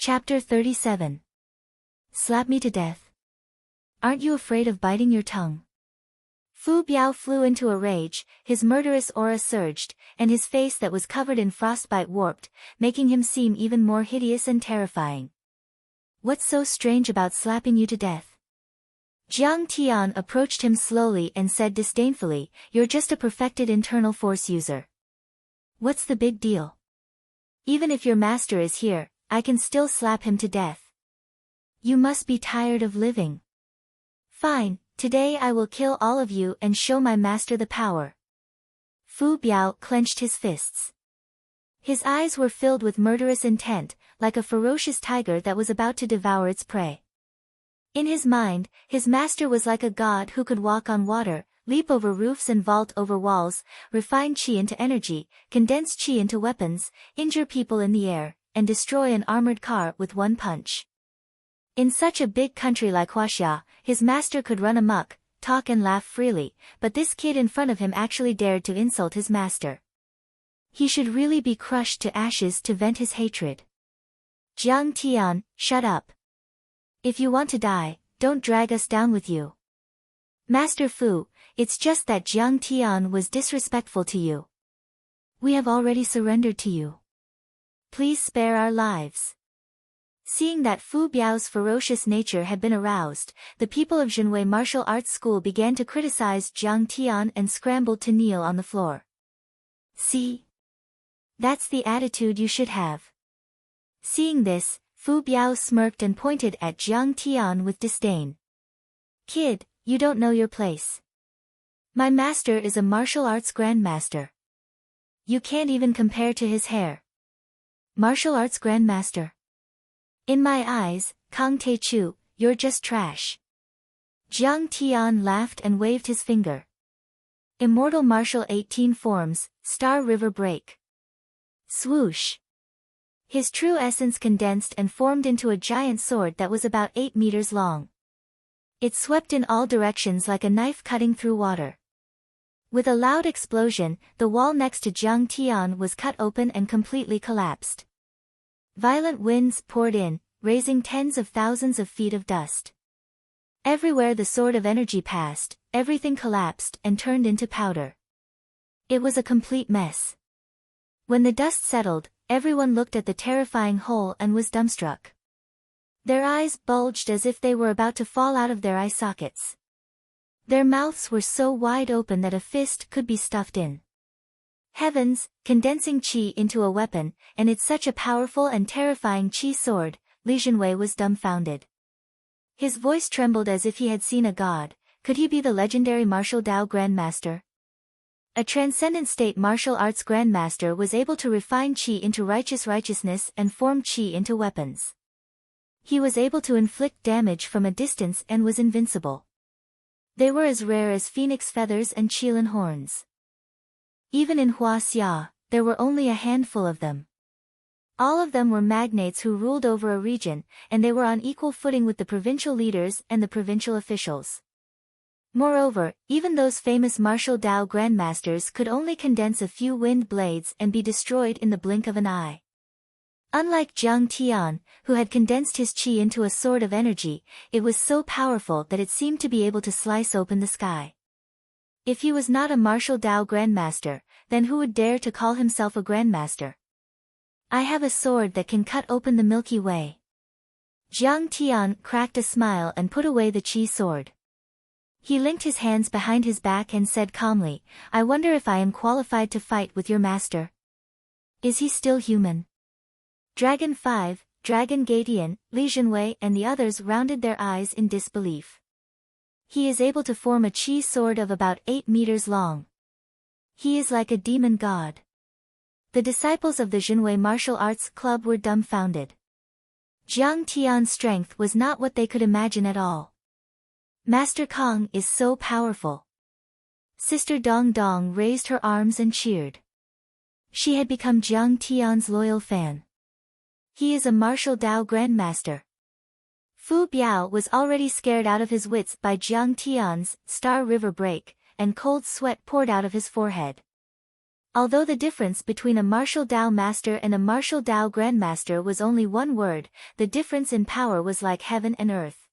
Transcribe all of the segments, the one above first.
Chapter 37. Slap me to death. Aren't you afraid of biting your tongue? Fu Biao flew into a rage, his murderous aura surged, and his face that was covered in frostbite warped, making him seem even more hideous and terrifying. What's so strange about slapping you to death? Jiang Tian approached him slowly and said disdainfully, "You're just a perfected internal force user. What's the big deal? Even if your master is here, I can still slap him to death. You must be tired of living. Fine, today I will kill all of you and show my master the power." Fu Biao clenched his fists. His eyes were filled with murderous intent, like a ferocious tiger that was about to devour its prey. In his mind, his master was like a god who could walk on water, leap over roofs and vault over walls, refine qi into energy, condense qi into weapons, injure people in the air, and destroy an armored car with one punch. In such a big country like Huaxia, his master could run amok, talk and laugh freely, but this kid in front of him actually dared to insult his master. He should really be crushed to ashes to vent his hatred. Jiang Tian, shut up. If you want to die, don't drag us down with you. Master Fu, it's just that Jiang Tian was disrespectful to you. We have already surrendered to you. Please spare our lives. Seeing that Fu Biao's ferocious nature had been aroused, the people of Zhenwei Martial Arts School began to criticize Jiang Tian and scrambled to kneel on the floor. See? That's the attitude you should have. Seeing this, Fu Biao smirked and pointed at Jiang Tian with disdain. Kid, you don't know your place. My master is a martial arts grandmaster. You can't even compare to his hair. Martial arts grandmaster. In my eyes, Kang Teichu, you're just trash. Jiang Tian laughed and waved his finger. Immortal Martial 18 forms, Star River Break. Swoosh. His true essence condensed and formed into a giant sword that was about 8 meters long. It swept in all directions like a knife cutting through water. With a loud explosion, the wall next to Jiang Tian was cut open and completely collapsed. Violent winds poured in, raising tens of thousands of feet of dust. Everywhere the sword of energy passed, everything collapsed and turned into powder. It was a complete mess. When the dust settled, everyone looked at the terrifying hole and was dumbstruck. Their eyes bulged as if they were about to fall out of their eye sockets. Their mouths were so wide open that a fist could be stuffed in. Heavens, condensing qi into a weapon, and it's such a powerful and terrifying qi sword, Li Zhenwei was dumbfounded. His voice trembled as if he had seen a god. Could he be the legendary martial Dao Grandmaster? A transcendent state martial arts grandmaster was able to refine qi into righteousness and form qi into weapons. He was able to inflict damage from a distance and was invincible. They were as rare as phoenix feathers and qilin horns. Even in Huaxia, there were only a handful of them. All of them were magnates who ruled over a region, and they were on equal footing with the provincial leaders and the provincial officials. Moreover, even those famous martial Dao grandmasters could only condense a few wind blades and be destroyed in the blink of an eye. Unlike Jiang Tian, who had condensed his qi into a sword of energy, it was so powerful that it seemed to be able to slice open the sky. If he was not a martial Dao grandmaster, then who would dare to call himself a grandmaster? I have a sword that can cut open the Milky Way. Jiang Tian cracked a smile and put away the qi sword. He linked his hands behind his back and said calmly, I wonder if I am qualified to fight with your master. Is he still human? Dragon 5, Dragon Gatian, Li Zhenwei and the others rounded their eyes in disbelief. He is able to form a qi sword of about 8 meters long. He is like a demon god. The disciples of the Zhenwei Martial Arts Club were dumbfounded. Jiang Tian's strength was not what they could imagine at all. Master Kong is so powerful. Sister Dong Dong raised her arms and cheered. She had become Jiang Tian's loyal fan. He is a martial Dao grandmaster. Fu Biao was already scared out of his wits by Jiang Tian's Star River Break, and cold sweat poured out of his forehead. Although the difference between a martial Dao master and a martial Dao grandmaster was only one word, the difference in power was like heaven and earth.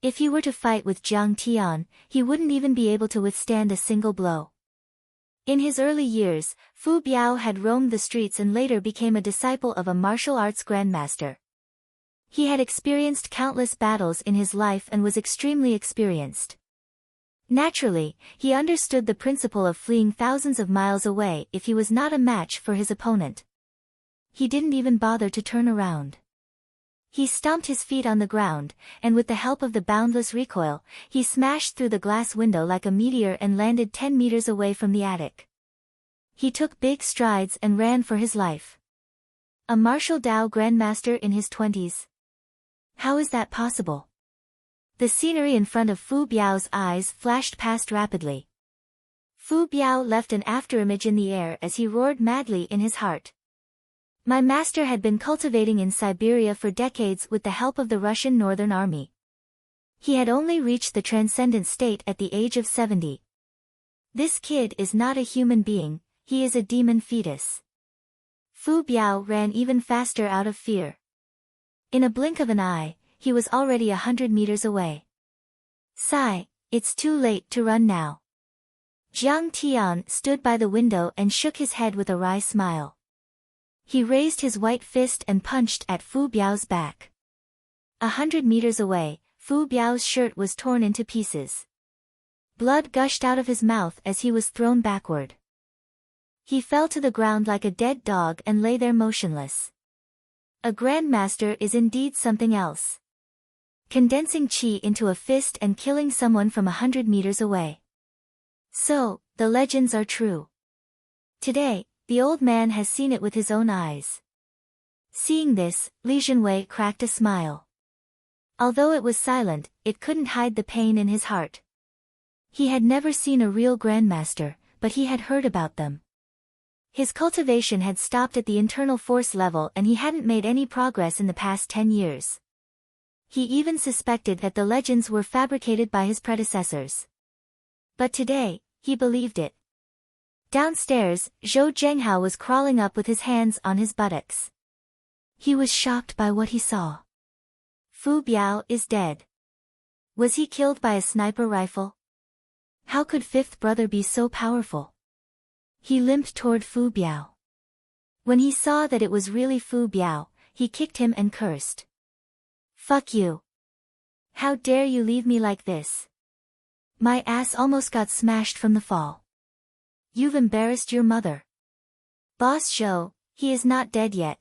If he were to fight with Jiang Tian, he wouldn't even be able to withstand a single blow. In his early years, Fu Biao had roamed the streets and later became a disciple of a martial arts grandmaster. He had experienced countless battles in his life and was extremely experienced. Naturally, he understood the principle of fleeing thousands of miles away if he was not a match for his opponent. He didn't even bother to turn around. He stomped his feet on the ground, and with the help of the boundless recoil, he smashed through the glass window like a meteor and landed 10 meters away from the attic. He took big strides and ran for his life. A martial Dao grandmaster in his 20s. How is that possible? The scenery in front of Fu Biao's eyes flashed past rapidly. Fu Biao left an afterimage in the air as he roared madly in his heart. My master had been cultivating in Siberia for decades with the help of the Russian Northern Army. He had only reached the transcendent state at the age of 70. This kid is not a human being, he is a demon fetus. Fu Biao ran even faster out of fear. In a blink of an eye, he was already 100 meters away. Sigh, it's too late to run now. Jiang Tian stood by the window and shook his head with a wry smile. He raised his white fist and punched at Fu Biao's back. 100 meters away, Fu Biao's shirt was torn into pieces. Blood gushed out of his mouth as he was thrown backward. He fell to the ground like a dead dog and lay there motionless. A grandmaster is indeed something else. Condensing chi into a fist and killing someone from 100 meters away. So, the legends are true. Today, the old man has seen it with his own eyes. Seeing this, Li Jinwei cracked a smile. Although it was silent, it couldn't hide the pain in his heart. He had never seen a real grandmaster, but he had heard about them. His cultivation had stopped at the internal force level and he hadn't made any progress in the past 10 years. He even suspected that the legends were fabricated by his predecessors. But today, he believed it. Downstairs, Zhou Zhenghao was crawling up with his hands on his buttocks. He was shocked by what he saw. Fu Biao is dead. Was he killed by a sniper rifle? How could fifth brother be so powerful? He limped toward Fu Biao. When he saw that it was really Fu Biao, he kicked him and cursed. Fuck you. How dare you leave me like this? My ass almost got smashed from the fall. You've embarrassed your mother. Boss Zhou, he is not dead yet.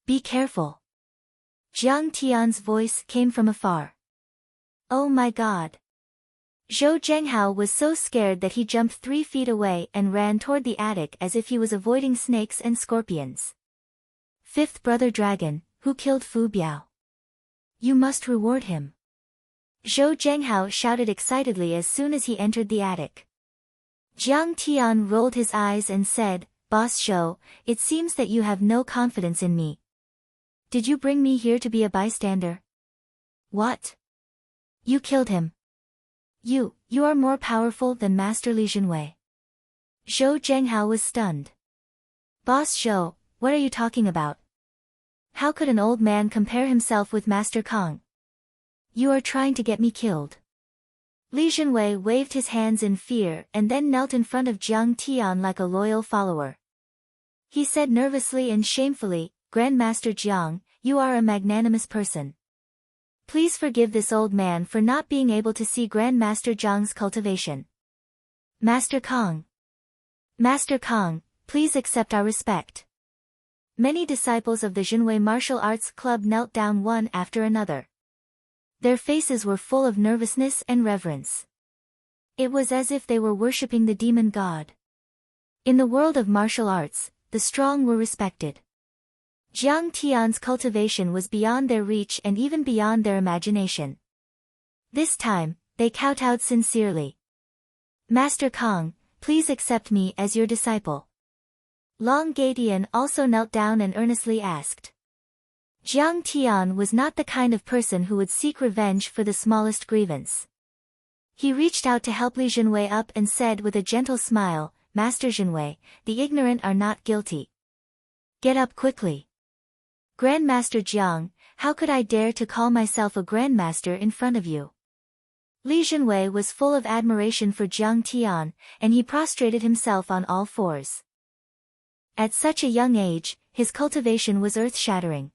Be careful. Jiang Tian's voice came from afar. Oh my god. Zhou Zhenghao was so scared that he jumped 3 feet away and ran toward the attic as if he was avoiding snakes and scorpions. Fifth brother dragon, who killed Fu Biao? You must reward him. Zhou Zhenghao shouted excitedly as soon as he entered the attic. Jiang Tian rolled his eyes and said, Boss Zhou, it seems that you have no confidence in me. Did you bring me here to be a bystander? What? You killed him. You are more powerful than Master Li Jinwei. Zhou Zhenghao was stunned. Boss Zhou, what are you talking about? How could an old man compare himself with Master Kong? You are trying to get me killed. Li Jinwei waved his hands in fear and then knelt in front of Jiang Tian like a loyal follower. He said nervously and shamefully, Grandmaster Jiang, you are a magnanimous person. Please forgive this old man for not being able to see Grandmaster Jiang's cultivation. Master Kong. Master Kong, please accept our respect. Many disciples of the Jinwei Martial Arts Club knelt down one after another. Their faces were full of nervousness and reverence. It was as if they were worshipping the demon god. In the world of martial arts, the strong were respected. Jiang Tian's cultivation was beyond their reach and even beyond their imagination. This time, they kowtowed sincerely. Master Kong, please accept me as your disciple. Long Gatian also knelt down and earnestly asked. Jiang Tian was not the kind of person who would seek revenge for the smallest grievance. He reached out to help Li Jinwei up and said with a gentle smile, Master Jinwei, the ignorant are not guilty. Get up quickly. Grandmaster Jiang, how could I dare to call myself a grandmaster in front of you? Li Jinwei was full of admiration for Jiang Tian, and he prostrated himself on all fours. At such a young age, his cultivation was earth-shattering.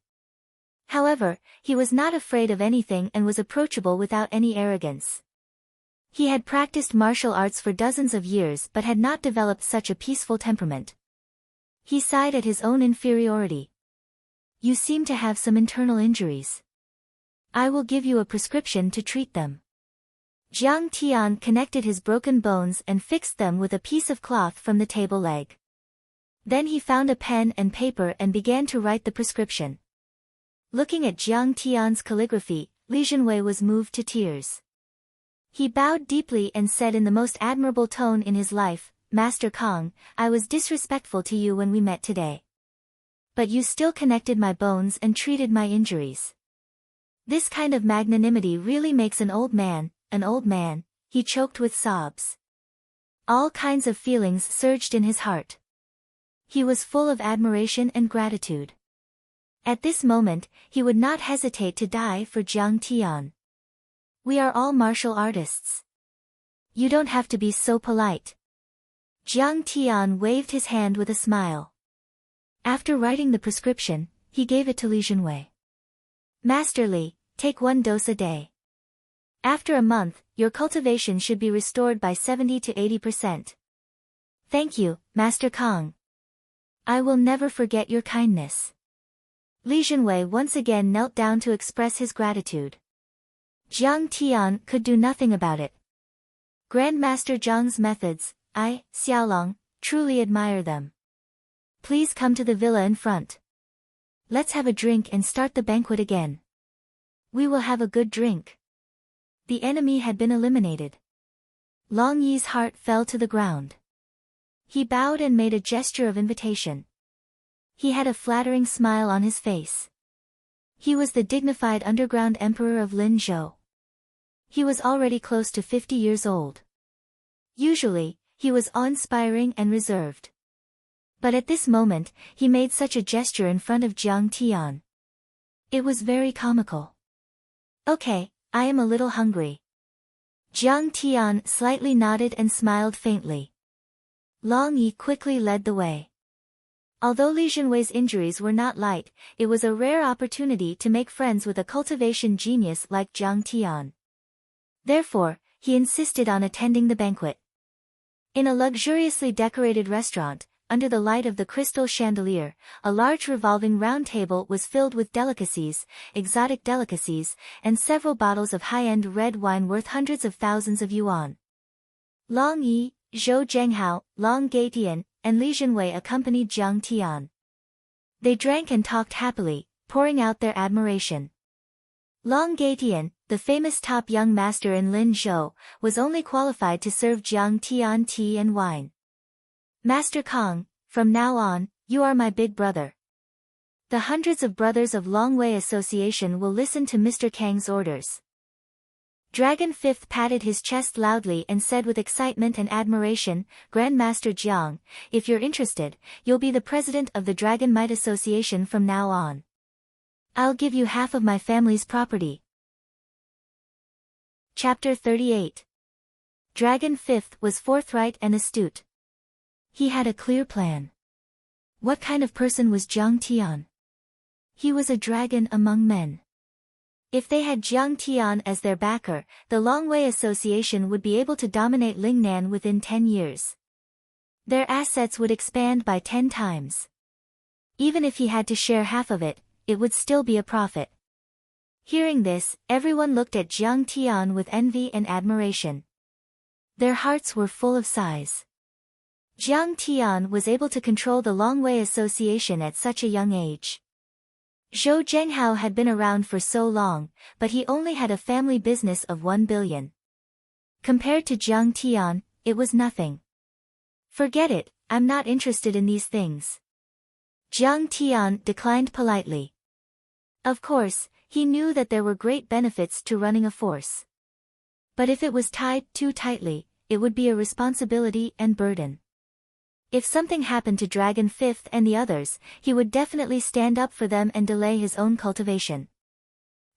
However, he was not afraid of anything and was approachable without any arrogance. He had practiced martial arts for dozens of years but had not developed such a peaceful temperament. He sighed at his own inferiority. You seem to have some internal injuries. I will give you a prescription to treat them. Jiang Tian connected his broken bones and fixed them with a piece of cloth from the table leg. Then he found a pen and paper and began to write the prescription. Looking at Jiang Tian's calligraphy, Li Jinwei was moved to tears. He bowed deeply and said in the most admirable tone in his life, Master Kong, I was disrespectful to you when we met today. But you still connected my bones and treated my injuries. This kind of magnanimity really makes an old man, he choked with sobs. All kinds of feelings surged in his heart. He was full of admiration and gratitude. At this moment, he would not hesitate to die for Jiang Tian. We are all martial artists. You don't have to be so polite. Jiang Tian waved his hand with a smile. After writing the prescription, he gave it to Li Jinwei. Master Li, take 1 dose a day. After a month, your cultivation should be restored by 70 to 80%. Thank you, Master Kong. I will never forget your kindness. Li Jinwei once again knelt down to express his gratitude. Jiang Tian could do nothing about it. Grandmaster Zhang's methods, I, Xiaolong, truly admire them. Please come to the villa in front. Let's have a drink and start the banquet again. We will have a good drink. The enemy had been eliminated. Long Yi's heart fell to the ground. He bowed and made a gesture of invitation. He had a flattering smile on his face. He was the dignified underground emperor of Linzhou. He was already close to 50 years old. Usually, he was awe-inspiring and reserved. But at this moment, he made such a gesture in front of Jiang Tian. It was very comical. Okay, I am a little hungry. Jiang Tian slightly nodded and smiled faintly. Long Yi quickly led the way. Although Li Jinwei's injuries were not light, it was a rare opportunity to make friends with a cultivation genius like Jiang Tian. Therefore, he insisted on attending the banquet. In a luxuriously decorated restaurant, under the light of the crystal chandelier, a large revolving round table was filled with delicacies, exotic delicacies, and several bottles of high-end red wine worth hundreds of thousands of yuan. Long Yi, Zhou Zhenghao, Long Gaitian, and Li Jinwei accompanied Jiang Tian. They drank and talked happily, pouring out their admiration. Long Gaitian, the famous top young master in Linzhou, was only qualified to serve Jiang Tian tea and wine. Master Kong, from now on, you are my big brother. The hundreds of brothers of Longwei Association will listen to Mr. Kang's orders. Dragon Fifth patted his chest loudly and said with excitement and admiration, Grandmaster Jiang, if you're interested, you'll be the president of the Dragon Might Association from now on. I'll give you half of my family's property. Chapter 38. Dragon Fifth was forthright and astute. He had a clear plan. What kind of person was Jiang Tian? He was a dragon among men. If they had Jiang Tian as their backer, the Longwei Association would be able to dominate Lingnan within 10 years. Their assets would expand by 10 times. Even if he had to share half of it, it would still be a profit. Hearing this, everyone looked at Jiang Tian with envy and admiration. Their hearts were full of sighs. Jiang Tian was able to control the Longwei Association at such a young age. Zhou Zhenghao had been around for so long, but he only had a family business of 1 billion. Compared to Jiang Tian, it was nothing. Forget it, I'm not interested in these things. Jiang Tian declined politely. Of course, he knew that there were great benefits to running a force. But if it was tied too tightly, it would be a responsibility and burden. If something happened to Dragon Fifth and the others, he would definitely stand up for them and delay his own cultivation.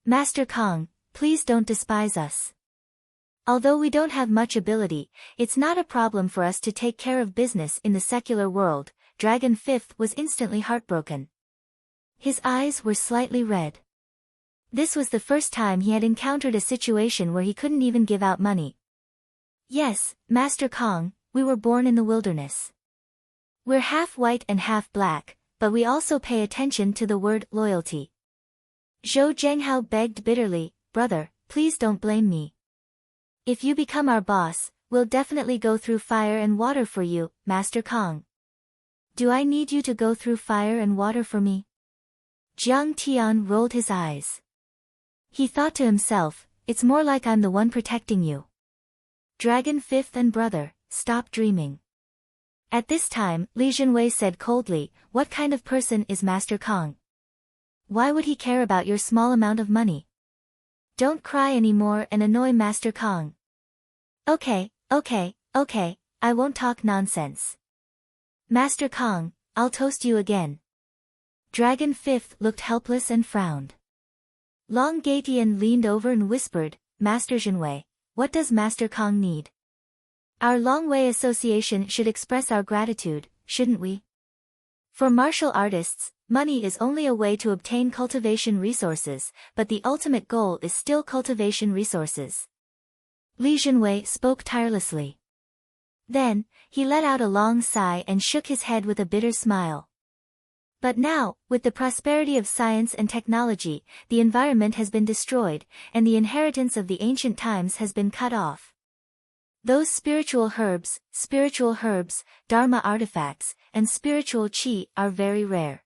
Master Kong, please don't despise us. Although we don't have much ability, it's not a problem for us to take care of business in the secular world. Dragon Fifth was instantly heartbroken. His eyes were slightly red. This was the first time he had encountered a situation where he couldn't even give out money. Yes, Master Kong, we were born in the wilderness. We're half white and half black, but we also pay attention to the word loyalty. Zhou Zhenghao begged bitterly, brother, please don't blame me. If you become our boss, we'll definitely go through fire and water for you, Master Kong. Do I need you to go through fire and water for me? Jiang Tian rolled his eyes. He thought to himself, it's more like I'm the one protecting you. Dragon Fifth and brother, stop dreaming. At this time, Li Jinwei said coldly, what kind of person is Master Kong? Why would he care about your small amount of money? Don't cry anymore and annoy Master Kong. Okay, I won't talk nonsense. Master Kong, I'll toast you again. Dragon Fifth looked helpless and frowned. Long Gaetian leaned over and whispered, Master Jinwei, what does Master Kong need? Our Long Wei Association should express our gratitude, shouldn't we? For martial artists, money is only a way to obtain cultivation resources, but the ultimate goal is still cultivation resources. Li Jinwei spoke tirelessly. Then, he let out a long sigh and shook his head with a bitter smile. But now, with the prosperity of science and technology, the environment has been destroyed, and the inheritance of the ancient times has been cut off. Those spiritual herbs, Dharma artifacts, and spiritual qi are very rare.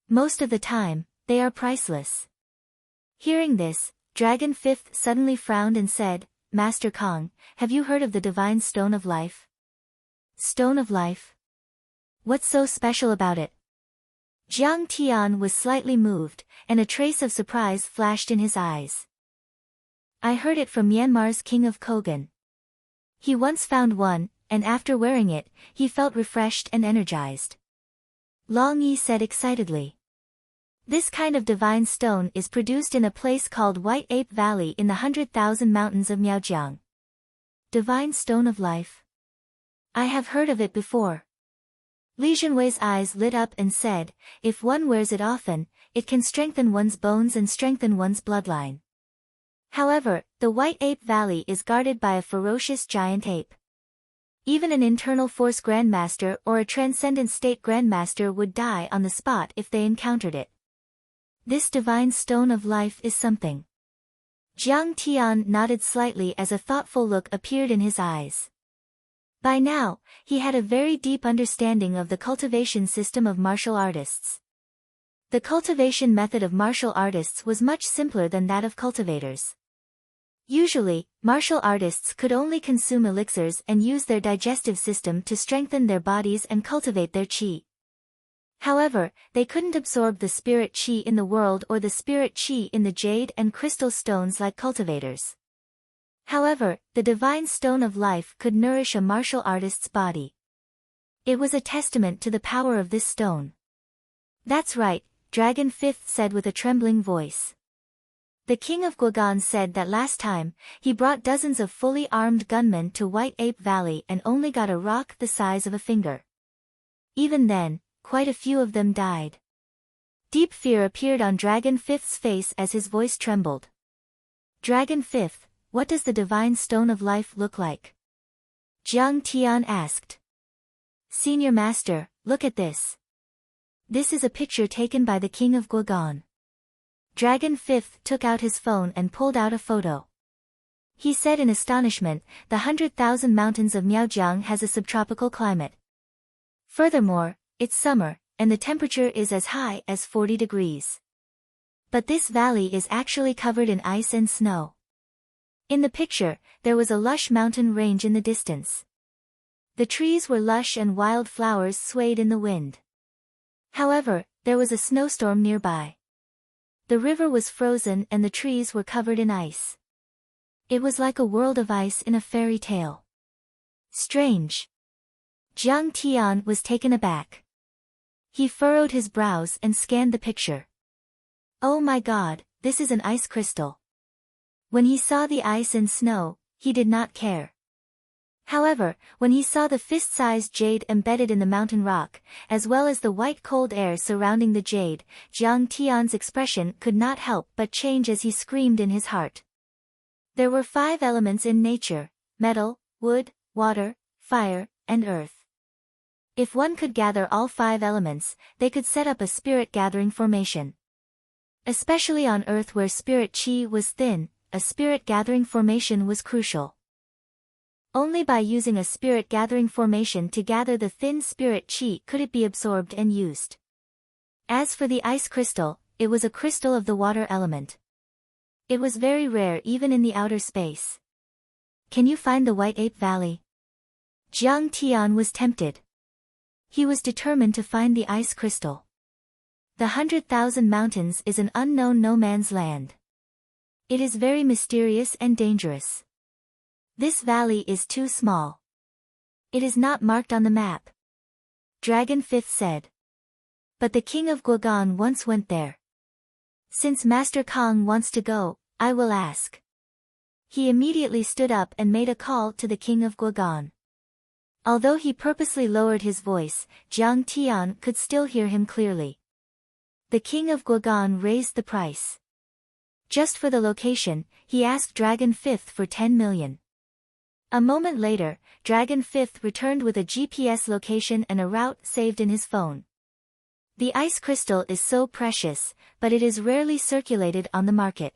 Most of the time, they are priceless. Hearing this, Dragon Fifth suddenly frowned and said, Master Kong, have you heard of the Divine Stone of Life? Stone of Life? What's so special about it? Jiang Tian was slightly moved, and a trace of surprise flashed in his eyes. I heard it from Myanmar's King of Kogan. He once found one, and after wearing it, he felt refreshed and energized. Long Yi said excitedly. This kind of divine stone is produced in a place called White Ape Valley in the 100,000 mountains of Miaojiang. Divine Stone of Life. I have heard of it before. Li Jinwei's eyes lit up and said, if one wears it often, it can strengthen one's bones and strengthen one's bloodline. However, the White Ape Valley is guarded by a ferocious giant ape. Even an internal force grandmaster or a transcendent state grandmaster would die on the spot if they encountered it. This divine stone of life is something. Jiang Tian nodded slightly as a thoughtful look appeared in his eyes. By now, he had a very deep understanding of the cultivation system of martial artists. The cultivation method of martial artists was much simpler than that of cultivators. Usually, martial artists could only consume elixirs and use their digestive system to strengthen their bodies and cultivate their qi. However, they couldn't absorb the spirit qi in the world or the spirit qi in the jade and crystal stones like cultivators. However, the divine stone of life could nourish a martial artist's body. It was a testament to the power of this stone. That's right, Dragon Fifth said with a trembling voice. The king of Guogan said that last time, he brought dozens of fully armed gunmen to White Ape Valley and only got a rock the size of a finger. Even then, quite a few of them died. Deep fear appeared on Dragon Fifth's face as his voice trembled. Dragon Fifth, what does the divine stone of life look like? Jiang Tian asked. Senior Master, look at this. This is a picture taken by the king of Guogan. Dragon Fifth took out his phone and pulled out a photo. He said in astonishment, the 100,000 mountains of Miaojiang has a subtropical climate. Furthermore, it's summer, and the temperature is as high as 40 degrees. But this valley is actually covered in ice and snow. In the picture, there was a lush mountain range in the distance. The trees were lush and wild flowers swayed in the wind. However, there was a snowstorm nearby. The river was frozen and the trees were covered in ice. It was like a world of ice in a fairy tale. Strange. Jiang Tian was taken aback. He furrowed his brows and scanned the picture. Oh my god, this is an ice crystal. When he saw the ice and snow, he did not care. However, when he saw the fist-sized jade embedded in the mountain rock, as well as the white cold air surrounding the jade, Jiang Tian's expression could not help but change as he screamed in his heart. There were 5 elements in nature: metal, wood, water, fire, and earth. If one could gather all 5 elements, they could set up a spirit gathering formation. Especially on Earth where spirit chi was thin, a spirit gathering formation was crucial. Only by using a spirit gathering formation to gather the thin spirit chi could it be absorbed and used. As for the ice crystal, it was a crystal of the water element. It was very rare even in the outer space. Can you find the White Ape Valley? Jiang Tian was tempted. He was determined to find the ice crystal. The 100,000 Mountains is an unknown no man's land. It is very mysterious and dangerous. This valley is too small. It is not marked on the map. Dragon Fifth said. But the king of Guogan once went there. Since Master Kong wants to go, I will ask. He immediately stood up and made a call to the king of Guogan. Although he purposely lowered his voice, Jiang Tian could still hear him clearly. The king of Guogan raised the price. Just for the location, he asked Dragon Fifth for 10 million. A moment later, Dragon Fifth returned with a GPS location and a route saved in his phone. The ice crystal is so precious, but it is rarely circulated on the market.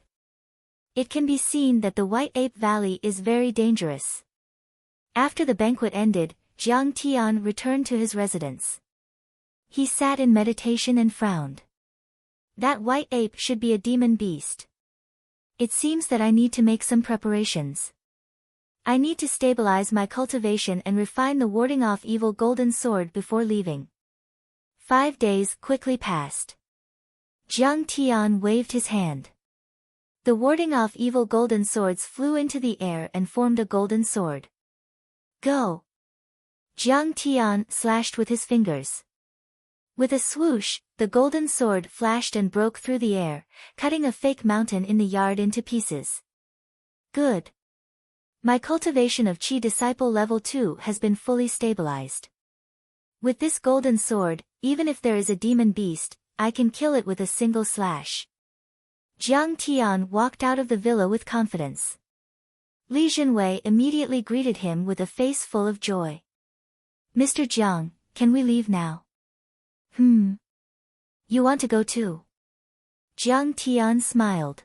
It can be seen that the White Ape Valley is very dangerous. After the banquet ended, Jiang Tian returned to his residence. He sat in meditation and frowned. That white ape should be a demon beast. It seems that I need to make some preparations. I need to stabilize my cultivation and refine the warding off evil golden sword before leaving. 5 days quickly passed. Jiang Tian waved his hand. The warding off evil golden swords flew into the air and formed a golden sword. Go! Jiang Tian slashed with his fingers. With a swoosh, the golden sword flashed and broke through the air, cutting a fake mountain in the yard into pieces. Good. My cultivation of Qi Disciple Level 2 has been fully stabilized. With this golden sword, even if there is a demon beast, I can kill it with a single slash. Jiang Tian walked out of the villa with confidence. Li Jinwei immediately greeted him with a face full of joy. Mr. Jiang, can we leave now? You want to go too? Jiang Tian smiled.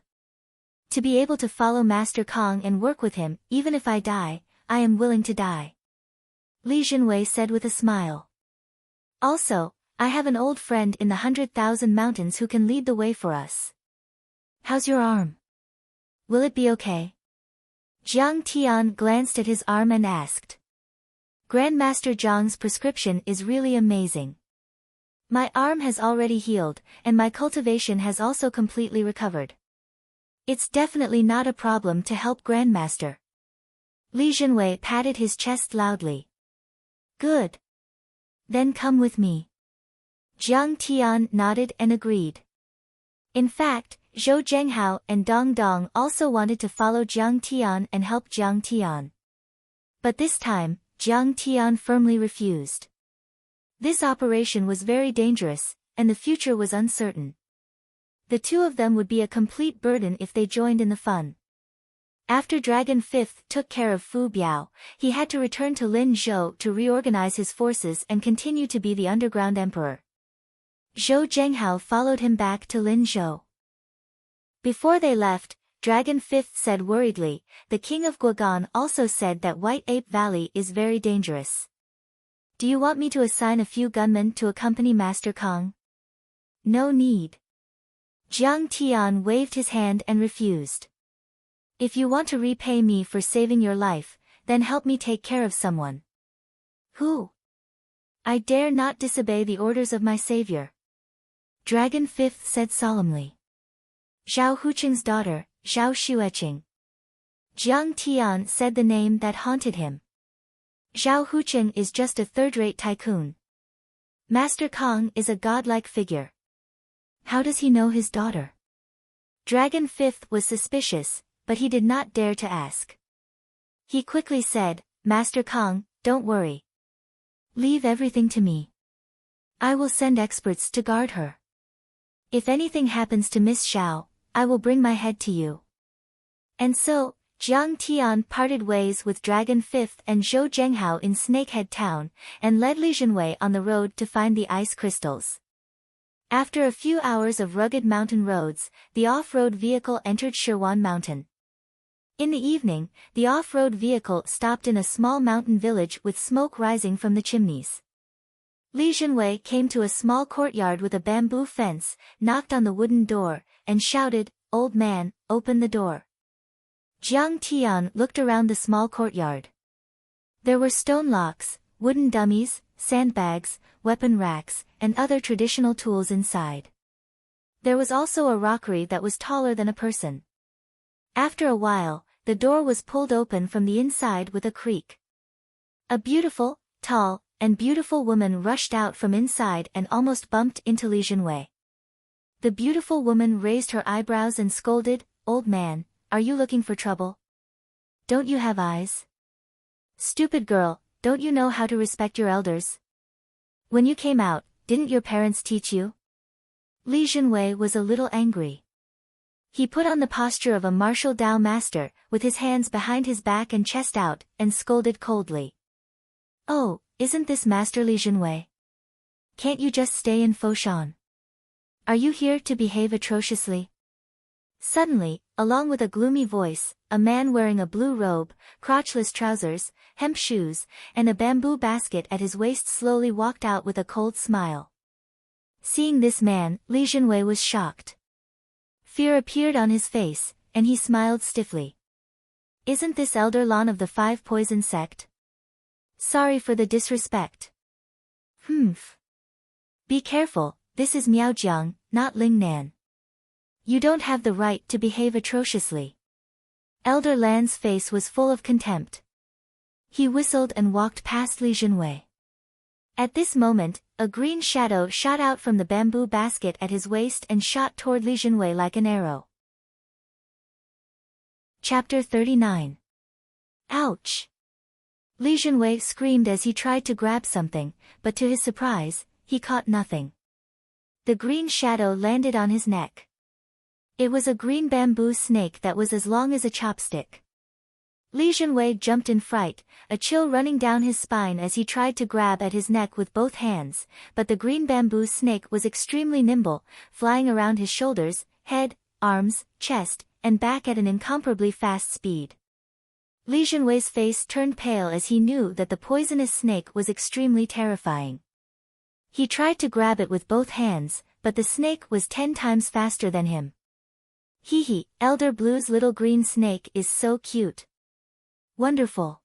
To be able to follow Master Kong and work with him, even if I die, I am willing to die. Li Jinwei said with a smile. Also, I have an old friend in the 100,000 Mountains who can lead the way for us. How's your arm? Will it be okay? Jiang Tian glanced at his arm and asked. Grandmaster Zhang's prescription is really amazing. My arm has already healed, and my cultivation has also completely recovered. It's definitely not a problem to help Grandmaster. Li Jinwei patted his chest loudly. Good. Then come with me. Jiang Tian nodded and agreed. In fact, Zhou Zhenghao and Dong Dong also wanted to follow Jiang Tian and help Jiang Tian. But this time, Jiang Tian firmly refused. This operation was very dangerous, and the future was uncertain. The two of them would be a complete burden if they joined in the fun. After Dragon Fifth took care of Fu Biao, he had to return to Lin Zhou to reorganize his forces and continue to be the underground emperor. Zhou Zhenghao followed him back to Lin Zhou. Before they left, Dragon Fifth said worriedly, the king of Guogan also said that White Ape Valley is very dangerous. Do you want me to assign a few gunmen to accompany Master Kong? No need. Jiang Tian waved his hand and refused. If you want to repay me for saving your life, then help me take care of someone. Who? I dare not disobey the orders of my savior. Dragon Fifth said solemnly. Zhao Huqing's daughter, Zhao Xueqing. Jiang Tian said the name that haunted him. Zhao Hucheng is just a third-rate tycoon. Master Kong is a godlike figure. How does he know his daughter? Dragon Fifth was suspicious, but he did not dare to ask. He quickly said, Master Kong, don't worry. Leave everything to me. I will send experts to guard her. If anything happens to Miss Xiao, I will bring my head to you. And so, Jiang Tian parted ways with Dragon Fifth and Zhou Zhenghao in Snakehead Town, and led Li Jinwei on the road to find the ice crystals. After a few hours of rugged mountain roads, the off-road vehicle entered Shirwan Mountain. In the evening, the off-road vehicle stopped in a small mountain village with smoke rising from the chimneys. Li Jinwei came to a small courtyard with a bamboo fence, knocked on the wooden door, and shouted, Old man, open the door. Jiang Tian looked around the small courtyard. There were stone locks, wooden dummies, sandbags, weapon racks, and other traditional tools inside. There was also a rockery that was taller than a person. After a while, the door was pulled open from the inside with a creak. A beautiful, tall, and beautiful woman rushed out from inside and almost bumped into Li Jinwei. The beautiful woman raised her eyebrows and scolded, Old man, are you looking for trouble? Don't you have eyes? Stupid girl, don't you know how to respect your elders? When you came out, didn't your parents teach you? Li Jinwei was a little angry. He put on the posture of a martial Dao master, with his hands behind his back and chest out, and scolded coldly. Oh, isn't this Master Li Jinwei? Can't you just stay in Foshan? Are you here to behave atrociously? Suddenly, along with a gloomy voice, a man wearing a blue robe, crotchless trousers, hemp shoes, and a bamboo basket at his waist slowly walked out with a cold smile. Seeing this man, Li Jinwei was shocked. Fear appeared on his face, and he smiled stiffly. Isn't this Elder Lon of the Five Poison Sect? Sorry for the disrespect. Humph. Be careful, this is Miao Jiang, not Ling Nan. You don't have the right to behave atrociously. Elder Lan's face was full of contempt. He whistled and walked past Li Jinwei. At this moment, a green shadow shot out from the bamboo basket at his waist and shot toward Li Jinwei like an arrow. Chapter 39. Ouch! Li Jinwei screamed as he tried to grab something, but to his surprise, he caught nothing. The green shadow landed on his neck. It was a green bamboo snake that was as long as a chopstick. Li Jinwei jumped in fright, a chill running down his spine as he tried to grab at his neck with both hands, but the green bamboo snake was extremely nimble, flying around his shoulders, head, arms, chest, and back at an incomparably fast speed. Li Jinwei's face turned pale as he knew that the poisonous snake was extremely terrifying. He tried to grab it with both hands, but the snake was 10 times faster than him. Hee hee, Elder Blue's little green snake is so cute. Wonderful.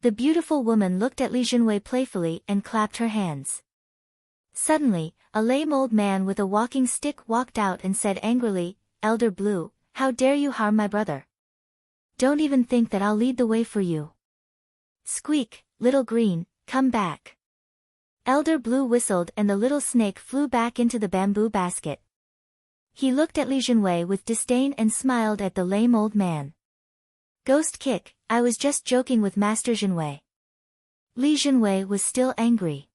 The beautiful woman looked at Li Jinwei playfully and clapped her hands. Suddenly, a lame old man with a walking stick walked out and said angrily, Elder Blue, how dare you harm my brother? Don't even think that I'll lead the way for you. Squeak, little green, come back. Elder Blue whistled and the little snake flew back into the bamboo basket. He looked at Li Jinwei with disdain and smiled at the lame old man. Ghost kick, I was just joking with Master Jinwei. Li Jinwei was still angry.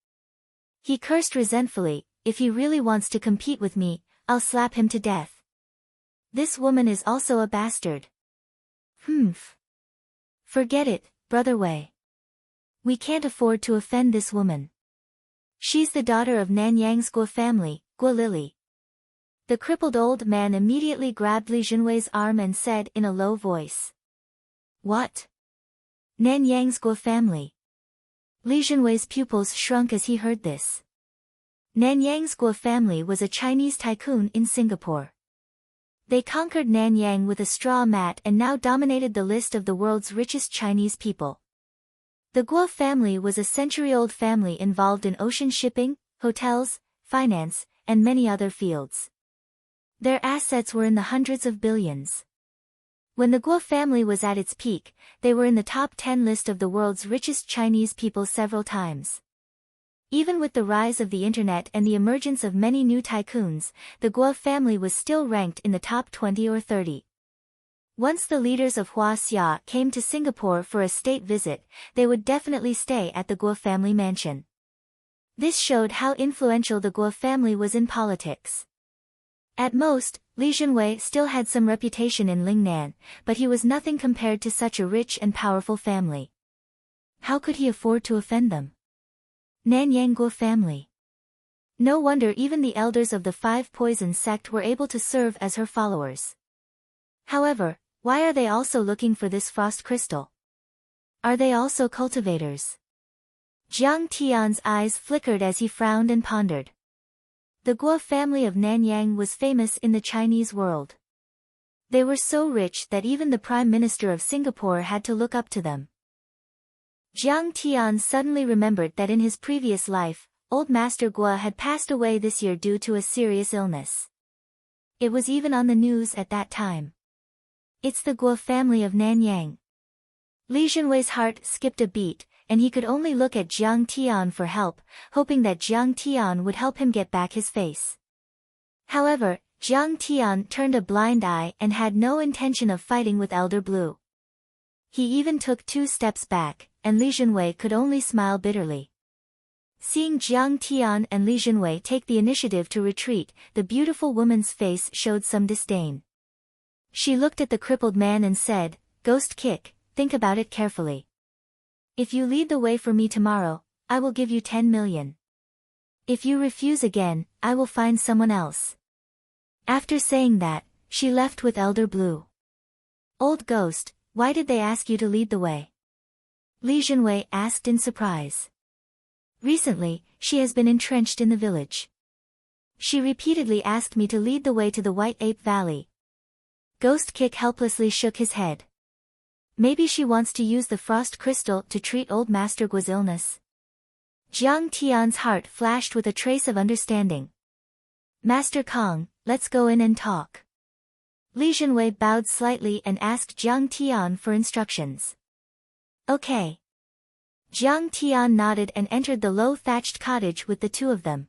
He cursed resentfully, if he really wants to compete with me, I'll slap him to death. This woman is also a bastard. Humph. Forget it, Brother Wei. We can't afford to offend this woman. She's the daughter of Nanyang's Guo family, Guo Lily. The crippled old man immediately grabbed Li Jinwei's arm and said in a low voice. What? Nanyang's Guo family. Li Jinwei's pupils shrunk as he heard this. Nanyang's Guo family was a Chinese tycoon in Singapore. They conquered Nanyang with a straw mat and now dominated the list of the world's richest Chinese people. The Guo family was a century-old family involved in ocean shipping, hotels, finance, and many other fields. Their assets were in the hundreds of billions. When the Guo family was at its peak, they were in the top 10 list of the world's richest Chinese people several times. Even with the rise of the internet and the emergence of many new tycoons, the Guo family was still ranked in the top 20 or 30. Once the leaders of Xia came to Singapore for a state visit, they would definitely stay at the Guo family mansion. This showed how influential the Guo family was in politics. At most, Li Junwei still had some reputation in Lingnan, but he was nothing compared to such a rich and powerful family. How could he afford to offend them? Nanyang Guo family. No wonder even the elders of the Five Poisons sect were able to serve as her followers. However, why are they also looking for this frost crystal? Are they also cultivators? Jiang Tian's eyes flickered as he frowned and pondered. The Guo family of Nanyang was famous in the Chinese world. They were so rich that even the Prime Minister of Singapore had to look up to them. Jiang Tian suddenly remembered that in his previous life, old Master Guo had passed away this year due to a serious illness. It was even on the news at that time. It's the Guo family of Nanyang. Li Junwei's heart skipped a beat, and he could only look at Jiang Tian for help, hoping that Jiang Tian would help him get back his face. However, Jiang Tian turned a blind eye and had no intention of fighting with Elder Blue. He even took 2 steps back, and Li Junwei could only smile bitterly. Seeing Jiang Tian and Li Junwei take the initiative to retreat, the beautiful woman's face showed some disdain. She looked at the crippled man and said, "Ghost Kick, think about it carefully. If you lead the way for me tomorrow, I will give you 10 million. If you refuse again, I will find someone else." After saying that, she left with Elder Blue. "Old Ghost, why did they ask you to lead the way?" Li Junwei asked in surprise. "Recently, she has been entrenched in the village. She repeatedly asked me to lead the way to the White Ape Valley." Ghost Kick helplessly shook his head. "Maybe she wants to use the frost crystal to treat old Master Guo's illness." Jiang Tian's heart flashed with a trace of understanding. "Master Kong, let's go in and talk." Li Junwei bowed slightly and asked Jiang Tian for instructions. "Okay." Jiang Tian nodded and entered the low-thatched cottage with the 2 of them.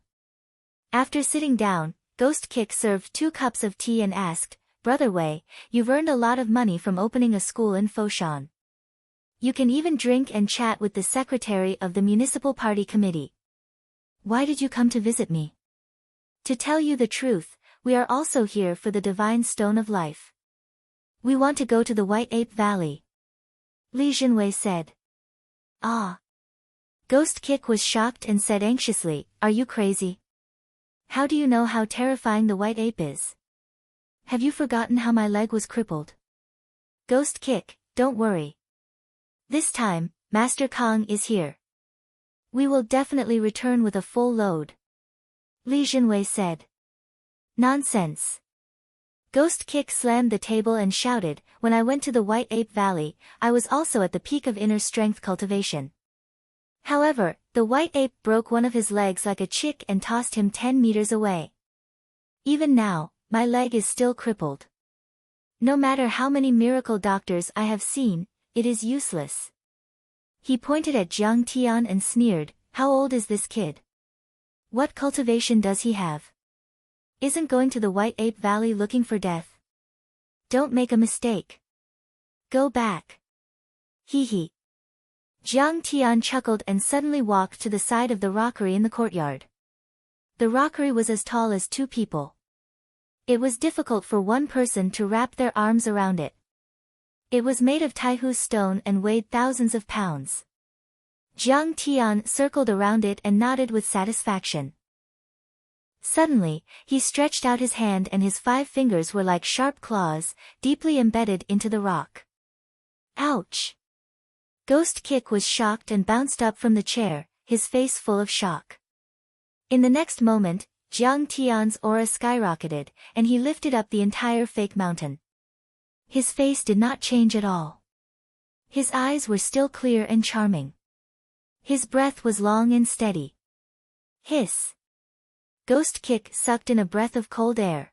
After sitting down, Ghost Kick served 2 cups of tea and asked, "Brother Wei, you've earned a lot of money from opening a school in Foshan. You can even drink and chat with the secretary of the municipal party committee. Why did you come to visit me?" "To tell you the truth, we are also here for the Divine Stone of Life. We want to go to the White Ape Valley," Li Junwei said. "Ah." Ghost Kick was shocked and said anxiously, "Are you crazy? How do you know how terrifying the White Ape is? Have you forgotten how my leg was crippled?" "Ghost Kick, don't worry. This time, Master Kong is here. We will definitely return with a full load," Li Junwei said. "Nonsense." Ghost Kick slammed the table and shouted, "When I went to the White Ape Valley, I was also at the peak of inner strength cultivation. However, the White Ape broke one of his legs like a chick and tossed him 10 meters away. Even now, my leg is still crippled. No matter how many miracle doctors I have seen, it is useless." He pointed at Jiang Tian and sneered, "How old is this kid? What cultivation does he have? Isn't going to the White Ape Valley looking for death? Don't make a mistake. Go back." "Hee hee." Jiang Tian chuckled and suddenly walked to the side of the rockery in the courtyard. The rockery was as tall as 2 people. It was difficult for one person to wrap their arms around it. It was made of Taihu stone and weighed thousands of pounds. Jiang Tian circled around it and nodded with satisfaction. Suddenly, he stretched out his hand and his 5 fingers were like sharp claws, deeply embedded into the rock. Ouch! Ghost Kick was shocked and bounced up from the chair, his face full of shock. In the next moment, Jiang Tian's aura skyrocketed, and he lifted up the entire fake mountain. His face did not change at all. His eyes were still clear and charming. His breath was long and steady. Hiss! Ghost Kick sucked in a breath of cold air.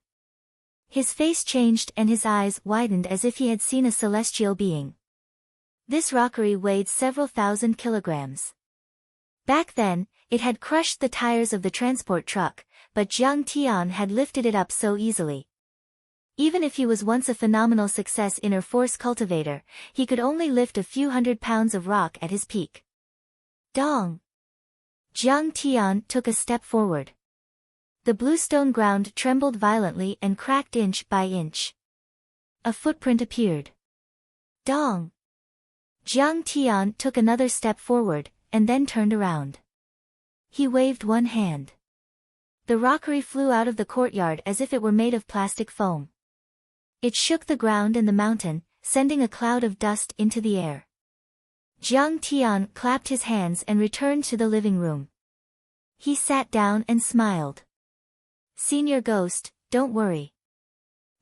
His face changed and his eyes widened as if he had seen a celestial being. This rockery weighed several thousand kilograms. Back then, it had crushed the tires of the transport truck, but Jiang Tian had lifted it up so easily. Even if he was once a phenomenal success inner force cultivator, he could only lift a few hundred pounds of rock at his peak. Dong! Jiang Tian took a step forward. The bluestone ground trembled violently and cracked inch by inch. A footprint appeared. Dong! Jiang Tian took another step forward, and then turned around. He waved one hand. The rockery flew out of the courtyard as if it were made of plastic foam. It shook the ground and the mountain, sending a cloud of dust into the air. Jiang Tian clapped his hands and returned to the living room. He sat down and smiled. Senior Ghost, don't worry.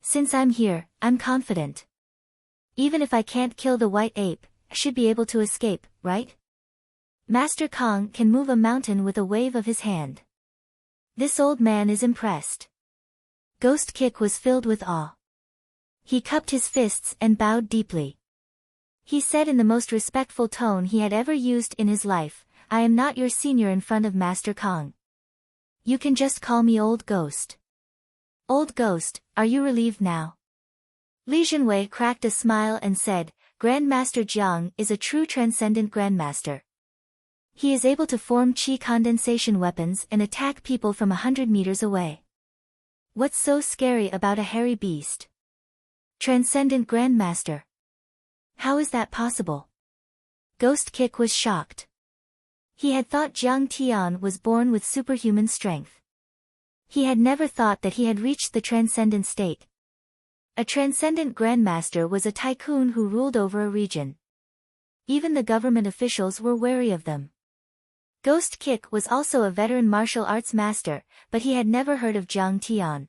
Since I'm here, I'm confident. Even if I can't kill the white ape, I should be able to escape, right? Master Kong can move a mountain with a wave of his hand. This old man is impressed. Ghost Kick was filled with awe. He cupped his fists and bowed deeply. He said in the most respectful tone he had ever used in his life, I am not your senior in front of Master Kong. You can just call me Old Ghost. Old Ghost, are you relieved now? Li Jinwei cracked a smile and said, Grandmaster Jiang is a true transcendent grandmaster. He is able to form chi condensation weapons and attack people from 100 meters away. What's so scary about a hairy beast? Transcendent grandmaster. How is that possible? Ghost Kick was shocked. He had thought Jiang Tian was born with superhuman strength. He had never thought that he had reached the transcendent state. A transcendent grandmaster was a tycoon who ruled over a region. Even the government officials were wary of them. Ghost Kick was also a veteran martial arts master, but he had never heard of Jiang Tian.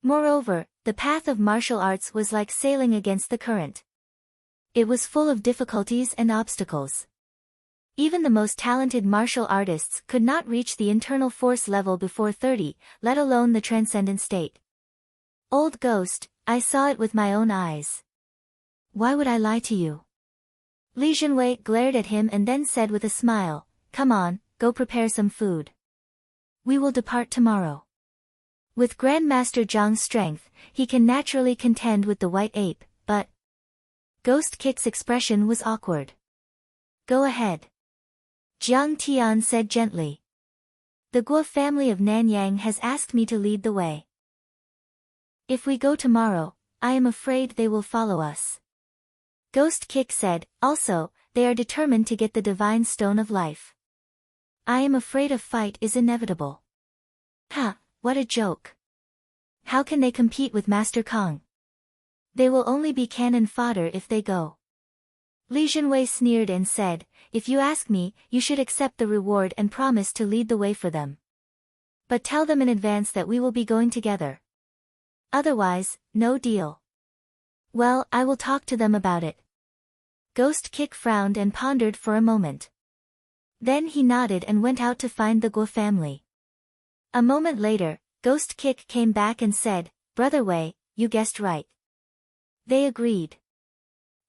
Moreover, the path of martial arts was like sailing against the current. It was full of difficulties and obstacles. Even the most talented martial artists could not reach the internal force level before 30, let alone the transcendent state. Old Ghost, I saw it with my own eyes. Why would I lie to you? Li Jinwei glared at him and then said with a smile, Come on, go prepare some food. We will depart tomorrow. With Grandmaster Jiang's strength, he can naturally contend with the white ape, but... Ghost Kick's expression was awkward. Go ahead. Jiang Tian said gently. The Guo family of Nanyang has asked me to lead the way. If we go tomorrow, I am afraid they will follow us. Ghost Kick said, also, they are determined to get the divine stone of life. I am afraid a fight is inevitable. Ha, what a joke. How can they compete with Master Kong? They will only be cannon fodder if they go. Li Jinwei sneered and said, if you ask me, you should accept the reward and promise to lead the way for them. But tell them in advance that we will be going together. Otherwise, no deal. Well, I will talk to them about it. Ghost Kick frowned and pondered for a moment. Then he nodded and went out to find the Guo family. A moment later, Ghost Kick came back and said, Brother Wei, you guessed right. They agreed.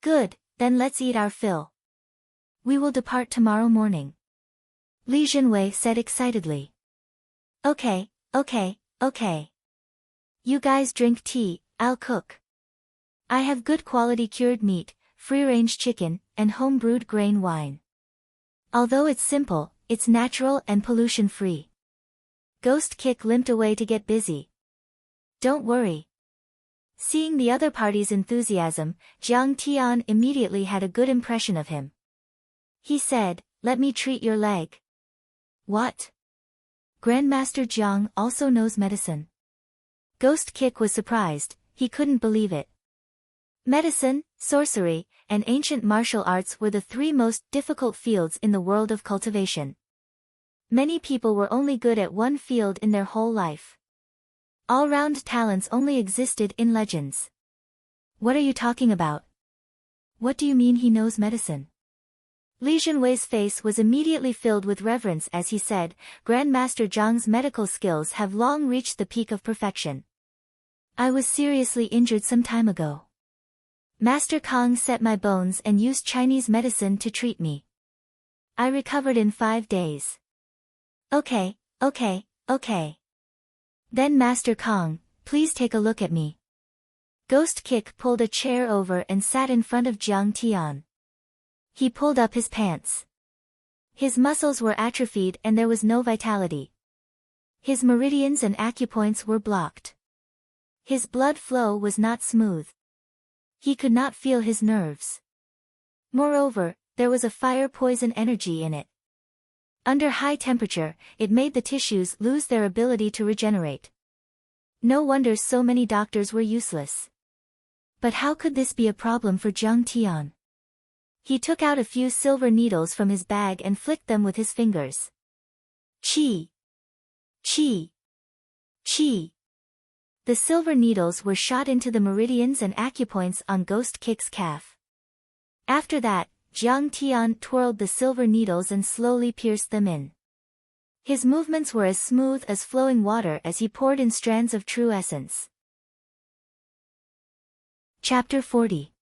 Good, then let's eat our fill. We will depart tomorrow morning. Li Jinwei said excitedly. Okay. You guys drink tea, I'll cook. I have good quality cured meat, free-range chicken, and home-brewed grain wine. Although it's simple, it's natural and pollution-free. Ghost Kick limped away to get busy. Don't worry. Seeing the other party's enthusiasm, Jiang Tian immediately had a good impression of him. He said, let me treat your leg. What? Grandmaster Jiang also knows medicine. Ghost Kick was surprised, he couldn't believe it. Medicine, sorcery, and ancient martial arts were the three most difficult fields in the world of cultivation. Many people were only good at one field in their whole life. All-round talents only existed in legends. What are you talking about? What do you mean he knows medicine? Li Jinwei's face was immediately filled with reverence as he said, Grandmaster Zhang's medical skills have long reached the peak of perfection. I was seriously injured some time ago. Master Kong set my bones and used Chinese medicine to treat me. I recovered in 5 days. Okay. Then Master Kong, please take a look at me. Ghost Kick pulled a chair over and sat in front of Jiang Tian. He pulled up his pants. His muscles were atrophied and there was no vitality. His meridians and acupoints were blocked. His blood flow was not smooth. He could not feel his nerves. Moreover, there was a fire-poison energy in it. Under high temperature, it made the tissues lose their ability to regenerate. No wonder so many doctors were useless. But how could this be a problem for Jiang Tian? He took out a few silver needles from his bag and flicked them with his fingers. Chi! Chi! Chi! The silver needles were shot into the meridians and acupoints on Ghost Kick's calf. After that, Jiang Tian twirled the silver needles and slowly pierced them in. His movements were as smooth as flowing water as he poured in strands of true essence. Chapter 40.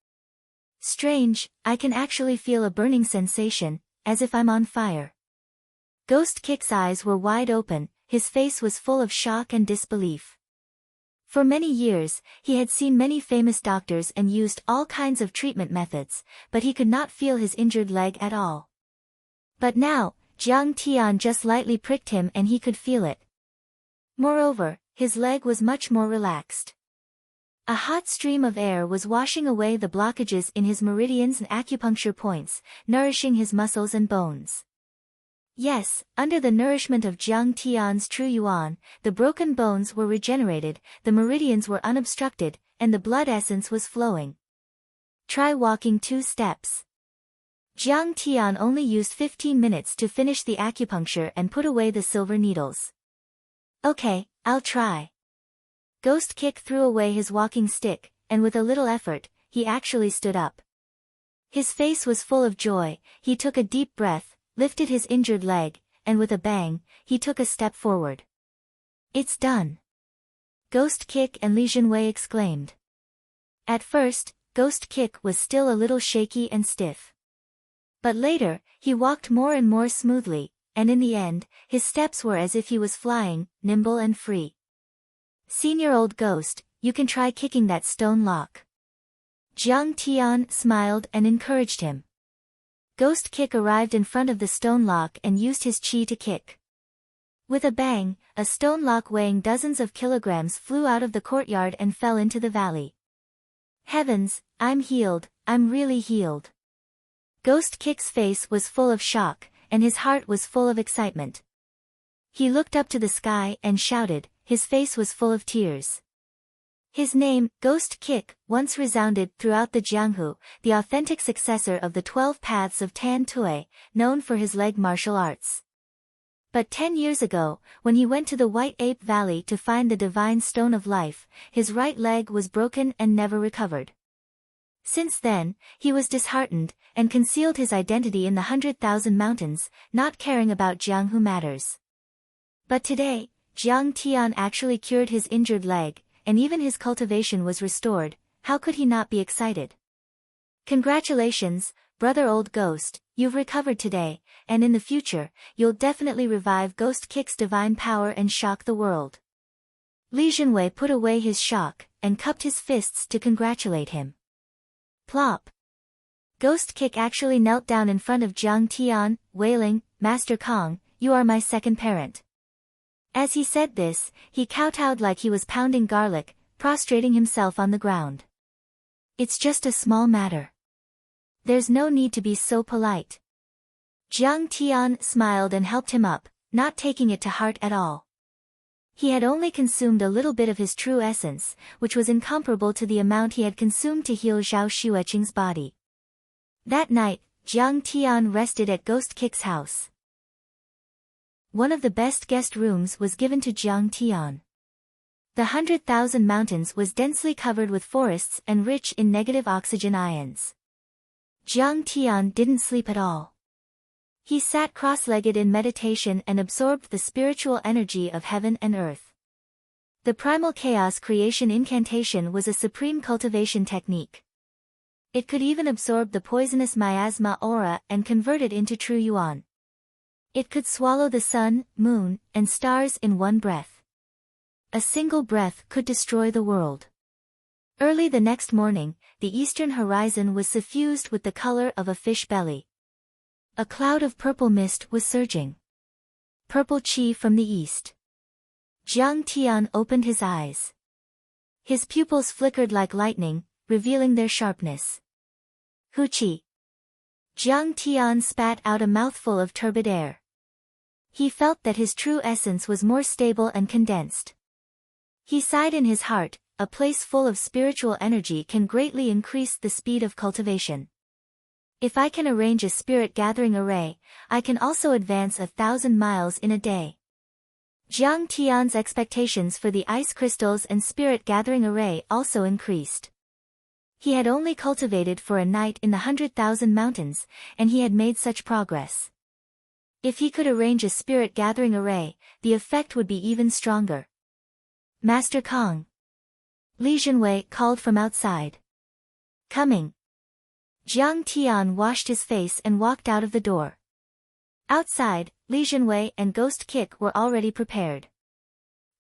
Strange, I can actually feel a burning sensation, as if I'm on fire. Ghost Kick's eyes were wide open, his face was full of shock and disbelief. For many years, he had seen many famous doctors and used all kinds of treatment methods, but he could not feel his injured leg at all. But now, Jiang Tian just lightly pricked him and he could feel it. Moreover, his leg was much more relaxed. A hot stream of air was washing away the blockages in his meridians and acupuncture points, nourishing his muscles and bones. Yes, under the nourishment of Jiang Tian's true yuan, the broken bones were regenerated, the meridians were unobstructed, and the blood essence was flowing. Try walking 2 steps. Jiang Tian only used 15 minutes to finish the acupuncture and put away the silver needles. Okay, I'll try. Ghost Kick threw away his walking stick, and with a little effort, he actually stood up. His face was full of joy, he took a deep breath, lifted his injured leg, and with a bang, he took a step forward. It's done! Ghost Kick and Li Jinwei exclaimed. At first, Ghost Kick was still a little shaky and stiff. But later, he walked more and more smoothly, and in the end, his steps were as if he was flying, nimble and free. Senior old ghost, you can try kicking that stone lock. Jiang Tian smiled and encouraged him. Ghost Kick arrived in front of the stone lock and used his chi to kick. With a bang, a stone lock weighing dozens of kilograms flew out of the courtyard and fell into the valley. Heavens, I'm healed, I'm really healed. Ghost Kick's face was full of shock, and his heart was full of excitement. He looked up to the sky and shouted, his face was full of tears. His name, Ghost Kick, once resounded throughout the Jianghu, the authentic successor of the 12 paths of Tan Tui, known for his leg martial arts. But 10 years ago, when he went to the White Ape Valley to find the divine stone of life, his right leg was broken and never recovered. Since then, he was disheartened, and concealed his identity in the 100,000 mountains, not caring about Jianghu matters. But today, Jiang Tian actually cured his injured leg, and even his cultivation was restored. How could he not be excited? Congratulations, brother old ghost, you've recovered today, and in the future, you'll definitely revive Ghost Kick's divine power and shock the world. Li Jinwei put away his shock, and cupped his fists to congratulate him. Plop! Ghost Kick actually knelt down in front of Jiang Tian, wailing, Master Kong, you are my second parent. As he said this, he kowtowed like he was pounding garlic, prostrating himself on the ground. It's just a small matter. There's no need to be so polite. Jiang Tian smiled and helped him up, not taking it to heart at all. He had only consumed a little bit of his true essence, which was incomparable to the amount he had consumed to heal Zhao Xueqing's body. That night, Jiang Tian rested at Ghost Kick's house. One of the best guest rooms was given to Jiang Tian. The 100,000 mountains was densely covered with forests and rich in negative oxygen ions. Jiang Tian didn't sleep at all. He sat cross-legged in meditation and absorbed the spiritual energy of heaven and earth. The primal chaos creation incantation was a supreme cultivation technique. It could even absorb the poisonous miasma aura and convert it into true yuan. It could swallow the sun, moon, and stars in one breath. A single breath could destroy the world. Early the next morning, the eastern horizon was suffused with the color of a fish belly. A cloud of purple mist was surging. Purple chi from the east. Jiang Tian opened his eyes. His pupils flickered like lightning, revealing their sharpness. Huchi. Jiang Tian spat out a mouthful of turbid air. He felt that his true essence was more stable and condensed. He sighed in his heart, a place full of spiritual energy can greatly increase the speed of cultivation. If I can arrange a spirit gathering array, I can also advance 1,000 miles in a day. Jiang Tian's expectations for the ice crystals and spirit gathering array also increased. He had only cultivated for a night in the 100,000 mountains, and he had made such progress. If he could arrange a spirit gathering array, the effect would be even stronger. Master Kong. Li Zhenwei called from outside. Coming. Jiang Tian washed his face and walked out of the door. Outside, Li Zhenwei and Ghost Kick were already prepared.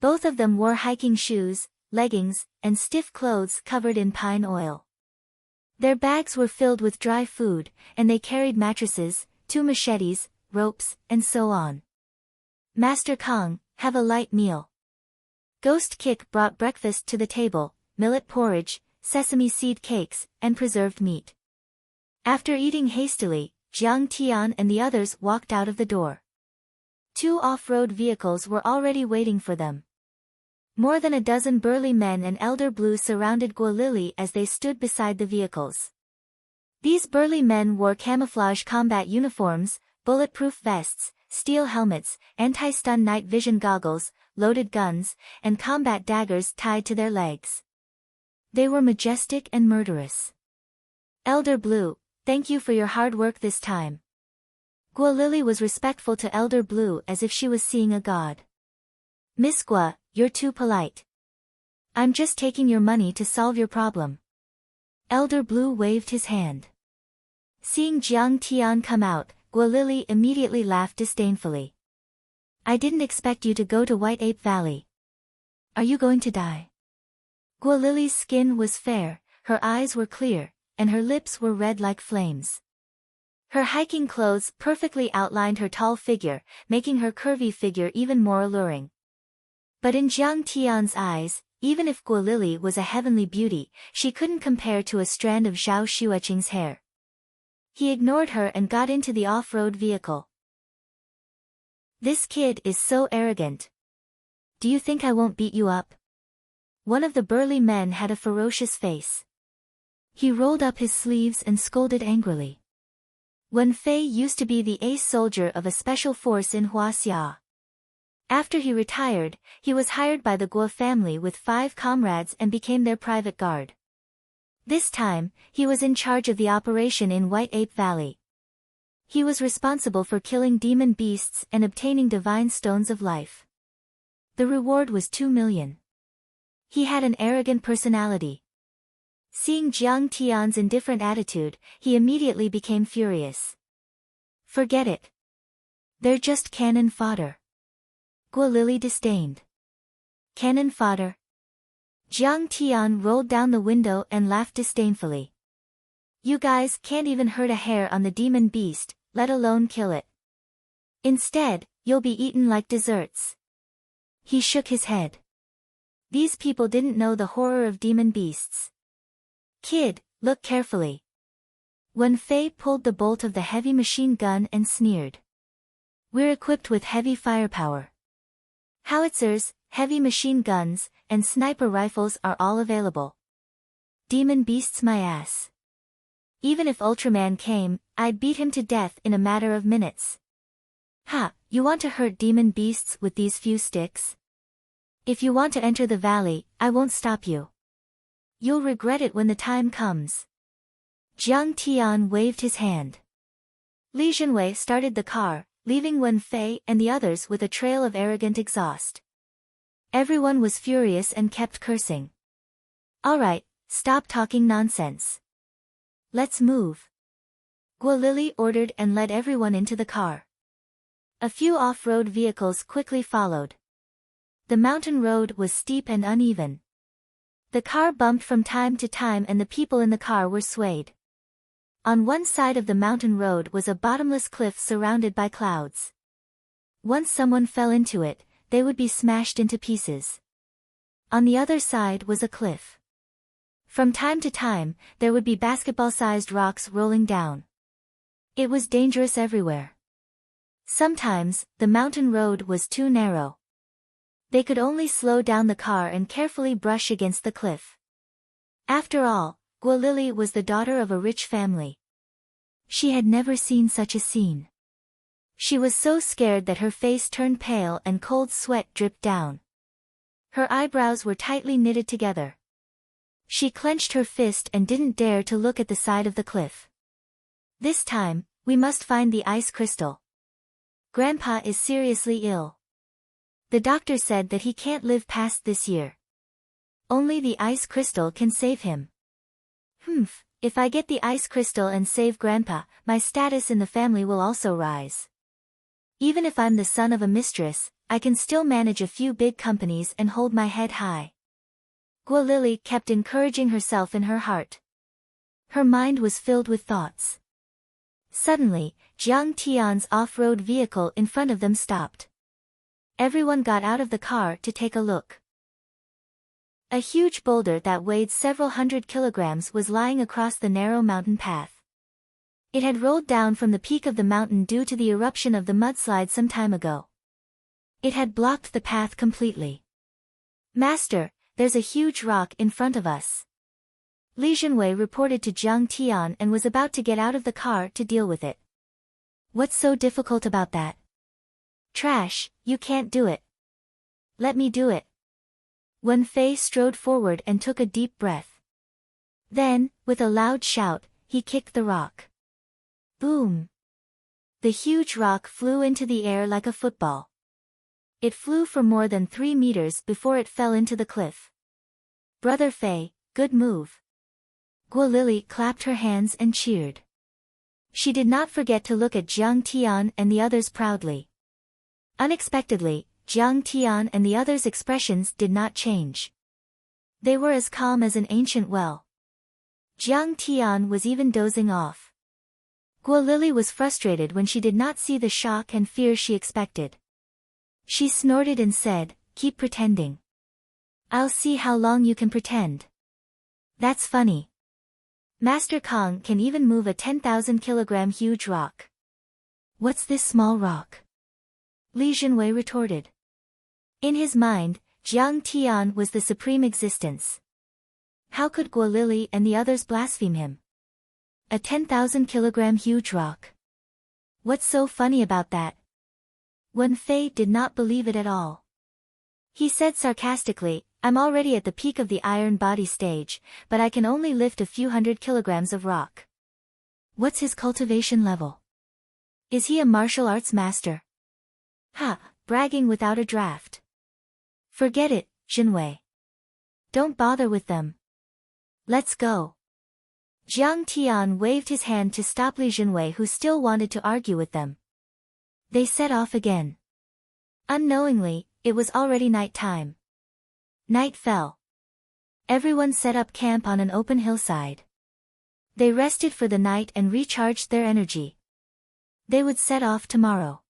Both of them wore hiking shoes, leggings, and stiff clothes covered in pine oil. Their bags were filled with dry food, and they carried mattresses, 2 machetes, ropes, and so on. Master Kong, have a light meal. Ghost Kick brought breakfast to the table, millet porridge, sesame seed cakes, and preserved meat. After eating hastily, Jiang Tian and the others walked out of the door. 2 off-road vehicles were already waiting for them. More than a dozen burly men and Elder Blue surrounded Guo Lily as they stood beside the vehicles. These burly men wore camouflage combat uniforms, bulletproof vests, steel helmets, anti-stun night vision goggles, loaded guns, and combat daggers tied to their legs. They were majestic and murderous. Elder Blue, thank you for your hard work this time. Guo Lily was respectful to Elder Blue as if she was seeing a god. Miss Guo, you're too polite. I'm just taking your money to solve your problem. Elder Blue waved his hand. Seeing Jiang Tian come out, Guo Lily immediately laughed disdainfully. I didn't expect you to go to White Ape Valley. Are you going to die? Guo Lily's skin was fair, her eyes were clear, and her lips were red like flames. Her hiking clothes perfectly outlined her tall figure, making her curvy figure even more alluring. But in Jiang Tian's eyes, even if Guo Lily was a heavenly beauty, she couldn't compare to a strand of Zhao Xueqing's hair. He ignored her and got into the off-road vehicle. This kid is so arrogant. Do you think I won't beat you up? One of the burly men had a ferocious face. He rolled up his sleeves and scolded angrily. Wen Fei used to be the ace soldier of a special force in Huaxia. After he retired, he was hired by the Guo family with 5 comrades and became their private guard. This time, he was in charge of the operation in White Ape Valley. He was responsible for killing demon beasts and obtaining divine stones of life. The reward was 2 million. He had an arrogant personality. Seeing Jiang Tian's indifferent attitude, he immediately became furious. Forget it. They're just cannon fodder. Guo Lily disdained. Cannon fodder? Jiang Tian rolled down the window and laughed disdainfully. You guys can't even hurt a hair on the demon beast, let alone kill it. Instead, you'll be eaten like desserts. He shook his head. These people didn't know the horror of demon beasts. Kid, look carefully. Wen Fei pulled the bolt of the heavy machine gun and sneered. We're equipped with heavy firepower. Howitzers, heavy machine guns, and sniper rifles are all available. Demon beasts my ass. Even if Ultraman came, I'd beat him to death in a matter of minutes. Ha, you want to hurt demon beasts with these few sticks? If you want to enter the valley, I won't stop you. You'll regret it when the time comes. Jiang Tian waved his hand. Li Zhenwei started the car, leaving Wen Fei and the others with a trail of arrogant exhaust. Everyone was furious and kept cursing. All right, stop talking nonsense. Let's move. Guolili ordered and led everyone into the car. A few off-road vehicles quickly followed. The mountain road was steep and uneven. The car bumped from time to time and the people in the car were swayed. On one side of the mountain road was a bottomless cliff surrounded by clouds. Once someone fell into it, they would be smashed into pieces. On the other side was a cliff. From time to time, there would be basketball-sized rocks rolling down. It was dangerous everywhere. Sometimes, the mountain road was too narrow. They could only slow down the car and carefully brush against the cliff. After all, Guolili was the daughter of a rich family. She had never seen such a scene. She was so scared that her face turned pale and cold sweat dripped down. Her eyebrows were tightly knitted together. She clenched her fist and didn't dare to look at the side of the cliff. This time, we must find the ice crystal. Grandpa is seriously ill. The doctor said that he can't live past this year. Only the ice crystal can save him. If I get the ice crystal and save Grandpa, my status in the family will also rise. Even if I'm the son of a mistress, I can still manage a few big companies and hold my head high. Guolili kept encouraging herself in her heart. Her mind was filled with thoughts. Suddenly, Jiang Tian's off-road vehicle in front of them stopped. Everyone got out of the car to take a look. A huge boulder that weighed several hundred kilograms was lying across the narrow mountain path. It had rolled down from the peak of the mountain due to the eruption of the mudslide some time ago. It had blocked the path completely. Master, there's a huge rock in front of us. Li Jinwei reported to Jiang Tian and was about to get out of the car to deal with it. What's so difficult about that? Trash, you can't do it. Let me do it. Wen Fei strode forward and took a deep breath. Then, with a loud shout, he kicked the rock. Boom! The huge rock flew into the air like a football. It flew for more than 3 meters before it fell into the cliff. Brother Fei, good move. Guolili clapped her hands and cheered. She did not forget to look at Jiang Tian and the others proudly. Unexpectedly, Jiang Tian and the others' expressions did not change. They were as calm as an ancient well. Jiang Tian was even dozing off. Guolili was frustrated when she did not see the shock and fear she expected. She snorted and said, "Keep pretending. I'll see how long you can pretend." That's funny. Master Kong can even move a 10,000-kilogram huge rock. What's this small rock? Li Jinwei retorted. In his mind, Jiang Tian was the supreme existence. How could Guolili and the others blaspheme him? A 10,000-kilogram huge rock. What's so funny about that? Wen Fei did not believe it at all. He said sarcastically, "I'm already at the peak of the iron body stage, but I can only lift a few hundred kilograms of rock." What's his cultivation level? Is he a martial arts master? Bragging without a draft. Forget it, Jinwei. Don't bother with them. Let's go. Jiang Tian waved his hand to stop Li Jinwei, who still wanted to argue with them. They set off again. Unknowingly, it was already night time. Night fell. Everyone set up camp on an open hillside. They rested for the night and recharged their energy. They would set off tomorrow.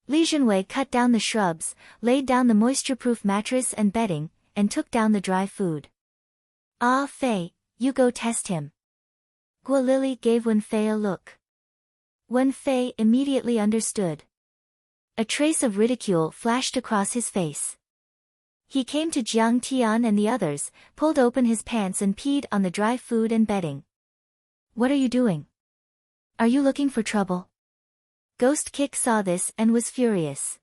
Li Jinwei cut down the shrubs, laid down the moisture-proof mattress and bedding, and took down the dry food. Ah, Fei, you go test him. Guolili gave Wen Fei a look. Wen Fei immediately understood. A trace of ridicule flashed across his face. He came to Jiang Tian and the others, pulled open his pants and peed on the dry food and bedding. What are you doing? Are you looking for trouble? Ghost Kick saw this and was furious.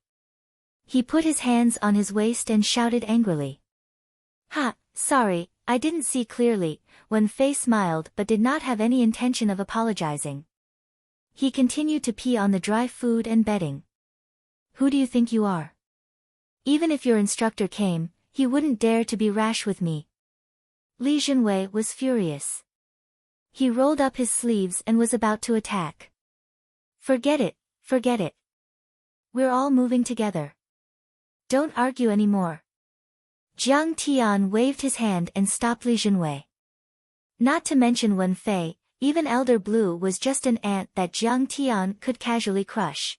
He put his hands on his waist and shouted angrily. Sorry, I didn't see clearly. Wen Fei smiled but did not have any intention of apologizing. He continued to pee on the dry food and bedding. Who do you think you are? Even if your instructor came, he wouldn't dare to be rash with me. Li Jinwei was furious. He rolled up his sleeves and was about to attack. Forget it, forget it. We're all moving together. Don't argue anymore. Jiang Tian waved his hand and stopped Li Jinwei. Not to mention Wen Fei, even Elder Blue was just an ant that Jiang Tian could casually crush.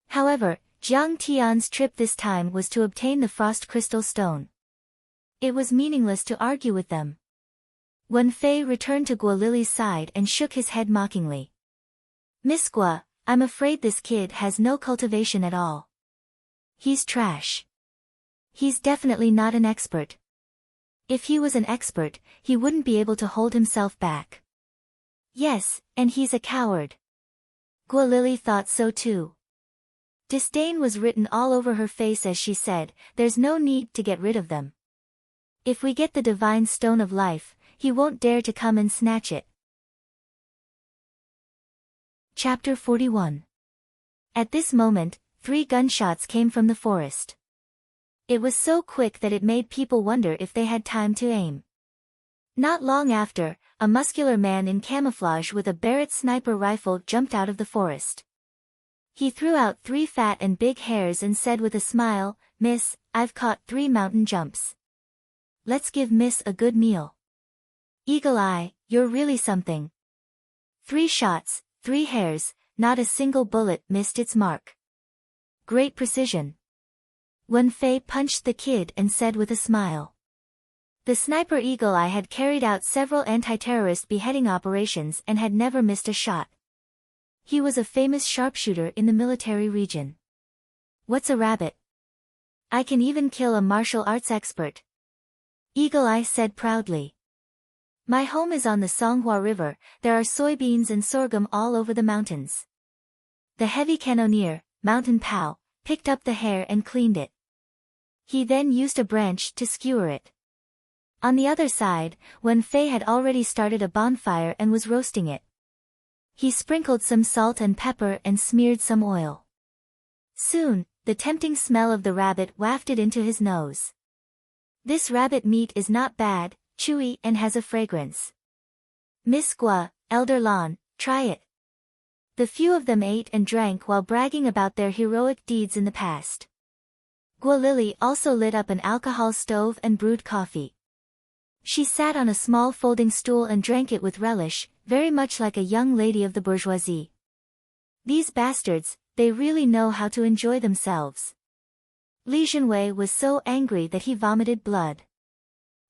However, Jiang Tian's trip this time was to obtain the frost crystal stone. It was meaningless to argue with them. Wen Fei returned to Guo Lily's side and shook his head mockingly. Miss Guo, I'm afraid this kid has no cultivation at all. He's trash. He's definitely not an expert. If he was an expert, he wouldn't be able to hold himself back. Yes, and he's a coward. Guo Lily thought so too. Disdain was written all over her face as she said, there's no need to get rid of them. If we get the divine stone of life, he won't dare to come and snatch it. Chapter 41. At this moment, 3 gunshots came from the forest. It was so quick that it made people wonder if they had time to aim. Not long after, a muscular man in camouflage with a Barrett sniper rifle jumped out of the forest. He threw out 3 fat and big hares and said with a smile, Miss, I've caught 3 mountain jumps. Let's give Miss a good meal. Eagle Eye, you're really something. 3 shots, 3 hares, not a single bullet missed its mark. Great precision. Wen Fei punched the kid and said with a smile. The sniper Eagle Eye had carried out several anti-terrorist beheading operations and had never missed a shot. He was a famous sharpshooter in the military region. What's a rabbit? I can even kill a martial arts expert. Eagle Eye said proudly. My home is on the Songhua River, there are soybeans and sorghum all over the mountains. The heavy cannoneer, Mountain Pao, picked up the hare and cleaned it. He then used a branch to skewer it. On the other side, Wen Fei had already started a bonfire and was roasting it. He sprinkled some salt and pepper and smeared some oil. Soon, the tempting smell of the rabbit wafted into his nose. This rabbit meat is not bad, chewy and has a fragrance. Miss Guo, Elder Lan, try it. The few of them ate and drank while bragging about their heroic deeds in the past. Guo Lily also lit up an alcohol stove and brewed coffee. She sat on a small folding stool and drank it with relish, very much like a young lady of the bourgeoisie. These bastards, they really know how to enjoy themselves. Li Jinwei was so angry that he vomited blood.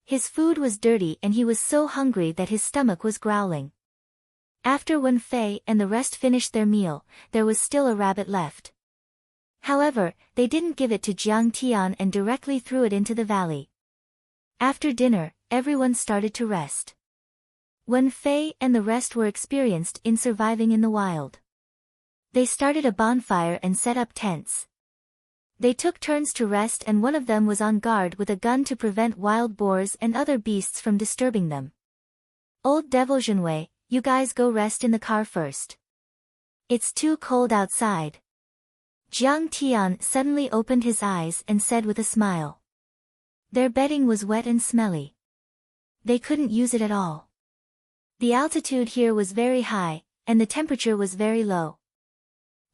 His food was dirty and he was so hungry that his stomach was growling. After Wen Fei and the rest finished their meal, there was still a rabbit left. However, they didn't give it to Jiang Tian and directly threw it into the valley. After dinner, everyone started to rest. Wen Fei and the rest were experienced in surviving in the wild. They started a bonfire and set up tents. They took turns to rest and one of them was on guard with a gun to prevent wild boars and other beasts from disturbing them. Old Devil Jinwei, you guys go rest in the car first. It's too cold outside. Jiang Tian suddenly opened his eyes and said with a smile. Their bedding was wet and smelly. They couldn't use it at all. The altitude here was very high, and the temperature was very low.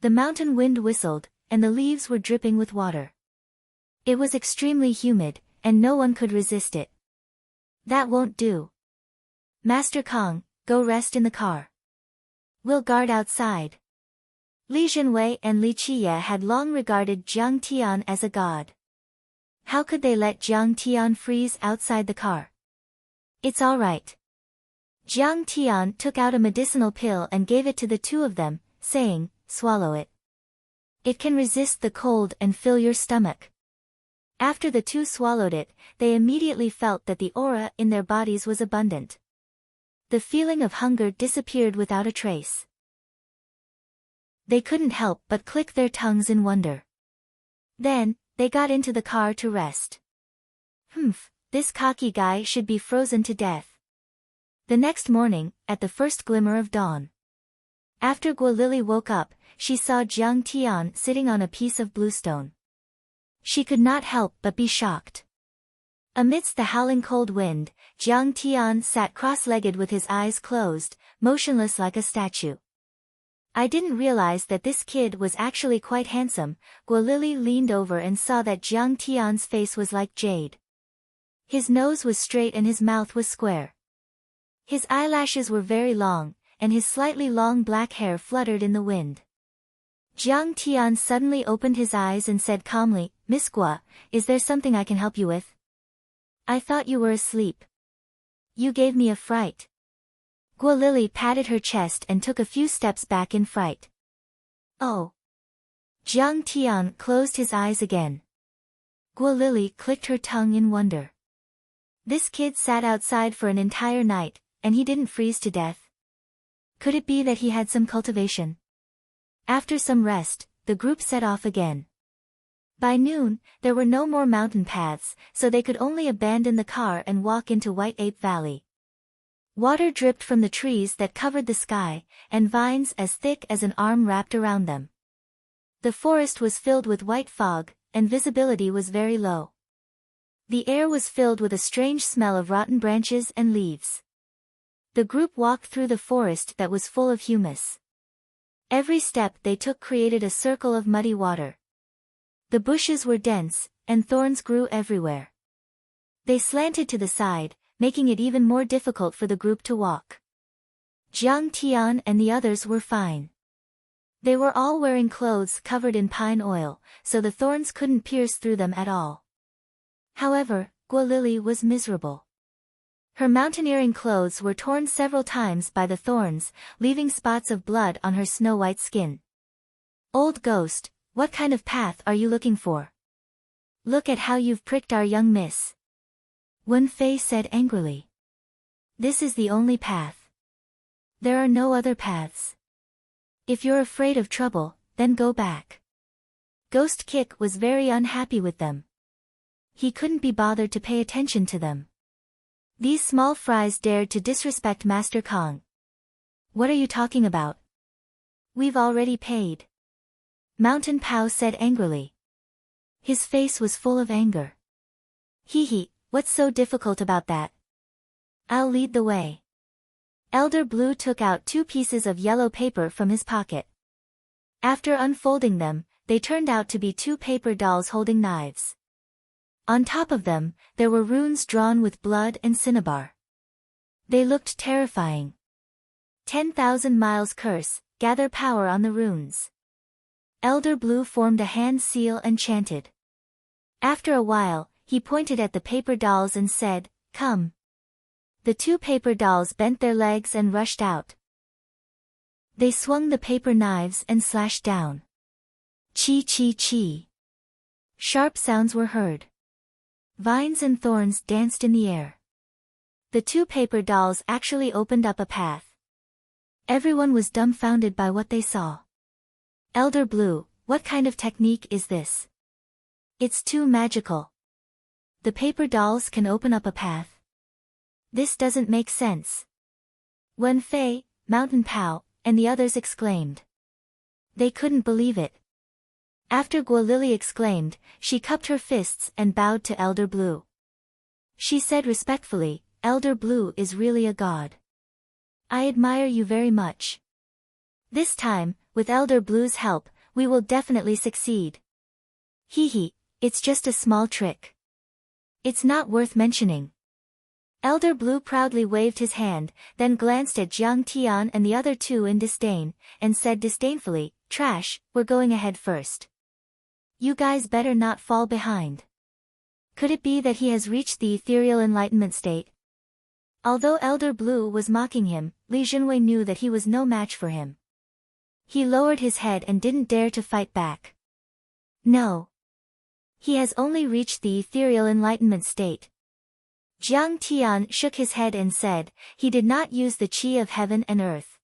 The mountain wind whistled, and the leaves were dripping with water. It was extremely humid, and no one could resist it. That won't do. Master Kong, go rest in the car. We'll guard outside. Li Jinwei and Li Qiye had long regarded Jiang Tian as a god. How could they let Jiang Tian freeze outside the car? It's all right. Jiang Tian took out a medicinal pill and gave it to the 2 of them, saying, swallow it. It can resist the cold and fill your stomach. After the 2 swallowed it, they immediately felt that the aura in their bodies was abundant. The feeling of hunger disappeared without a trace. They couldn't help but click their tongues in wonder. Then, they got into the car to rest. This cocky guy should be frozen to death. The next morning, at the first glimmer of dawn. After Guo Lily woke up, she saw Jiang Tian sitting on a piece of bluestone. She could not help but be shocked. Amidst the howling cold wind, Jiang Tian sat cross-legged with his eyes closed, motionless like a statue. I didn't realize that this kid was actually quite handsome. Guolili leaned over and saw that Jiang Tian's face was like jade. His nose was straight and his mouth was square. His eyelashes were very long, and his slightly long black hair fluttered in the wind. Jiang Tian suddenly opened his eyes and said calmly, "Miss Gua, is there something I can help you with? I thought you were asleep. You gave me a fright." Guolili patted her chest and took a few steps back in fright. "Oh." Jiang Tian closed his eyes again. Guolili clicked her tongue in wonder. This kid sat outside for an entire night, and he didn't freeze to death. Could it be that he had some cultivation? After some rest, the group set off again. By noon, there were no more mountain paths, so they could only abandon the car and walk into White Ape Valley. Water dripped from the trees that covered the sky, and vines as thick as an arm wrapped around them. The forest was filled with white fog, and visibility was very low. The air was filled with a strange smell of rotten branches and leaves. The group walked through the forest that was full of humus. Every step they took created a circle of muddy water. The bushes were dense, and thorns grew everywhere. They slanted to the side, making it even more difficult for the group to walk. Jiang Tian and the others were fine. They were all wearing clothes covered in pine oil, so the thorns couldn't pierce through them at all. However, Guolili was miserable. Her mountaineering clothes were torn several times by the thorns, leaving spots of blood on her snow-white skin. "Old ghost, what kind of path are you looking for? Look at how you've pricked our young miss," Wen Fei said angrily. "This is the only path. There are no other paths. If you're afraid of trouble, then go back." Ghost Kick was very unhappy with them. He couldn't be bothered to pay attention to them. These small fries dared to disrespect Master Kong. "What are you talking about? We've already paid," Mountain Pao said angrily. His face was full of anger. "Hee, what's so difficult about that? I'll lead the way." Elder Blue took out 2 pieces of yellow paper from his pocket. After unfolding them, they turned out to be 2 paper dolls holding knives. On top of them, there were runes drawn with blood and cinnabar. They looked terrifying. 10,000 miles curse, gather power on the runes. Elder Blue formed a hand seal and chanted. After a while, he pointed at the paper dolls and said, "Come." The 2 paper dolls bent their legs and rushed out. They swung the paper knives and slashed down. Chi chi chi. Sharp sounds were heard. Vines and thorns danced in the air. The 2 paper dolls actually opened up a path. Everyone was dumbfounded by what they saw. "Elder Blue, what kind of technique is this? It's too magical. The paper dolls can open up a path. This doesn't make sense." Wen Fei, Mountain Pao, and the others exclaimed. They couldn't believe it. After Guolili exclaimed, she cupped her fists and bowed to Elder Blue. She said respectfully, "Elder Blue is really a god. I admire you very much. This time, with Elder Blue's help, we will definitely succeed. Hee, it's just a small trick. It's not worth mentioning." Elder Blue proudly waved his hand, then glanced at Jiang Tian and the other 2 in disdain, and said disdainfully, "Trash, we're going ahead first. You guys better not fall behind." Could it be that he has reached the ethereal enlightenment state? Although Elder Blue was mocking him, Li Junwei knew that he was no match for him. He lowered his head and didn't dare to fight back. No. He has only reached the ethereal enlightenment state. Jiang Tian shook his head and said, he did not use the qi of heaven and earth.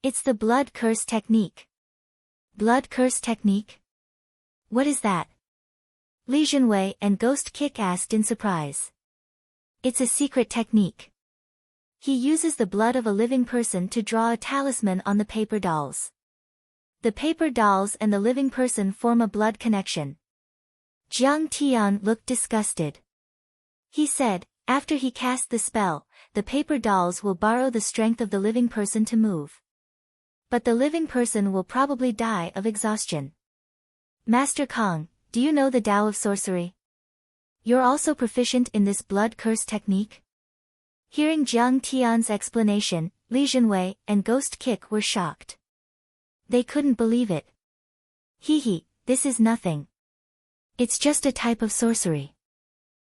It's the blood curse technique. Blood curse technique? What is that? Li Junwei and Ghost Kick asked in surprise. It's a secret technique. He uses the blood of a living person to draw a talisman on the paper dolls. The paper dolls and the living person form a blood connection. Jiang Tian looked disgusted. He said, after he cast the spell, the paper dolls will borrow the strength of the living person to move. But the living person will probably die of exhaustion. Master Kong, do you know the Tao of sorcery? You're also proficient in this blood curse technique? Hearing Jiang Tian's explanation, Li Jinwei and Ghost Kick were shocked. They couldn't believe it. Hee, this is nothing. It's just a type of sorcery.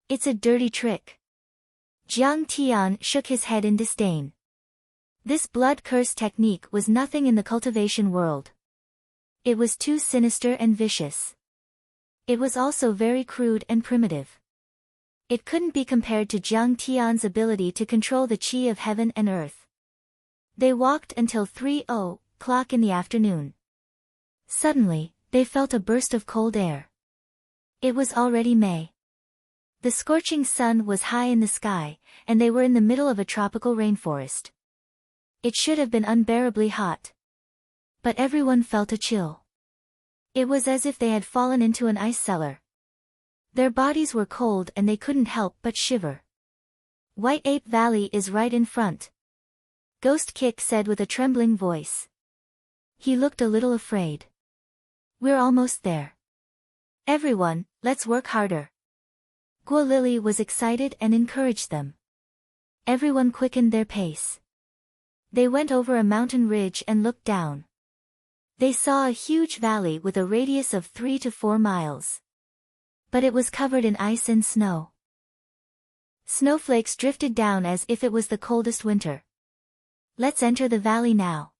It's a dirty trick. Jiang Tian shook his head in disdain. This blood curse technique was nothing in the cultivation world. It was too sinister and vicious. It was also very crude and primitive. It couldn't be compared to Jiang Tian's ability to control the qi of heaven and earth. They walked until 3:00 in the afternoon. Suddenly, they felt a burst of cold air. It was already May. The scorching sun was high in the sky, and they were in the middle of a tropical rainforest. It should have been unbearably hot. But everyone felt a chill. It was as if they had fallen into an ice cellar. Their bodies were cold and they couldn't help but shiver. White Ape Valley is right in front. Ghost Kick said with a trembling voice. He looked a little afraid. We're almost there. Everyone, let's work harder. Guo Lily was excited and encouraged them. Everyone quickened their pace. They went over a mountain ridge and looked down. They saw a huge valley with a radius of 3 to 4 miles. But it was covered in ice and snow. Snowflakes drifted down as if it was the coldest winter. Let's enter the valley now.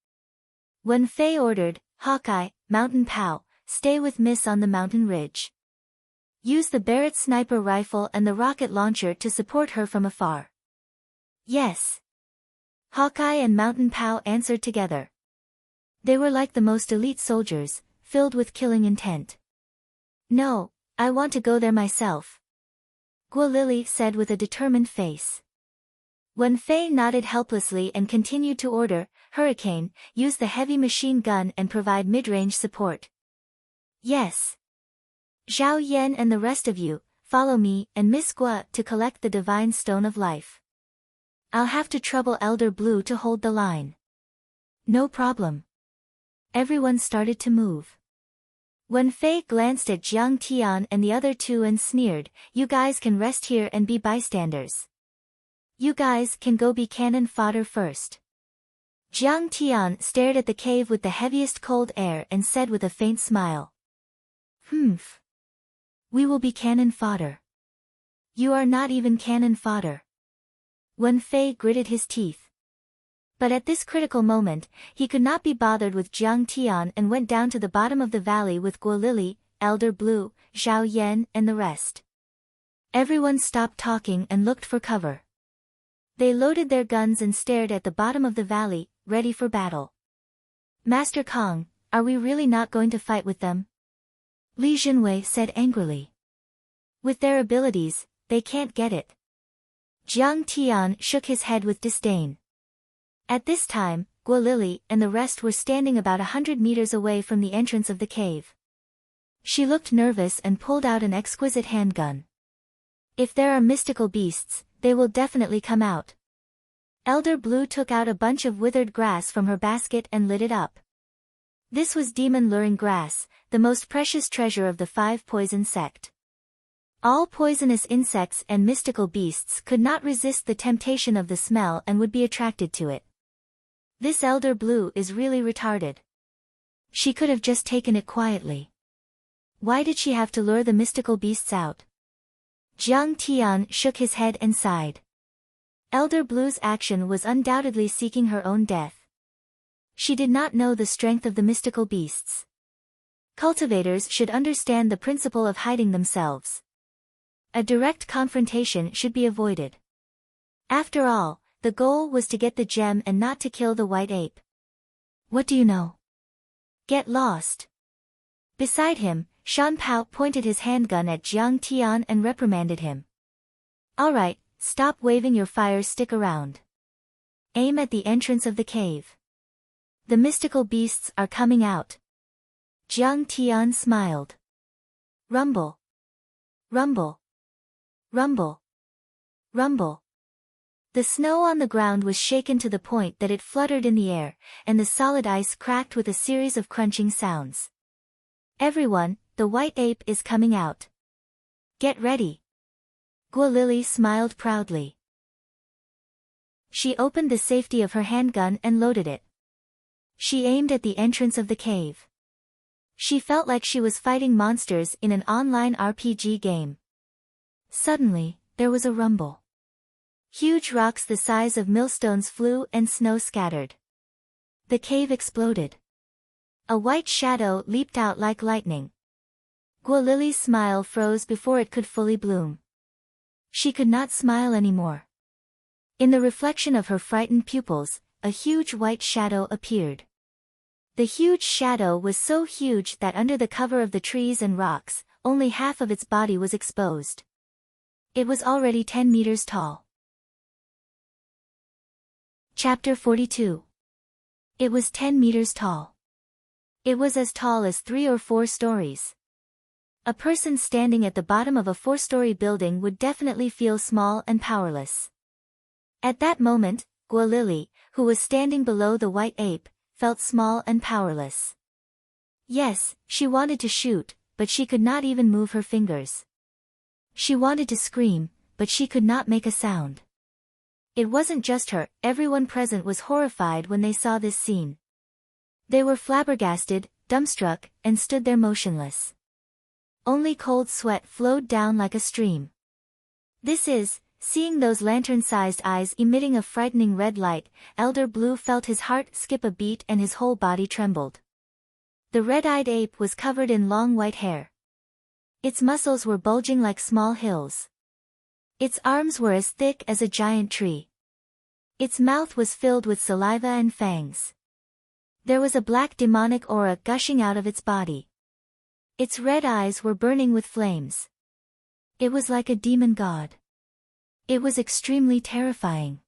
When Fei ordered, Hawkeye, Mountain Pow, stay with Miss on the mountain ridge. Use the Barrett sniper rifle and the rocket launcher to support her from afar. Yes. Hawkeye and Mountain Pow answered together. They were like the most elite soldiers, filled with killing intent. No, I want to go there myself. Guo Lily said with a determined face. When Fei nodded helplessly and continued to order, Hurricane, use the heavy machine gun and provide mid-range support. Yes. Zhao Yan and the rest of you, follow me and Miss Guo to collect the Divine Stone of Life. I'll have to trouble Elder Blue to hold the line. No problem. Everyone started to move. When Fei glanced at Jiang Tian and the other two and sneered, you guys can rest here and be bystanders. You guys can go be cannon fodder first. Jiang Tian stared at the cave with the heaviest cold air and said with a faint smile. Humph. We will be cannon fodder. You are not even cannon fodder. Wen Fei gritted his teeth. But at this critical moment, he could not be bothered with Jiang Tian and went down to the bottom of the valley with Guo Lily, Elder Blue, Zhao Yan and the rest. Everyone stopped talking and looked for cover. They loaded their guns and stared at the bottom of the valley, ready for battle. Master Kong, are we really not going to fight with them? Li Jinwei said angrily. With their abilities, they can't get it. Jiang Tian shook his head with disdain. At this time, Guo Lily and the rest were standing about 100 meters away from the entrance of the cave. She looked nervous and pulled out an exquisite handgun. If there are mystical beasts, they will definitely come out. Elder Blue took out a bunch of withered grass from her basket and lit it up. This was demon luring grass, the most precious treasure of the 5 poison sect. All poisonous insects and mystical beasts could not resist the temptation of the smell and would be attracted to it. This Elder Blue is really retarded. She could have just taken it quietly. Why did she have to lure the mystical beasts out? Jiang Tian shook his head and sighed. Elder Blue's action was undoubtedly seeking her own death. She did not know the strength of the mystical beasts. Cultivators should understand the principle of hiding themselves. A direct confrontation should be avoided. After all, the goal was to get the gem and not to kill the white ape. What do you know? Get lost. Beside him, Shan Pao pointed his handgun at Jiang Tian and reprimanded him. Alright, stop waving your fire stick around. Aim at the entrance of the cave. The mystical beasts are coming out. Jiang Tian smiled. Rumble. Rumble. Rumble. Rumble. The snow on the ground was shaken to the point that it fluttered in the air, and the solid ice cracked with a series of crunching sounds. Everyone, the white ape is coming out. Get ready. Gualili smiled proudly. She opened the safety of her handgun and loaded it. She aimed at the entrance of the cave. She felt like she was fighting monsters in an online RPG game. Suddenly, there was a rumble. Huge rocks the size of millstones flew and snow scattered. The cave exploded. A white shadow leaped out like lightning. Gualili's smile froze before it could fully bloom. She could not smile anymore. In the reflection of her frightened pupils, a huge white shadow appeared. The huge shadow was so huge that under the cover of the trees and rocks, only half of its body was exposed. It was already 10 meters tall. Chapter 42. It was 10 meters tall. It was as tall as 3 or 4 stories. A person standing at the bottom of a 4-story building would definitely feel small and powerless. At that moment, Gualili, who was standing below the white ape, felt small and powerless. Yes, she wanted to shoot, but she could not even move her fingers. She wanted to scream, but she could not make a sound. It wasn't just her, everyone present was horrified when they saw this scene. They were flabbergasted, dumbstruck, and stood there motionless. Only cold sweat flowed down like a stream. Seeing those lantern-sized eyes emitting a frightening red light, Elder Blue felt his heart skip a beat and his whole body trembled. The red-eyed ape was covered in long white hair. Its muscles were bulging like small hills. Its arms were as thick as a giant tree. Its mouth was filled with saliva and fangs. There was a black demonic aura gushing out of its body. Its red eyes were burning with flames. It was like a demon god. It was extremely terrifying.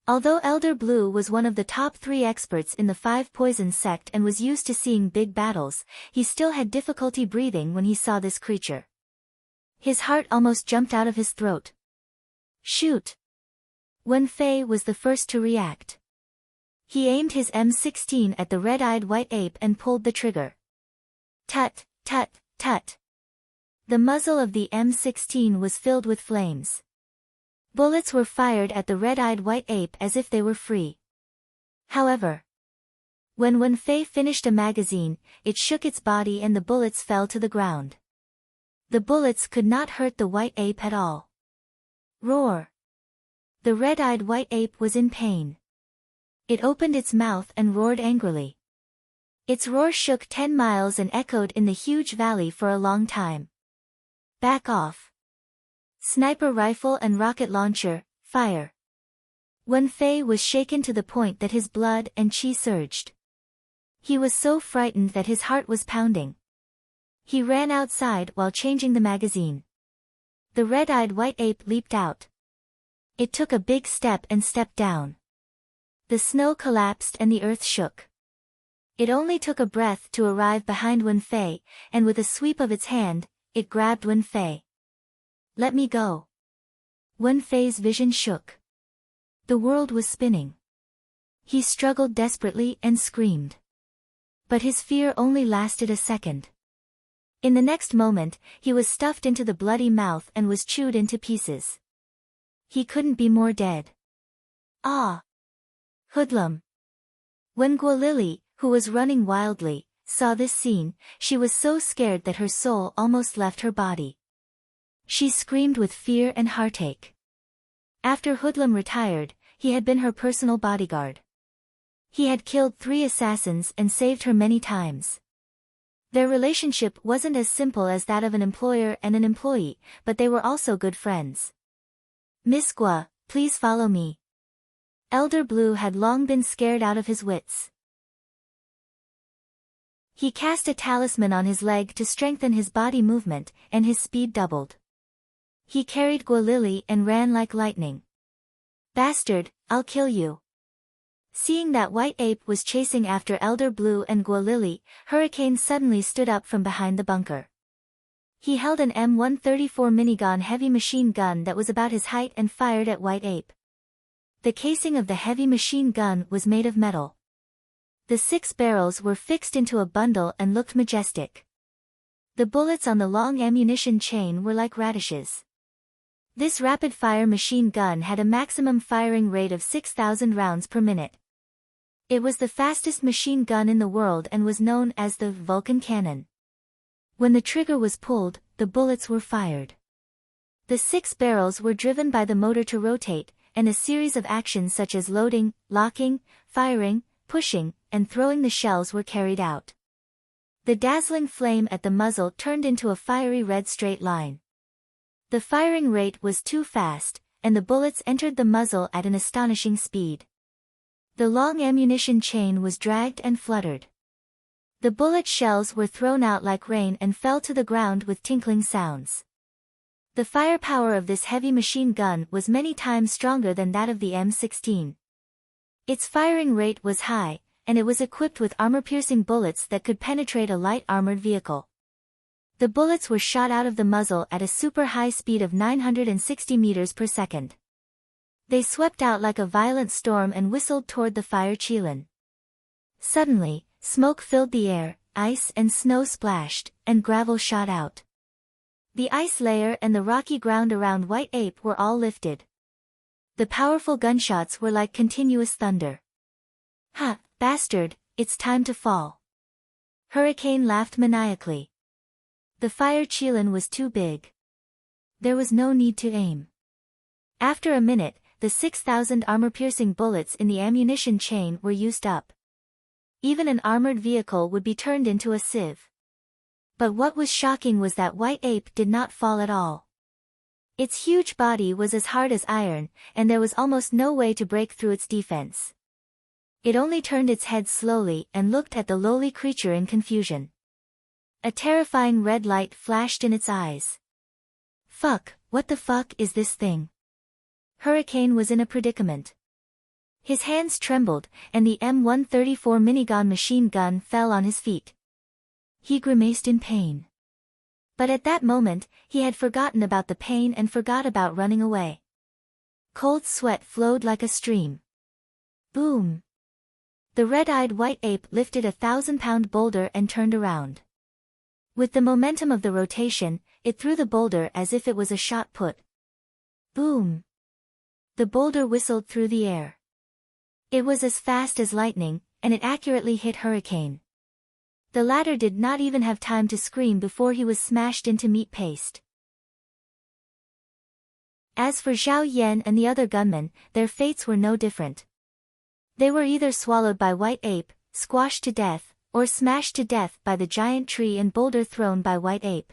Although Elder Blue was one of the top 3 experts in the 5 Poisons sect and was used to seeing big battles, he still had difficulty breathing when he saw this creature. His heart almost jumped out of his throat. Shoot! Wen Fei was the first to react. He aimed his M16 at the red-eyed white ape and pulled the trigger. Tut, tut, tut. The muzzle of the M16 was filled with flames. Bullets were fired at the red-eyed white ape as if they were free. However, when Wen Fei finished a magazine, it shook its body and the bullets fell to the ground. The bullets could not hurt the white ape at all. Roar! The red-eyed white ape was in pain. It opened its mouth and roared angrily. Its roar shook 10 miles and echoed in the huge valley for a long time. Back off. Sniper rifle and rocket launcher, fire. Wen Fei was shaken to the point that his blood and qi surged. He was so frightened that his heart was pounding. He ran outside while changing the magazine. The red-eyed white ape leaped out. It took a big step and stepped down. The snow collapsed and the earth shook. It only took a breath to arrive behind Wen Fei, and with a sweep of its hand, it grabbed Wen Fei. Let me go. Wen Fei's vision shook. The world was spinning. He struggled desperately and screamed. But his fear only lasted a second. In the next moment, he was stuffed into the bloody mouth and was chewed into pieces. He couldn't be more dead. Ah! Hoodlum! When Gualili, who was running wildly, saw this scene, she was so scared that her soul almost left her body. She screamed with fear and heartache. After Hoodlum retired, he had been her personal bodyguard. He had killed 3 assassins and saved her many times. Their relationship wasn't as simple as that of an employer and an employee, but they were also good friends. Miss Gua, please follow me. Elder Blue had long been scared out of his wits. He cast a talisman on his leg to strengthen his body movement, and his speed doubled. He carried Gualili and ran like lightning. Bastard, I'll kill you. Seeing that white ape was chasing after Elder Blue and Gualili, Hurricane suddenly stood up from behind the bunker. He held an M134 minigun heavy machine gun that was about his height and fired at White Ape. The casing of the heavy machine gun was made of metal. The 6 barrels were fixed into a bundle and looked majestic. The bullets on the long ammunition chain were like radishes. This rapid-fire machine gun had a maximum firing rate of 6,000 rounds per minute. It was the fastest machine gun in the world and was known as the Vulcan cannon. When the trigger was pulled, the bullets were fired. The 6 barrels were driven by the motor to rotate, and a series of actions such as loading, locking, firing, pushing, and throwing the shells were carried out. The dazzling flame at the muzzle turned into a fiery red straight line. The firing rate was too fast, and the bullets entered the muzzle at an astonishing speed. The long ammunition chain was dragged and fluttered. The bullet shells were thrown out like rain and fell to the ground with tinkling sounds. The firepower of this heavy machine gun was many times stronger than that of the M16. Its firing rate was high, and it was equipped with armor-piercing bullets that could penetrate a light armored vehicle. The bullets were shot out of the muzzle at a super high speed of 960 meters per second. They swept out like a violent storm and whistled toward the fire chelan. Suddenly, smoke filled the air, ice and snow splashed, and gravel shot out. The ice layer and the rocky ground around White Ape were all lifted. The powerful gunshots were like continuous thunder. "Ha, bastard, it's time to fall." Hurricane laughed maniacally. The fire chelan was too big. There was no need to aim. After a minute, the 6,000 armor-piercing bullets in the ammunition chain were used up. Even an armored vehicle would be turned into a sieve. But what was shocking was that White Ape did not fall at all. Its huge body was as hard as iron, and there was almost no way to break through its defense. It only turned its head slowly and looked at the lowly creature in confusion. A terrifying red light flashed in its eyes. "Fuck, what the fuck is this thing?" Hurricane was in a predicament. His hands trembled, and the M134 minigun machine gun fell on his feet. He grimaced in pain. But at that moment, he had forgotten about the pain and forgot about running away. Cold sweat flowed like a stream. Boom! The red-eyed White Ape lifted a 1,000-pound boulder and turned around. With the momentum of the rotation, it threw the boulder as if it was a shot put. Boom! The boulder whistled through the air. It was as fast as lightning, and it accurately hit Hurricane. The latter did not even have time to scream before he was smashed into meat paste. As for Zhao Yan and the other gunmen, their fates were no different. They were either swallowed by White Ape, squashed to death, or smashed to death by the giant tree and boulder thrown by White Ape.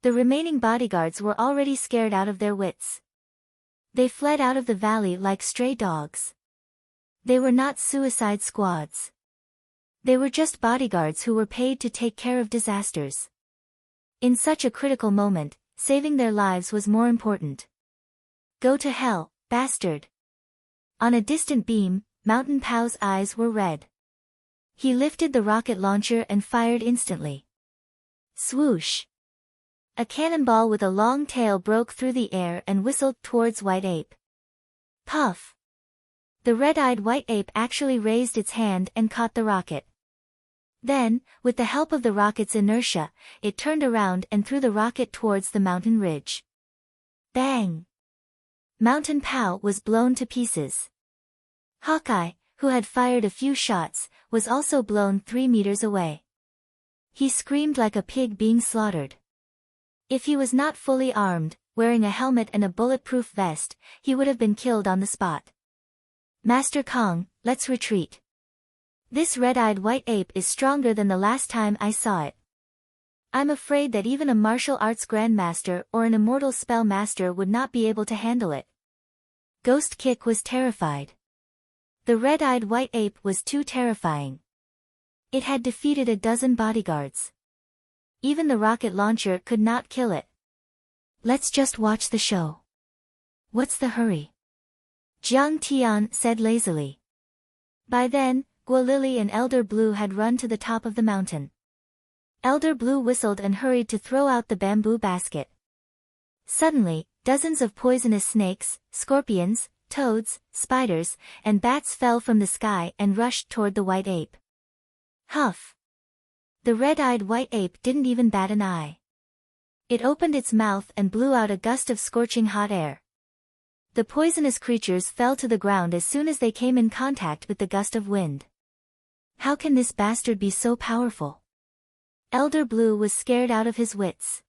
The remaining bodyguards were already scared out of their wits. They fled out of the valley like stray dogs. They were not suicide squads. They were just bodyguards who were paid to take care of disasters. In such a critical moment, saving their lives was more important. "Go to hell, bastard." On a distant beam, Mountain Pow's eyes were red. He lifted the rocket launcher and fired instantly. Swoosh! A cannonball with a long tail broke through the air and whistled towards White Ape. Puff! The red-eyed White Ape actually raised its hand and caught the rocket. Then, with the help of the rocket's inertia, it turned around and threw the rocket towards the mountain ridge. Bang! Mountain Pow was blown to pieces. Hawkeye, who had fired a few shots, was also blown 3 meters away. He screamed like a pig being slaughtered. If he was not fully armed, wearing a helmet and a bulletproof vest, he would have been killed on the spot. "Master Kong, let's retreat. This red-eyed White Ape is stronger than the last time I saw it. I'm afraid that even a martial arts grandmaster or an immortal spell master would not be able to handle it." Ghost Kick was terrified. The red-eyed White Ape was too terrifying. It had defeated a dozen bodyguards. Even the rocket launcher could not kill it. "Let's just watch the show. What's the hurry?" Jiang Tian said lazily. By then, Guo Lily and Elder Blue had run to the top of the mountain. Elder Blue whistled and hurried to throw out the bamboo basket. Suddenly, dozens of poisonous snakes, scorpions, toads, spiders, and bats fell from the sky and rushed toward the white ape. Huff! The red-eyed white ape didn't even bat an eye. It opened its mouth and blew out a gust of scorching hot air. The poisonous creatures fell to the ground as soon as they came in contact with the gust of wind. How can this bastard be so powerful? Elder Blue was scared out of his wits.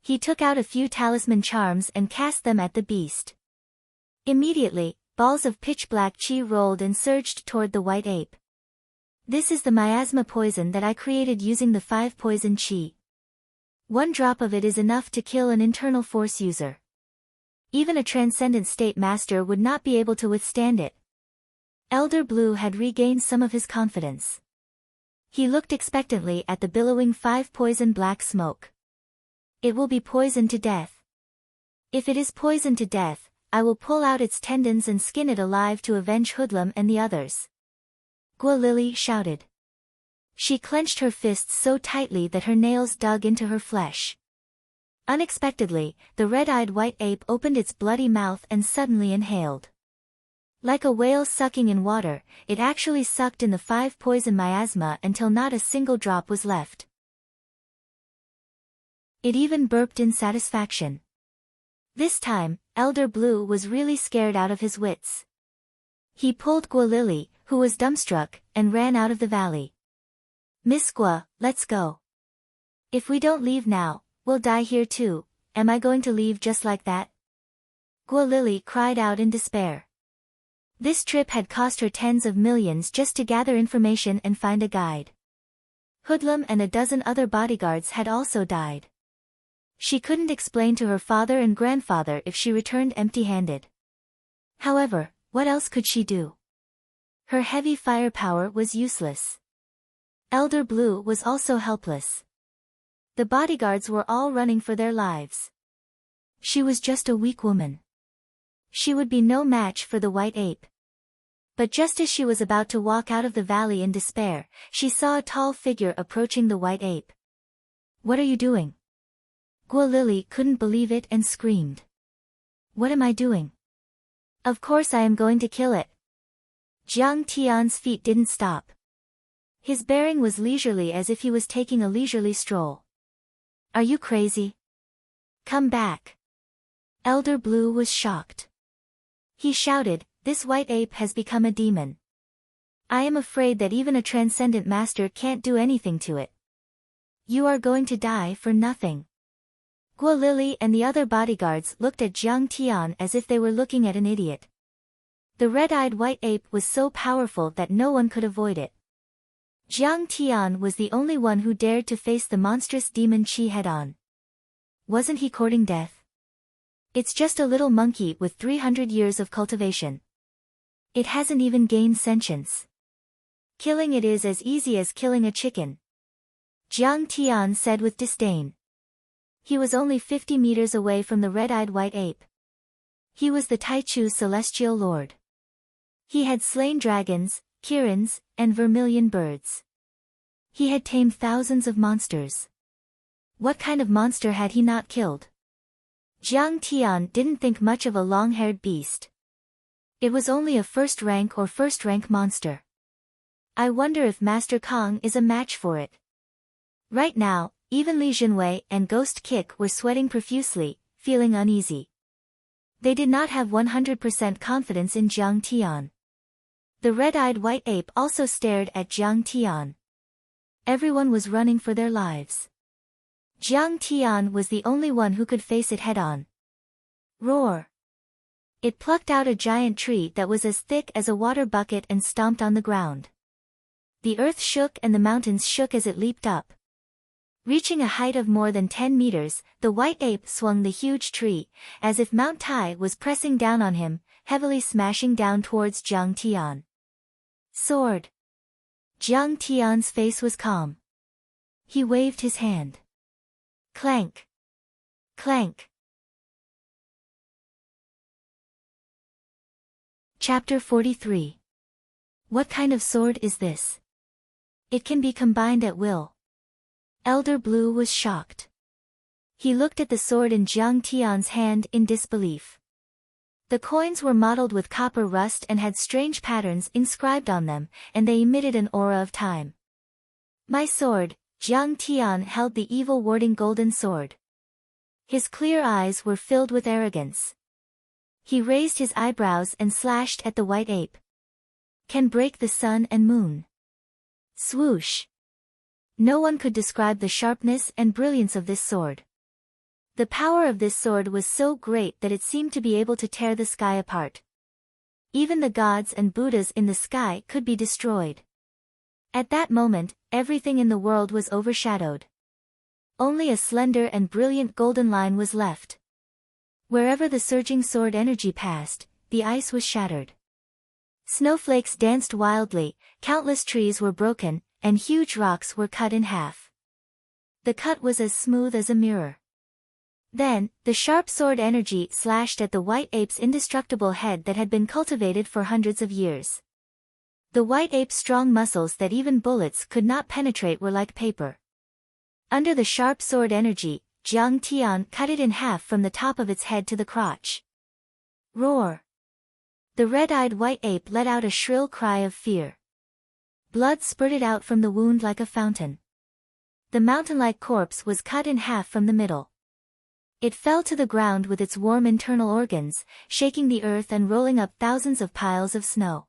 He took out a few talisman charms and cast them at the beast. Immediately, balls of pitch-black chi rolled and surged toward the white ape. This is the miasma poison that I created using the 5 poison chi. One drop of it is enough to kill an internal force user. Even a transcendent state master would not be able to withstand it. Elder Blue had regained some of his confidence. He looked expectantly at the billowing 5 poison black smoke. It will be poisoned to death. If it is poisoned to death, I will pull out its tendons and skin it alive to avenge Hoodlum and the others. Gua Lily shouted. She clenched her fists so tightly that her nails dug into her flesh. Unexpectedly, the red-eyed white ape opened its bloody mouth and suddenly inhaled. Like a whale sucking in water, it actually sucked in the 5 poison miasma until not a single drop was left. It even burped in satisfaction. This time, Elder Blue was really scared out of his wits. He pulled Gua Lily, who was dumbstruck, and ran out of the valley. Miss Gua, let's go. If we don't leave now, we'll die here too. Am I going to leave just like that? Gua Lily cried out in despair. This trip had cost her tens of millions just to gather information and find a guide. Hoodlum and a dozen other bodyguards had also died. She couldn't explain to her father and grandfather if she returned empty-handed. However, what else could she do? Her heavy firepower was useless. Elder Blue was also helpless. The bodyguards were all running for their lives. She was just a weak woman. She would be no match for the white ape. But just as she was about to walk out of the valley in despair, she saw a tall figure approaching the white ape. What are you doing? Gua Lily couldn't believe it and screamed. What am I doing? Of course I am going to kill it. Jiang Tian's feet didn't stop. His bearing was leisurely as if he was taking a leisurely stroll. Are you crazy? Come back. Elder Blue was shocked. He shouted, this white ape has become a demon. I am afraid that even a transcendent master can't do anything to it. You are going to die for nothing. Gua Lily and the other bodyguards looked at Jiang Tian as if they were looking at an idiot. The red-eyed white ape was so powerful that no one could avoid it. Jiang Tian was the only one who dared to face the monstrous demon Qi head-on. Wasn't he courting death? It's just a little monkey with 300 years of cultivation. It hasn't even gained sentience. Killing it is as easy as killing a chicken. Jiang Tian said with disdain. He was only 50 meters away from the red-eyed white ape. He was the Taichu celestial lord. He had slain dragons, kirins, and vermilion birds. He had tamed thousands of monsters. What kind of monster had he not killed? Jiang Tian didn't think much of a long-haired beast. It was only a first-rank monster. I wonder if Master Kong is a match for it. Right now, even Li Jinwei and Ghost Kick were sweating profusely, feeling uneasy. They did not have 100% confidence in Jiang Tian. The red-eyed white ape also stared at Jiang Tian. Everyone was running for their lives. Jiang Tian was the only one who could face it head-on. Roar! It plucked out a giant tree that was as thick as a water bucket and stomped on the ground. The earth shook and the mountains shook as it leaped up. Reaching a height of more than 10 meters, the white ape swung the huge tree, as if Mount Tai was pressing down on him, heavily smashing down towards Jiang Tian. Sword! Jiang Tian's face was calm. He waved his hand. Clank! Clank! Chapter 43. What kind of sword is this? It can be combined at will. Elder Blue was shocked. He looked at the sword in Jiang Tian's hand in disbelief. The coins were mottled with copper rust and had strange patterns inscribed on them, and they emitted an aura of time. My sword. Jiang Tian held the evil warding golden sword. His clear eyes were filled with arrogance. He raised his eyebrows and slashed at the white ape. Can break the sun and moon. Swoosh. No one could describe the sharpness and brilliance of this sword. The power of this sword was so great that it seemed to be able to tear the sky apart. Even the gods and Buddhas in the sky could be destroyed. At that moment, everything in the world was overshadowed. Only a slender and brilliant golden line was left. Wherever the surging sword energy passed, the ice was shattered. Snowflakes danced wildly, countless trees were broken, and huge rocks were cut in half. The cut was as smooth as a mirror. Then, the sharp sword energy slashed at the white ape's indestructible head that had been cultivated for hundreds of years. The white ape's strong muscles that even bullets could not penetrate were like paper. Under the sharp sword energy, Jiang Tian cut it in half from the top of its head to the crotch. Roar! The red-eyed white ape let out a shrill cry of fear. Blood spurted out from the wound like a fountain. The mountain-like corpse was cut in half from the middle. It fell to the ground with its warm internal organs, shaking the earth and rolling up thousands of piles of snow.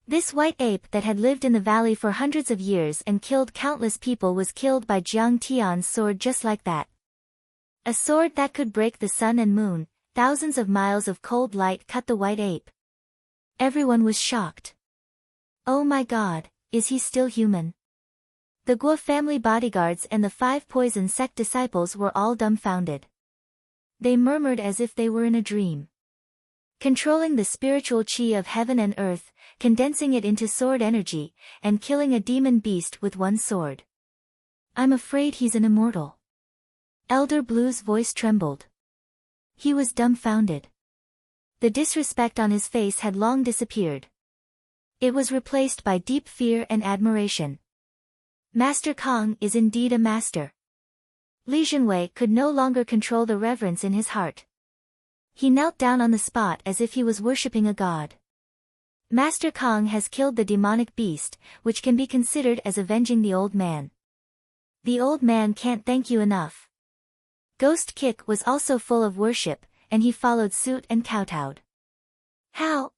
This white ape that had lived in the valley for hundreds of years and killed countless people was killed by Jiang Tian's sword just like that. A sword that could break the sun and moon, thousands of miles of cold light cut the white ape. Everyone was shocked. Oh my God, is he still human? The Guo family bodyguards and the 5 poison sect disciples were all dumbfounded. They murmured as if they were in a dream. Controlling the spiritual chi of heaven and earth, condensing it into sword energy, and killing a demon beast with one sword. I'm afraid he's an immortal. Elder Blue's voice trembled. He was dumbfounded. The disrespect on his face had long disappeared. It was replaced by deep fear and admiration. Master Kong is indeed a master. Li Jinwei could no longer control the reverence in his heart. He knelt down on the spot as if he was worshipping a god. Master Kong has killed the demonic beast, which can be considered as avenging the old man. The old man can't thank you enough. Ghost Kick was also full of worship, and he followed suit and kowtowed. How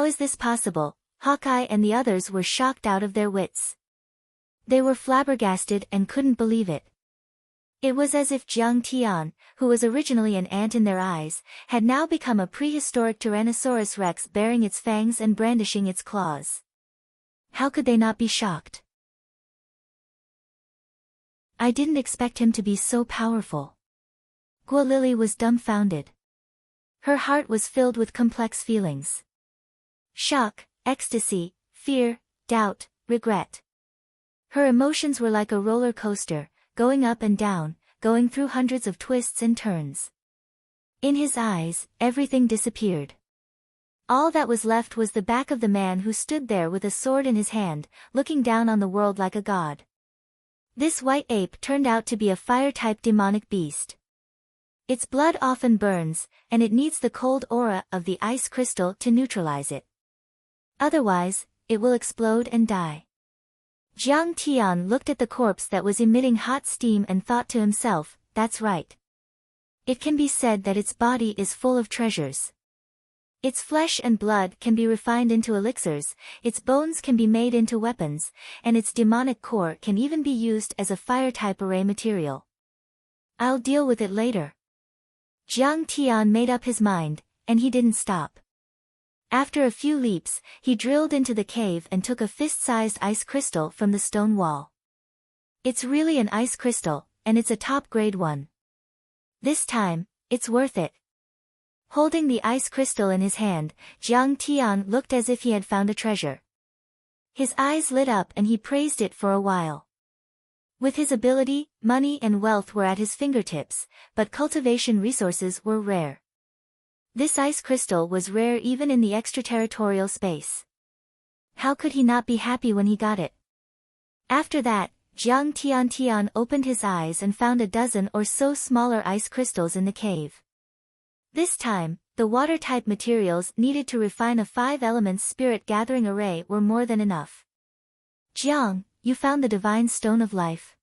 is this possible? Hawkeye and the others were shocked out of their wits. They were flabbergasted and couldn't believe it. It was as if Jiang Tian, who was originally an ant in their eyes, had now become a prehistoric Tyrannosaurus Rex baring its fangs and brandishing its claws. How could they not be shocked? I didn't expect him to be so powerful. Guo Lily was dumbfounded. Her heart was filled with complex feelings. Shock, ecstasy, fear, doubt, regret. Her emotions were like a roller coaster, going up and down, going through hundreds of twists and turns. In his eyes, everything disappeared. All that was left was the back of the man who stood there with a sword in his hand, looking down on the world like a god. This white ape turned out to be a fire-type demonic beast. Its blood often burns, and it needs the cold aura of the ice crystal to neutralize it. Otherwise, it will explode and die. Jiang Tian looked at the corpse that was emitting hot steam and thought to himself, that's right. It can be said that its body is full of treasures. Its flesh and blood can be refined into elixirs, its bones can be made into weapons, and its demonic core can even be used as a fire-type array material. I'll deal with it later. Jiang Tian made up his mind, and he didn't stop. After a few leaps, he drilled into the cave and took a fist-sized ice crystal from the stone wall. It's really an ice crystal, and it's a top-grade one. This time, it's worth it. Holding the ice crystal in his hand, Jiang Tian looked as if he had found a treasure. His eyes lit up and he praised it for a while. With his ability, money and wealth were at his fingertips, but cultivation resources were rare. This ice crystal was rare even in the extraterritorial space. How could he not be happy when he got it? After that, Jiang Tian opened his eyes and found a dozen or so smaller ice crystals in the cave. This time, the water-type materials needed to refine a 5 elements spirit-gathering array were more than enough. Jiang, you found the divine stone of life.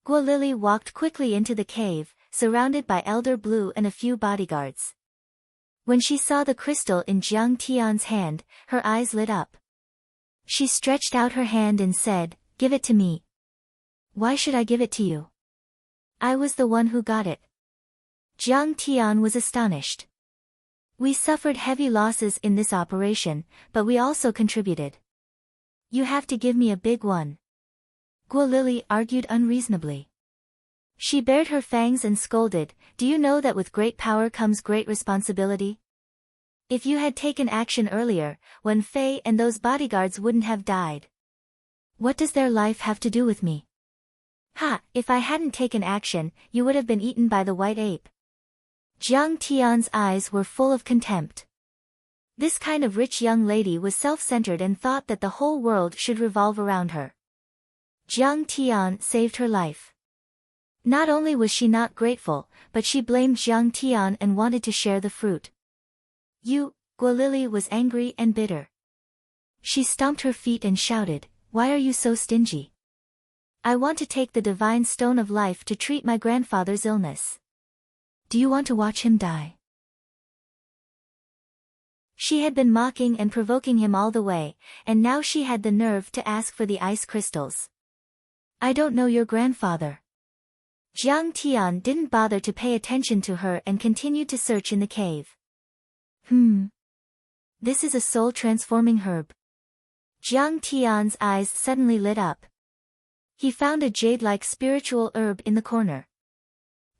Guo Lily walked quickly into the cave, surrounded by Elder Blue and a few bodyguards. When she saw the crystal in Jiang Tian's hand, her eyes lit up. She stretched out her hand and said, "Give it to me." "Why should I give it to you? I was the one who got it." Jiang Tian was astonished. "We suffered heavy losses in this operation, but we also contributed. You have to give me a big one." Guo Lily argued unreasonably. She bared her fangs and scolded, "Do you know that with great power comes great responsibility? If you had taken action earlier, Wen Fei and those bodyguards wouldn't have died. What does their life have to do with me? Ha, if I hadn't taken action, you would have been eaten by the white ape." Jiang Tian's eyes were full of contempt. This kind of rich young lady was self-centered and thought that the whole world should revolve around her. Jiang Tian saved her life. Not only was she not grateful, but she blamed Jiang Tian and wanted to share the fruit. Guo Lily was angry and bitter. She stomped her feet and shouted, "Why are you so stingy? I want to take the divine stone of life to treat my grandfather's illness. Do you want to watch him die?" She had been mocking and provoking him all the way, and now she had the nerve to ask for the ice crystals. "I don't know your grandfather." Jiang Tian didn't bother to pay attention to her and continued to search in the cave. This is a soul-transforming herb. Jiang Tian's eyes suddenly lit up. He found a jade-like spiritual herb in the corner.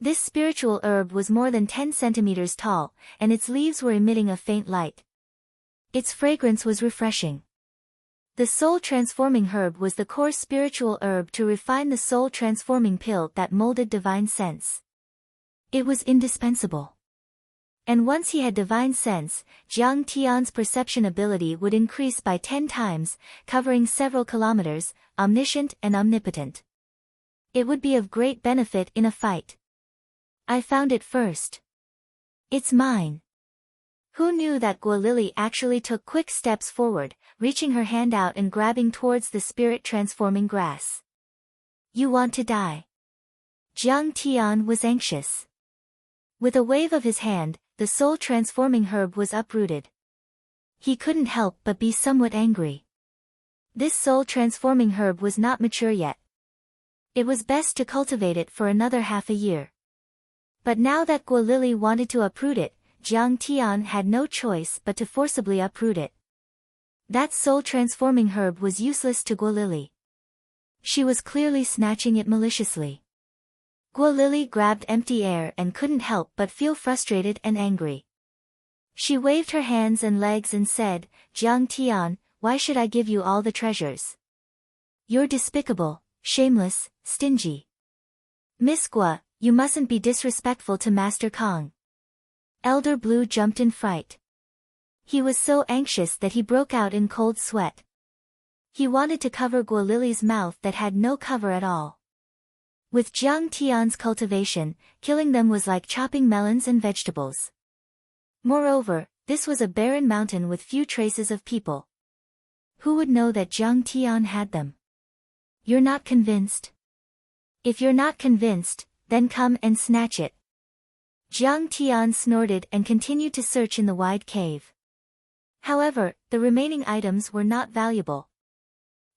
This spiritual herb was more than 10 centimeters tall, and its leaves were emitting a faint light. Its fragrance was refreshing. The soul-transforming herb was the core spiritual herb to refine the soul-transforming pill that molded divine sense. It was indispensable. And once he had divine sense, Jiang Tian's perception ability would increase by 10 times, covering several kilometers, omniscient and omnipotent. It would be of great benefit in a fight. "I found it first. It's mine." Who knew that Guo Lily actually took quick steps forward, reaching her hand out and grabbing towards the spirit-transforming grass. "You want to die." Jiang Tian was anxious. With a wave of his hand, the soul-transforming herb was uprooted. He couldn't help but be somewhat angry. This soul-transforming herb was not mature yet. It was best to cultivate it for another half a year. But now that Guo Lily wanted to uproot it, Jiang Tian had no choice but to forcibly uproot it. That soul-transforming herb was useless to Guo Lily. She was clearly snatching it maliciously. Guo Lily grabbed empty air and couldn't help but feel frustrated and angry. She waved her hands and legs and said, "Jiang Tian, why should I give you all the treasures? You're despicable, shameless, stingy. Miss Guo, you mustn't be disrespectful to Master Kong." Elder Blue jumped in fright. He was so anxious that he broke out in cold sweat. He wanted to cover Guo Lily's mouth that had no cover at all. With Jiang Tian's cultivation, killing them was like chopping melons and vegetables. Moreover, this was a barren mountain with few traces of people. Who would know that Jiang Tian had them? You're not convinced? If you're not convinced, then come and snatch it. Jiang Tian snorted and continued to search in the wide cave. However, the remaining items were not valuable.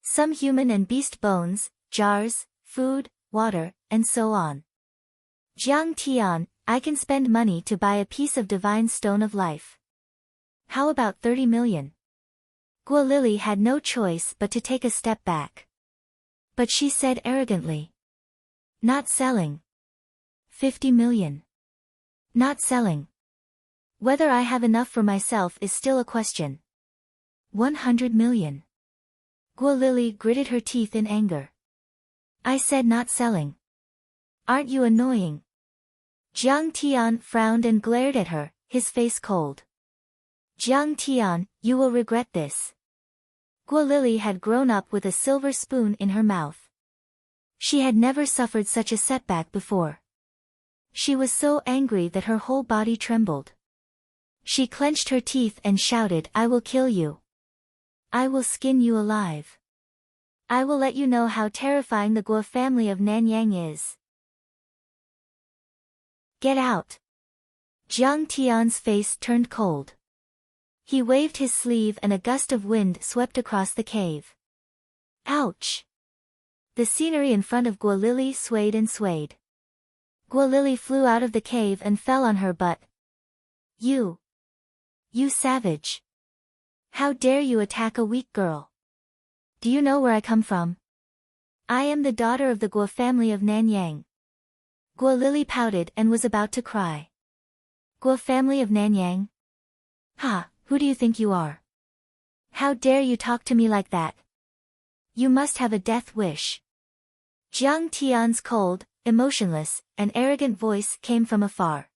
Some human and beast bones, jars, food, water, and so on. "Jiang Tian, I can spend money to buy a piece of divine stone of life. How about 30 million? Guo Lily had no choice but to take a step back. But she said arrogantly, "Not selling. 50 million. Not selling. Whether I have enough for myself is still a question. 100 million. Guo Lily gritted her teeth in anger. "I said not selling. Aren't you annoying?" Jiang Tian frowned and glared at her, his face cold. "Jiang Tian, you will regret this." Guo Lily had grown up with a silver spoon in her mouth. She had never suffered such a setback before. She was so angry that her whole body trembled. She clenched her teeth and shouted, "I will kill you. I will skin you alive. I will let you know how terrifying the Guo family of Nanyang is. Get out." Jiang Tian's face turned cold. He waved his sleeve and a gust of wind swept across the cave. Ouch! The scenery in front of Guo Lily swayed and swayed. Guo Lily flew out of the cave and fell on her butt. You savage! How dare you attack a weak girl? Do you know where I come from? I am the daughter of the Guo family of Nanyang. Guo Lily pouted and was about to cry. Guo family of Nanyang? Ha, who do you think you are? How dare you talk to me like that? You must have a death wish. Jiang Tian's cold, emotionless, and arrogant voice came from afar.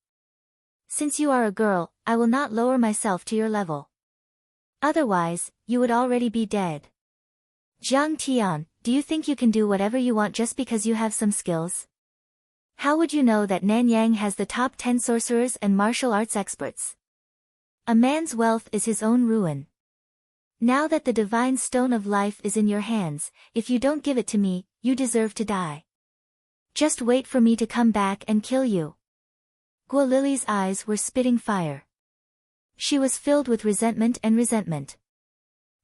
Since you are a girl, I will not lower myself to your level. Otherwise, you would already be dead. Jiang Tian, do you think you can do whatever you want just because you have some skills? How would you know that Nanyang has the top 10 sorcerers and martial arts experts? A man's wealth is his own ruin. Now that the divine stone of life is in your hands, if you don't give it to me, you deserve to die. Just wait for me to come back and kill you. Guo Lily's eyes were spitting fire. She was filled with resentment.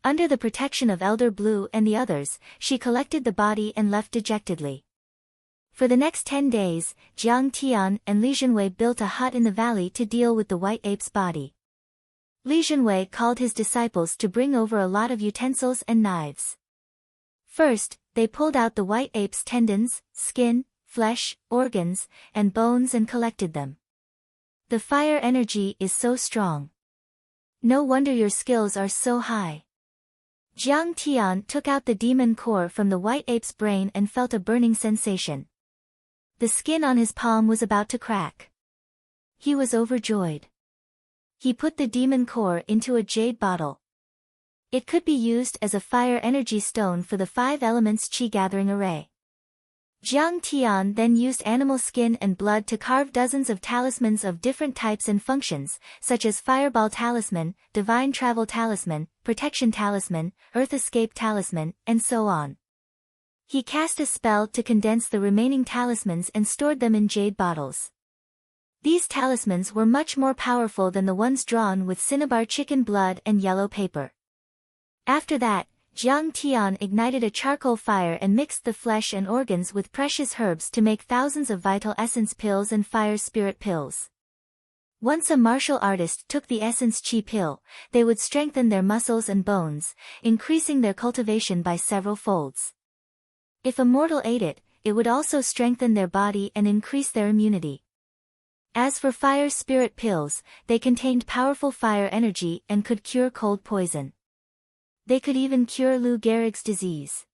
Under the protection of Elder Blue and the others, she collected the body and left dejectedly. For the next 10 days, Jiang Tian and Li Junwei built a hut in the valley to deal with the white ape's body. Li Junwei called his disciples to bring over a lot of utensils and knives. First, they pulled out the white ape's tendons, skin, flesh, organs, and bones and collected them. The fire energy is so strong. No wonder your skills are so high. Jiang Tian took out the demon core from the white ape's brain and felt a burning sensation. The skin on his palm was about to crack. He was overjoyed. He put the demon core into a jade bottle. It could be used as a fire energy stone for the 5 elements chi gathering array. Jiang Tian then used animal skin and blood to carve dozens of talismans of different types and functions, such as Fireball Talisman, Divine Travel Talisman, Protection Talisman, Earth Escape Talisman, and so on. He cast a spell to condense the remaining talismans and stored them in jade bottles. These talismans were much more powerful than the ones drawn with cinnabar chicken blood and yellow paper. After that, Jiang Tian ignited a charcoal fire and mixed the flesh and organs with precious herbs to make thousands of vital essence pills and fire spirit pills. Once a martial artist took the essence chi pill, they would strengthen their muscles and bones, increasing their cultivation by several folds. If a mortal ate it, it would also strengthen their body and increase their immunity. As for fire spirit pills, they contained powerful fire energy and could cure cold poison. They could even cure Lou Gehrig's disease.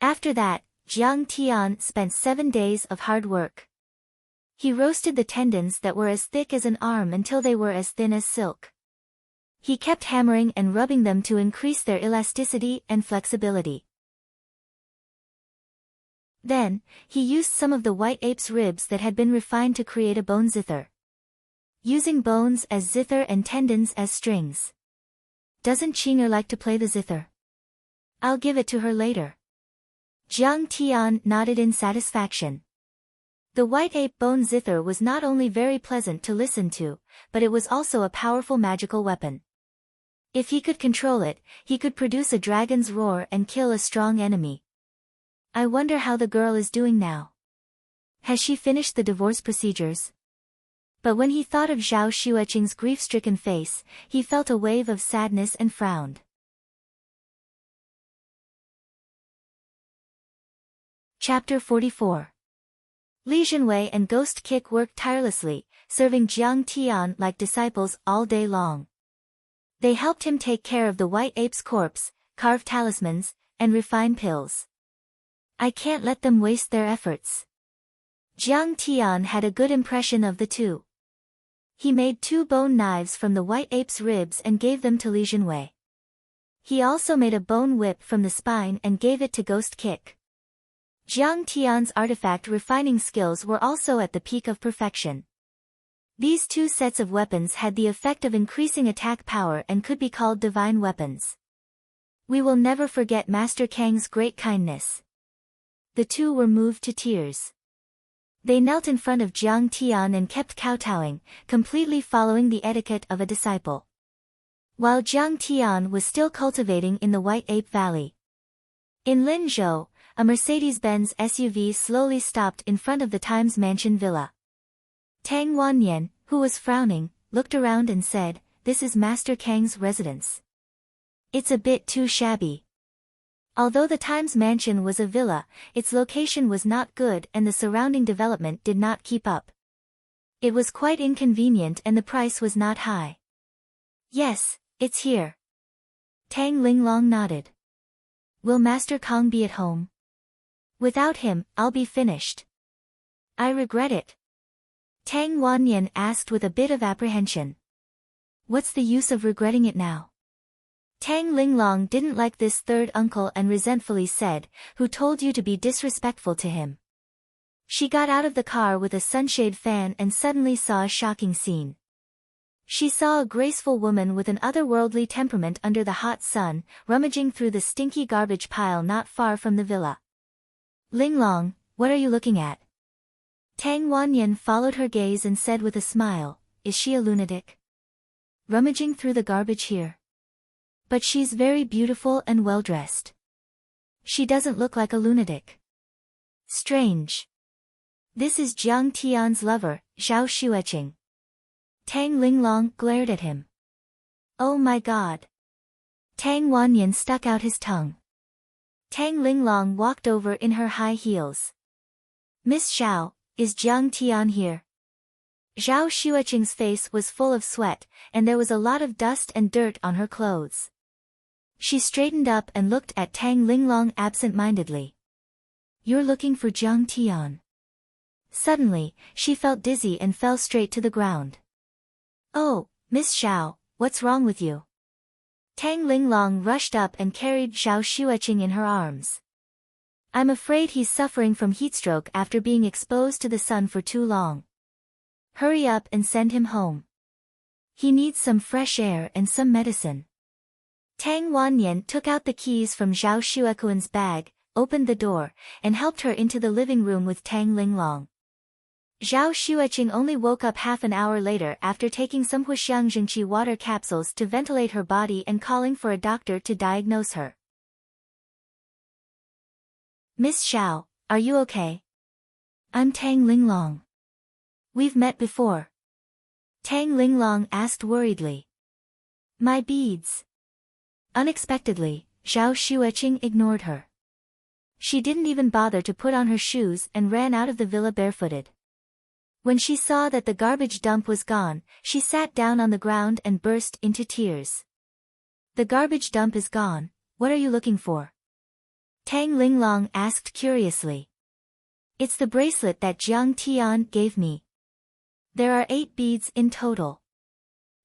After that, Jiang Tian spent 7 days of hard work. He roasted the tendons that were as thick as an arm until they were as thin as silk. He kept hammering and rubbing them to increase their elasticity and flexibility. Then, he used some of the white ape's ribs that had been refined to create a bone zither. Using bones as zither and tendons as strings. Doesn't Qinger like to play the zither? I'll give it to her later. Jiang Tian nodded in satisfaction. The white ape bone zither was not only very pleasant to listen to, but it was also a powerful magical weapon. If he could control it, he could produce a dragon's roar and kill a strong enemy. I wonder how the girl is doing now. Has she finished the divorce procedures? But when he thought of Zhao Xueqing's grief-stricken face, he felt a wave of sadness and frowned. Chapter 44. Li Junwei and Ghost Kick worked tirelessly, serving Jiang Tian like disciples all day long. They helped him take care of the white ape's corpse, carve talismans, and refine pills. I can't let them waste their efforts. Jiang Tian had a good impression of the two. He made 2 bone knives from the white ape's ribs and gave them to Li Junwei. He also made a bone whip from the spine and gave it to Ghost Kick. Jiang Tian's artifact refining skills were also at the peak of perfection. These two sets of weapons had the effect of increasing attack power and could be called divine weapons. We will never forget Master Kang's great kindness. The two were moved to tears. They knelt in front of Jiang Tian and kept kowtowing, completely following the etiquette of a disciple. While Jiang Tian was still cultivating in the White Ape Valley. In Linzhou, a Mercedes-Benz SUV slowly stopped in front of the Times Mansion villa. Tang Wanyan, who was frowning, looked around and said, "This is Master Kang's residence. It's a bit too shabby." Although the Times Mansion was a villa, its location was not good and the surrounding development did not keep up. It was quite inconvenient and the price was not high. "Yes, it's here." Tang Linglong nodded. "Will Master Kang be at home?" "Without him, I'll be finished." "I regret it." Tang Wanyan asked with a bit of apprehension. "What's the use of regretting it now?" Tang Linglong didn't like this third uncle and resentfully said, "Who told you to be disrespectful to him?" She got out of the car with a sunshade fan and suddenly saw a shocking scene. She saw a graceful woman with an otherworldly temperament under the hot sun, rummaging through the stinky garbage pile not far from the villa. "Linglong, what are you looking at?" Tang Wanyan followed her gaze and said with a smile, "Is she a lunatic? Rummaging through the garbage here? But she's very beautiful and well-dressed. She doesn't look like a lunatic. Strange. This is Jiang Tian's lover, Zhao Xueqing." Tang Linglong glared at him. "Oh my god." Tang Wanyan stuck out his tongue. Tang Linglong walked over in her high heels. "Miss Zhao, is Jiang Tian here?" Zhao Xueqing's face was full of sweat, and there was a lot of dust and dirt on her clothes. She straightened up and looked at Tang Linglong absent-mindedly. "You're looking for Jiang Tian." Suddenly, she felt dizzy and fell straight to the ground. "Oh, Miss Zhao, what's wrong with you?" Tang Linglong rushed up and carried Zhao Xueqing in her arms. "I'm afraid he's suffering from heatstroke after being exposed to the sun for too long. Hurry up and send him home. He needs some fresh air and some medicine." Tang Wanyan took out the keys from Zhao Xueqing's bag, opened the door, and helped her into the living room with Tang Linglong. Zhao Xueqing only woke up half an hour later after taking some Huxiang Jingqi water capsules to ventilate her body and calling for a doctor to diagnose her. "Miss Zhao, are you okay?" "I'm Tang Linglong." "We've met before." Tang Linglong asked worriedly. "My beads." Unexpectedly, Zhao Xueqing ignored her. She didn't even bother to put on her shoes and ran out of the villa barefooted. When she saw that the garbage dump was gone, she sat down on the ground and burst into tears. "The garbage dump is gone, what are you looking for?" Tang Linglong asked curiously. "It's the bracelet that Jiang Tian gave me. There are 8 beads in total.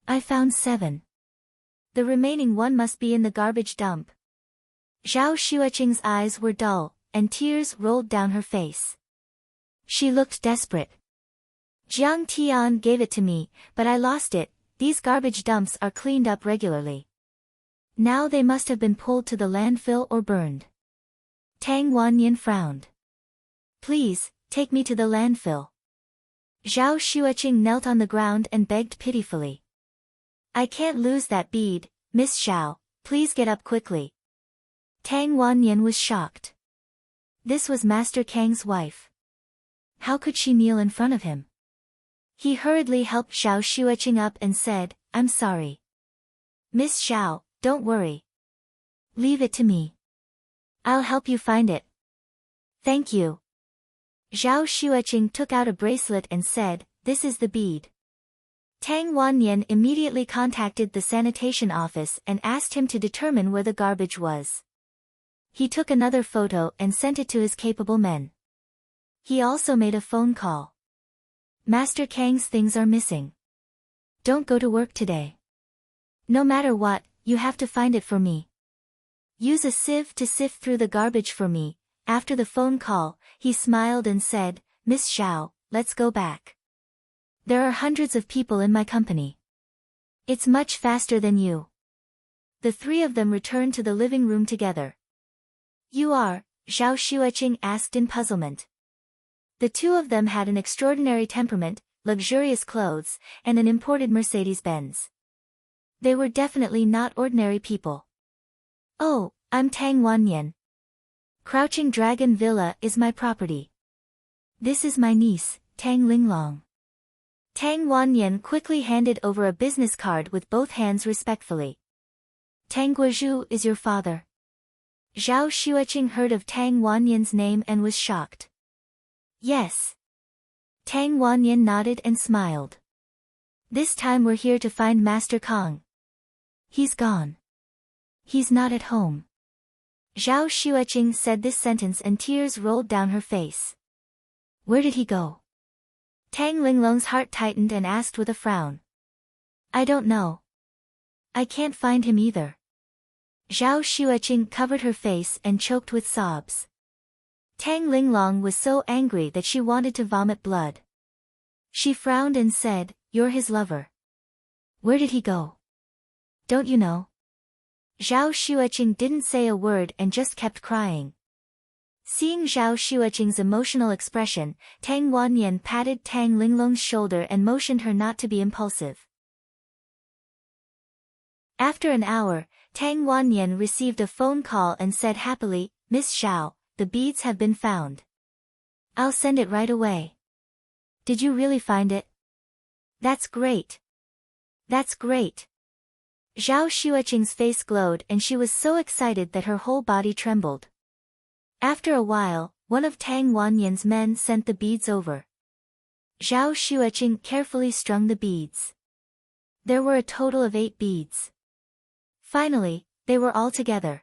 I found 7. The remaining one must be in the garbage dump." Zhao Xueqing's eyes were dull, and tears rolled down her face. She looked desperate. "Jiang Tian gave it to me, but I lost it. These garbage dumps are cleaned up regularly. Now they must have been pulled to the landfill or burned." Tang Wanyan frowned. "Please, take me to the landfill." Zhao Xueqing knelt on the ground and begged pitifully. "I can't lose that bead, Miss Zhao, please get up quickly." Tang Wanyan was shocked. This was Master Kang's wife. How could she kneel in front of him? He hurriedly helped Zhao Xueqing up and said, "I'm sorry. Miss Zhao, don't worry. Leave it to me. I'll help you find it." "Thank you." Zhao Xueqing took out a bracelet and said, "This is the bead." Tang Wanyan immediately contacted the sanitation office and asked him to determine where the garbage was. He took another photo and sent it to his capable men. He also made a phone call. "Master Kang's things are missing. Don't go to work today. No matter what, you have to find it for me. Use a sieve to sift through the garbage for me, After the phone call, he smiled and said, Miss Zhao, let's go back. There are hundreds of people in my company. It's much faster than you. The three of them returned to the living room together. You are? Zhao Xueqing asked in puzzlement. The two of them had an extraordinary temperament, luxurious clothes, and an imported Mercedes-Benz. They were definitely not ordinary people. Oh, I'm Tang Wanyan. Crouching Dragon Villa is my property. This is my niece, Tang Linglong. Tang Wanyan quickly handed over a business card with both hands respectfully. Tang Guozhu is your father. Zhao Xueqing heard of Tang Wanyan's name and was shocked. Yes. Tang Wanyan nodded and smiled. This time we're here to find Master Kong. He's gone. He's not at home. Zhao Xueqing said this sentence and tears rolled down her face. Where did he go? Tang Linglong's heart tightened and asked with a frown. I don't know. I can't find him either. Zhao Xueqing covered her face and choked with sobs. Tang Linglong was so angry that she wanted to vomit blood. She frowned and said, You're his lover. Where did he go? Don't you know? Zhao Xueqing didn't say a word and just kept crying. Seeing Zhao Xueqing's emotional expression, Tang Wanyan patted Tang Linglong's shoulder and motioned her not to be impulsive. After an hour, Tang Wanyan received a phone call and said happily, Miss Zhao, the beads have been found. I'll send it right away. Did you really find it? That's great. That's great. Zhao Xueqing's face glowed and she was so excited that her whole body trembled. After a while, one of Tang Wanyan's men sent the beads over. Zhao Xueqing carefully strung the beads. There were a total of 8 beads. Finally, they were all together.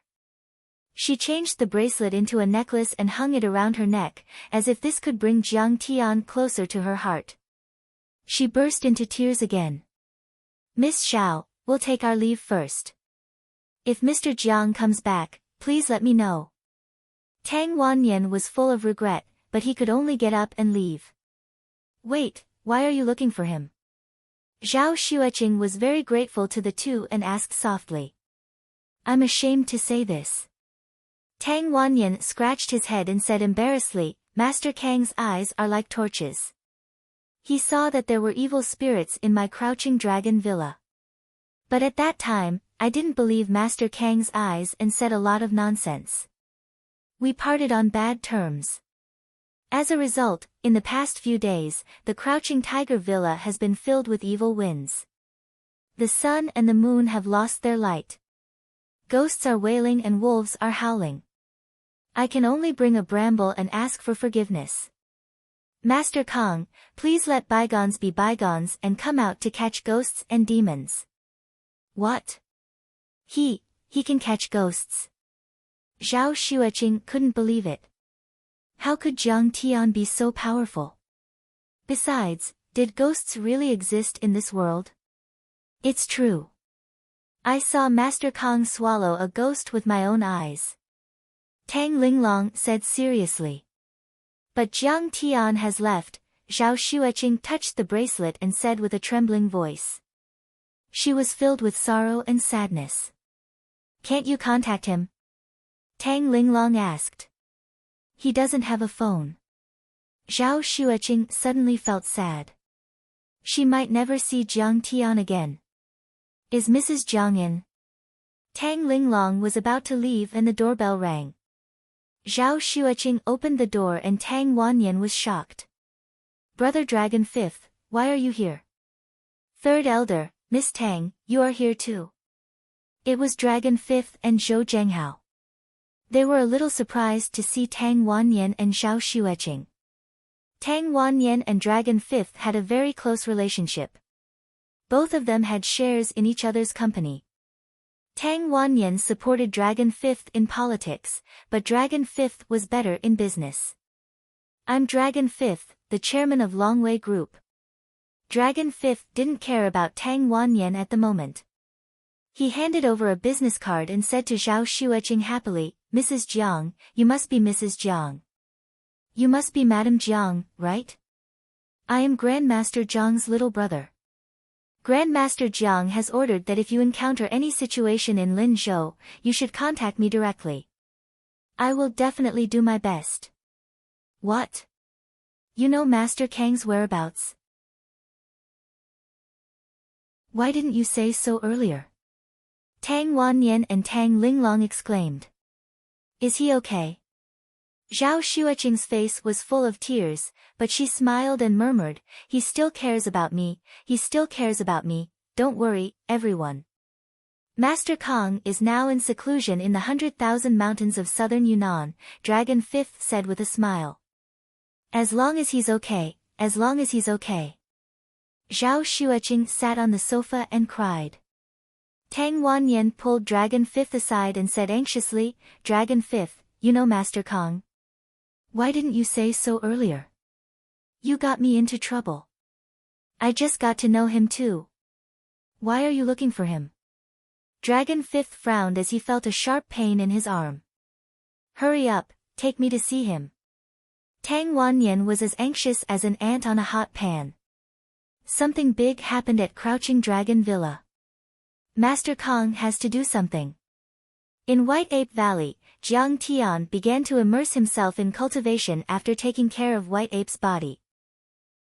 She changed the bracelet into a necklace and hung it around her neck, as if this could bring Jiang Tian closer to her heart. She burst into tears again. Miss Zhao, we'll take our leave first. If Mr. Jiang comes back, please let me know. Tang Wanyan was full of regret, but he could only get up and leave. Wait, why are you looking for him? Zhao Xueqing was very grateful to the two and asked softly. I'm ashamed to say this. Tang Wanyan scratched his head and said embarrassedly, Master Kang's eyes are like torches. He saw that there were evil spirits in my Crouching Dragon Villa. But at that time, I didn't believe Master Kang's eyes and said a lot of nonsense. We parted on bad terms. As a result, in the past few days, the Crouching Tiger Villa has been filled with evil winds. The sun and the moon have lost their light. Ghosts are wailing and wolves are howling. I can only bring a bramble and ask for forgiveness. Master Kong, please let bygones be bygones and come out to catch ghosts and demons. What? He can catch ghosts. Zhao Xueqing couldn't believe it. How could Jiang Tian be so powerful? Besides, did ghosts really exist in this world? It's true. I saw Master Kong swallow a ghost with my own eyes. Tang Linglong said seriously. But Jiang Tian has left. Zhao Xueqing touched the bracelet and said with a trembling voice. She was filled with sorrow and sadness. Can't you contact him? Tang Linglong asked. He doesn't have a phone. Zhao Xueqing suddenly felt sad. She might never see Jiang Tian again. Is Mrs. Jiang in? Tang Linglong was about to leave and the doorbell rang. Zhao Xueqing opened the door and Tang Wanyan was shocked. Brother Dragon Fifth, why are you here? Third Elder, Miss Tang, you are here too. It was Dragon Fifth and Zhou Zhenghao. They were a little surprised to see Tang Wanyan and Zhao Xueqing. Tang Wanyan and Dragon Fifth had a very close relationship. Both of them had shares in each other's company. Tang Wanyan supported Dragon Fifth in politics, but Dragon Fifth was better in business. I'm Dragon Fifth, the chairman of Longwei Group. Dragon Fifth didn't care about Tang Wanyan at the moment. He handed over a business card and said to Zhao Xueqing happily, "Mrs. Jiang, you must be Mrs. Jiang. You must be Madame Jiang, right? I am Grandmaster Jiang's little brother. Grandmaster Jiang has ordered that if you encounter any situation in Linzhou, you should contact me directly. I will definitely do my best." "What? You know Master Kang's whereabouts? Why didn't you say so earlier?" Tang Wannian and Tang Linglong exclaimed. "Is he okay?" Zhao Xueqing's face was full of tears, but she smiled and murmured, "He still cares about me, he still cares about me, don't worry, everyone. Master Kang is now in seclusion in the 100,000 mountains of southern Yunnan," Dragon Fifth said with a smile. "As long as he's okay, as long as he's okay." Zhao Xueqing sat on the sofa and cried. Tang Wannian pulled Dragon Fifth aside and said anxiously, "Dragon Fifth, you know Master Kang. Why didn't you say so earlier? You got me into trouble. I just got to know him too. Why are you looking for him?" Dragon Fifth frowned as he felt a sharp pain in his arm. "Hurry up, take me to see him." Tang Wannian was as anxious as an ant on a hot pan. Something big happened at Crouching Dragon Villa. Master Kang has to do something. In White Ape Valley, Jiang Tian began to immerse himself in cultivation after taking care of White Ape's body.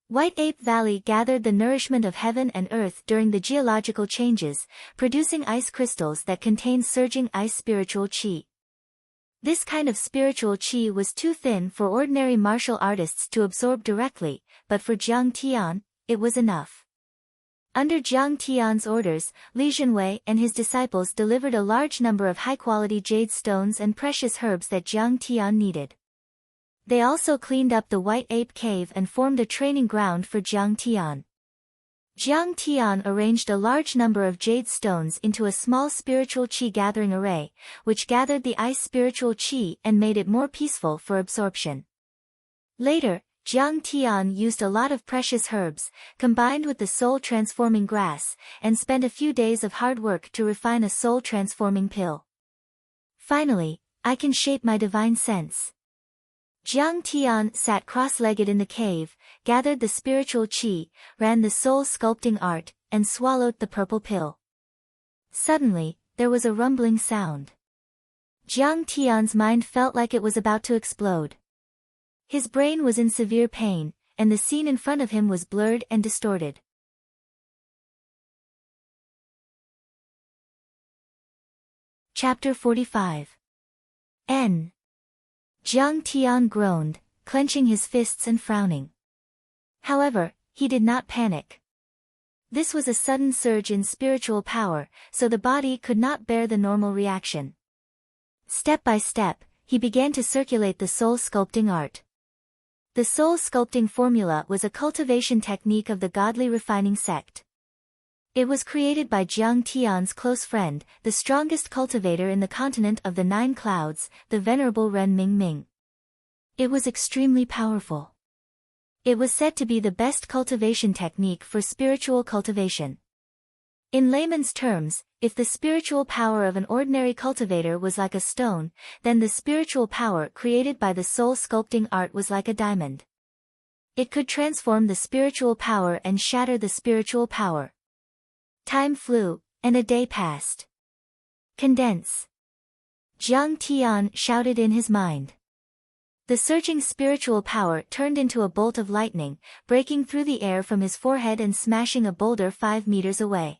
White Ape Valley gathered the nourishment of heaven and earth during the geological changes, producing ice crystals that contained surging ice spiritual qi. This kind of spiritual qi was too thin for ordinary martial artists to absorb directly, but for Jiang Tian, it was enough. Under Jiang Tian's orders, Li Zhenwei and his disciples delivered a large number of high-quality jade stones and precious herbs that Jiang Tian needed. They also cleaned up the White Ape Cave and formed a training ground for Jiang Tian. Jiang Tian arranged a large number of jade stones into a small spiritual qi gathering array, which gathered the ice spiritual qi and made it more peaceful for absorption. Later, Jiang Tian used a lot of precious herbs, combined with the soul-transforming grass, and spent a few days of hard work to refine a soul-transforming pill. Finally, I can shape my divine sense. Jiang Tian sat cross-legged in the cave, gathered the spiritual qi, ran the soul-sculpting art, and swallowed the purple pill. Suddenly, there was a rumbling sound. Jiang Tian's mind felt like it was about to explode. His brain was in severe pain, and the scene in front of him was blurred and distorted. Chapter 45. N. Jiang Tian groaned, clenching his fists and frowning. However, he did not panic. This was a sudden surge in spiritual power, so the body could not bear the normal reaction. Step by step, he began to circulate the soul-sculpting art. The soul-sculpting formula was a cultivation technique of the godly refining sect. It was created by Jiang Tian's close friend, the strongest cultivator in the continent of the Nine Clouds, the Venerable Ren Mingming. It was extremely powerful. It was said to be the best cultivation technique for spiritual cultivation. In layman's terms, if the spiritual power of an ordinary cultivator was like a stone, then the spiritual power created by the soul-sculpting art was like a diamond. It could transform the spiritual power and shatter the spiritual power. Time flew, and a day passed. Condense. Jiang Tian shouted in his mind. The surging spiritual power turned into a bolt of lightning, breaking through the air from his forehead and smashing a boulder 5 meters away.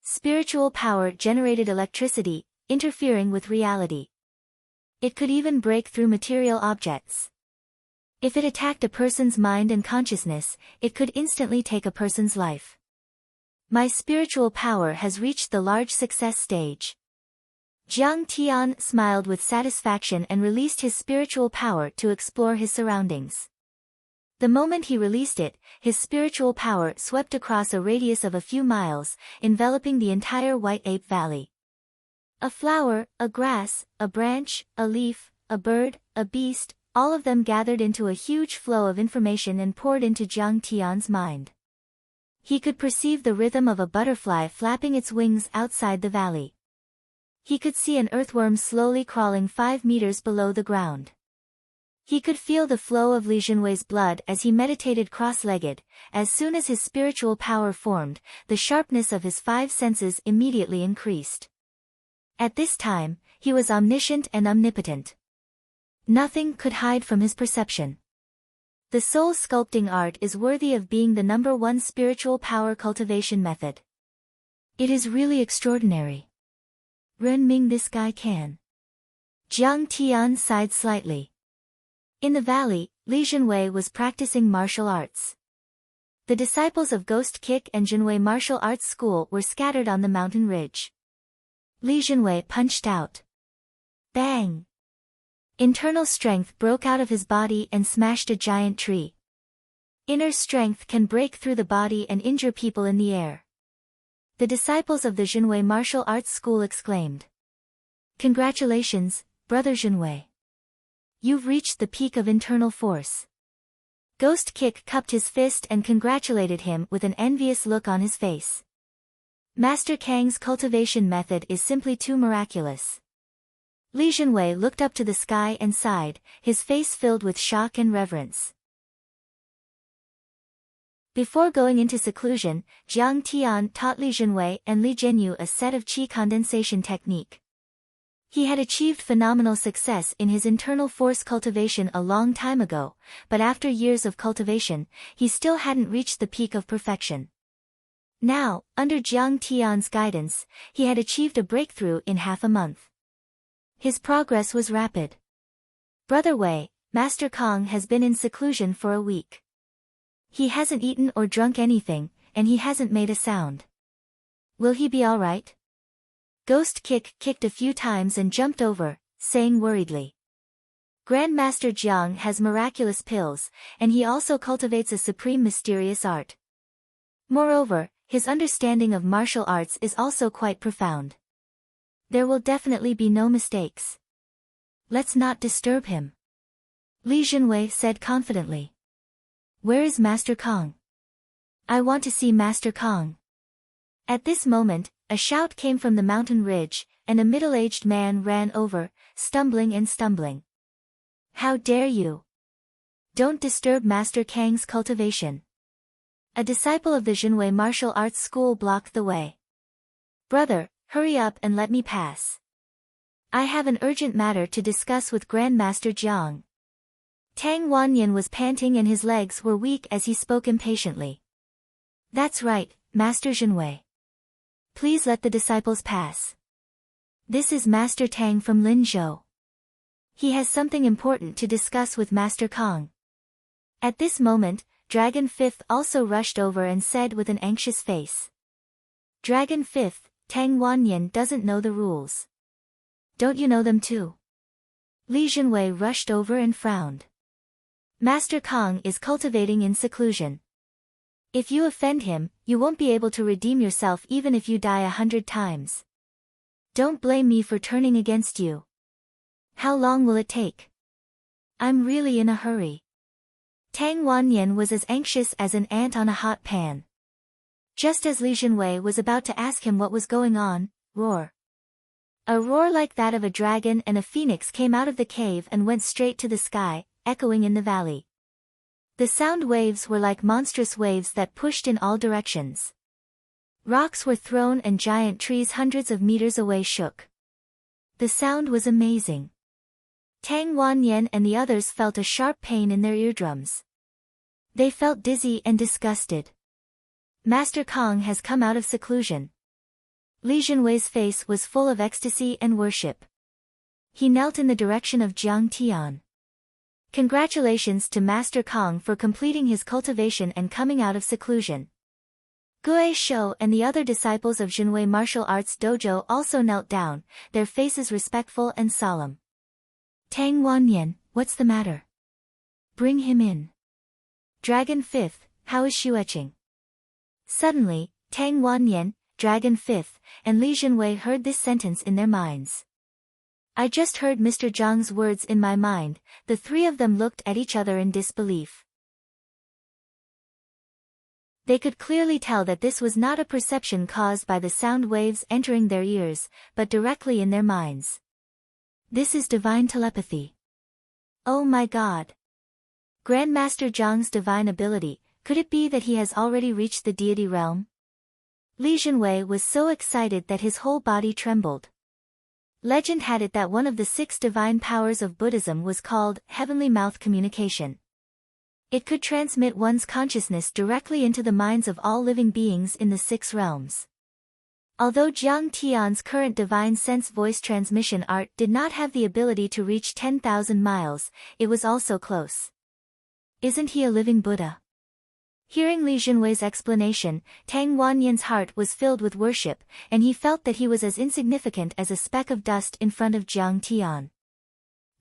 Spiritual power generated electricity, interfering with reality. It could even break through material objects. If it attacked a person's mind and consciousness, it could instantly take a person's life. My spiritual power has reached the large success stage. Jiang Tian smiled with satisfaction and released his spiritual power to explore his surroundings. The moment he released it, his spiritual power swept across a radius of a few miles, enveloping the entire White Ape Valley. A flower, a grass, a branch, a leaf, a bird, a beast, all of them gathered into a huge flow of information and poured into Jiang Tian's mind. He could perceive the rhythm of a butterfly flapping its wings outside the valley. He could see an earthworm slowly crawling 5 meters below the ground. He could feel the flow of Li Jinwei's blood as he meditated cross-legged. As soon as his spiritual power formed, the sharpness of his 5 senses immediately increased. At this time, he was omniscient and omnipotent. Nothing could hide from his perception. The soul sculpting art is worthy of being the #1 spiritual power cultivation method. It is really extraordinary. Renming, this guy can. Jiang Tian sighed slightly. In the valley, Li Jinwei was practicing martial arts. The disciples of Ghost Kick and Jinwei Martial Arts School were scattered on the mountain ridge. Li Jinwei punched out. Bang! Internal strength broke out of his body and smashed a giant tree. Inner strength can break through the body and injure people in the air. The disciples of the Jinwei Martial Arts School exclaimed. Congratulations, Brother Jinwei. You've reached the peak of internal force. Ghost Kick cupped his fist and congratulated him with an envious look on his face. Master Kang's cultivation method is simply too miraculous. Li Jinwei looked up to the sky and sighed, his face filled with shock and reverence. Before going into seclusion, Jiang Tian taught Li Jinwei and Li Jianyu a set of qi condensation technique. He had achieved phenomenal success in his internal force cultivation a long time ago, but after years of cultivation, he still hadn't reached the peak of perfection. Now, under Jiang Tian's guidance, he had achieved a breakthrough in half a month. His progress was rapid. Brother Wei, Master Kong has been in seclusion for a week. He hasn't eaten or drunk anything, and he hasn't made a sound. Will he be all right? Ghost Kick kicked a few times and jumped over, saying worriedly. Grandmaster Jiang has miraculous pills, and he also cultivates a supreme mysterious art. Moreover, his understanding of martial arts is also quite profound. There will definitely be no mistakes. Let's not disturb him. Li Jinwei said confidently. Where is Master Kong? I want to see Master Kong. At this moment, a shout came from the mountain ridge, and a middle-aged man ran over, stumbling and stumbling. How dare you! Don't disturb Master Kang's cultivation. A disciple of the Jinwei Martial Arts School blocked the way. Brother, hurry up and let me pass. I have an urgent matter to discuss with Grandmaster Jiang. Tang Wanyan was panting and his legs were weak as he spoke impatiently. That's right, Master Jinwei. Please let the disciples pass. This is Master Tang from Linzhou. He has something important to discuss with Master Kong. At this moment, Dragon Fifth also rushed over and said with an anxious face. Dragon Fifth, Tang Wanyan doesn't know the rules. Don't you know them too? Li Jinwei rushed over and frowned. Master Kong is cultivating in seclusion. If you offend him, you won't be able to redeem yourself even if you die 100 times. Don't blame me for turning against you. How long will it take? I'm really in a hurry. Tang Wanyan was as anxious as an ant on a hot pan. Just as Li Jinwei was about to ask him what was going on, roar. A roar like that of a dragon and a phoenix came out of the cave and went straight to the sky, echoing in the valley. The sound waves were like monstrous waves that pushed in all directions. Rocks were thrown and giant trees hundreds of meters away shook. The sound was amazing. Tang Wanyan and the others felt a sharp pain in their eardrums. They felt dizzy and disgusted. Master Kong has come out of seclusion. Li Jinwei's face was full of ecstasy and worship. He knelt in the direction of Jiang Tian. Congratulations to Master Kong for completing his cultivation and coming out of seclusion. Gue Shou and the other disciples of Jinwei Martial Arts Dojo also knelt down, their faces respectful and solemn. Tang Wanyan, what's the matter? Bring him in. Dragon Fifth, how is Xueqing? Suddenly, Tang Wanyan, Dragon Fifth, and Li Jinwei heard this sentence in their minds. I just heard Mr. Zhang's words in my mind. The three of them looked at each other in disbelief. They could clearly tell that this was not a perception caused by the sound waves entering their ears, but directly in their minds. This is divine telepathy. Oh my God! Grandmaster Zhang's divine ability, could it be that he has already reached the deity realm? Li Jinwei was so excited that his whole body trembled. Legend had it that one of the 6 divine powers of Buddhism was called heavenly mouth communication. It could transmit one's consciousness directly into the minds of all living beings in the 6 realms. Although Jiang Tian's current divine sense voice transmission art did not have the ability to reach 10,000 miles, it was also close. Isn't he a living Buddha? Hearing Li Jinwei's explanation, Tang Wanyan's heart was filled with worship, and he felt that he was as insignificant as a speck of dust in front of Jiang Tian.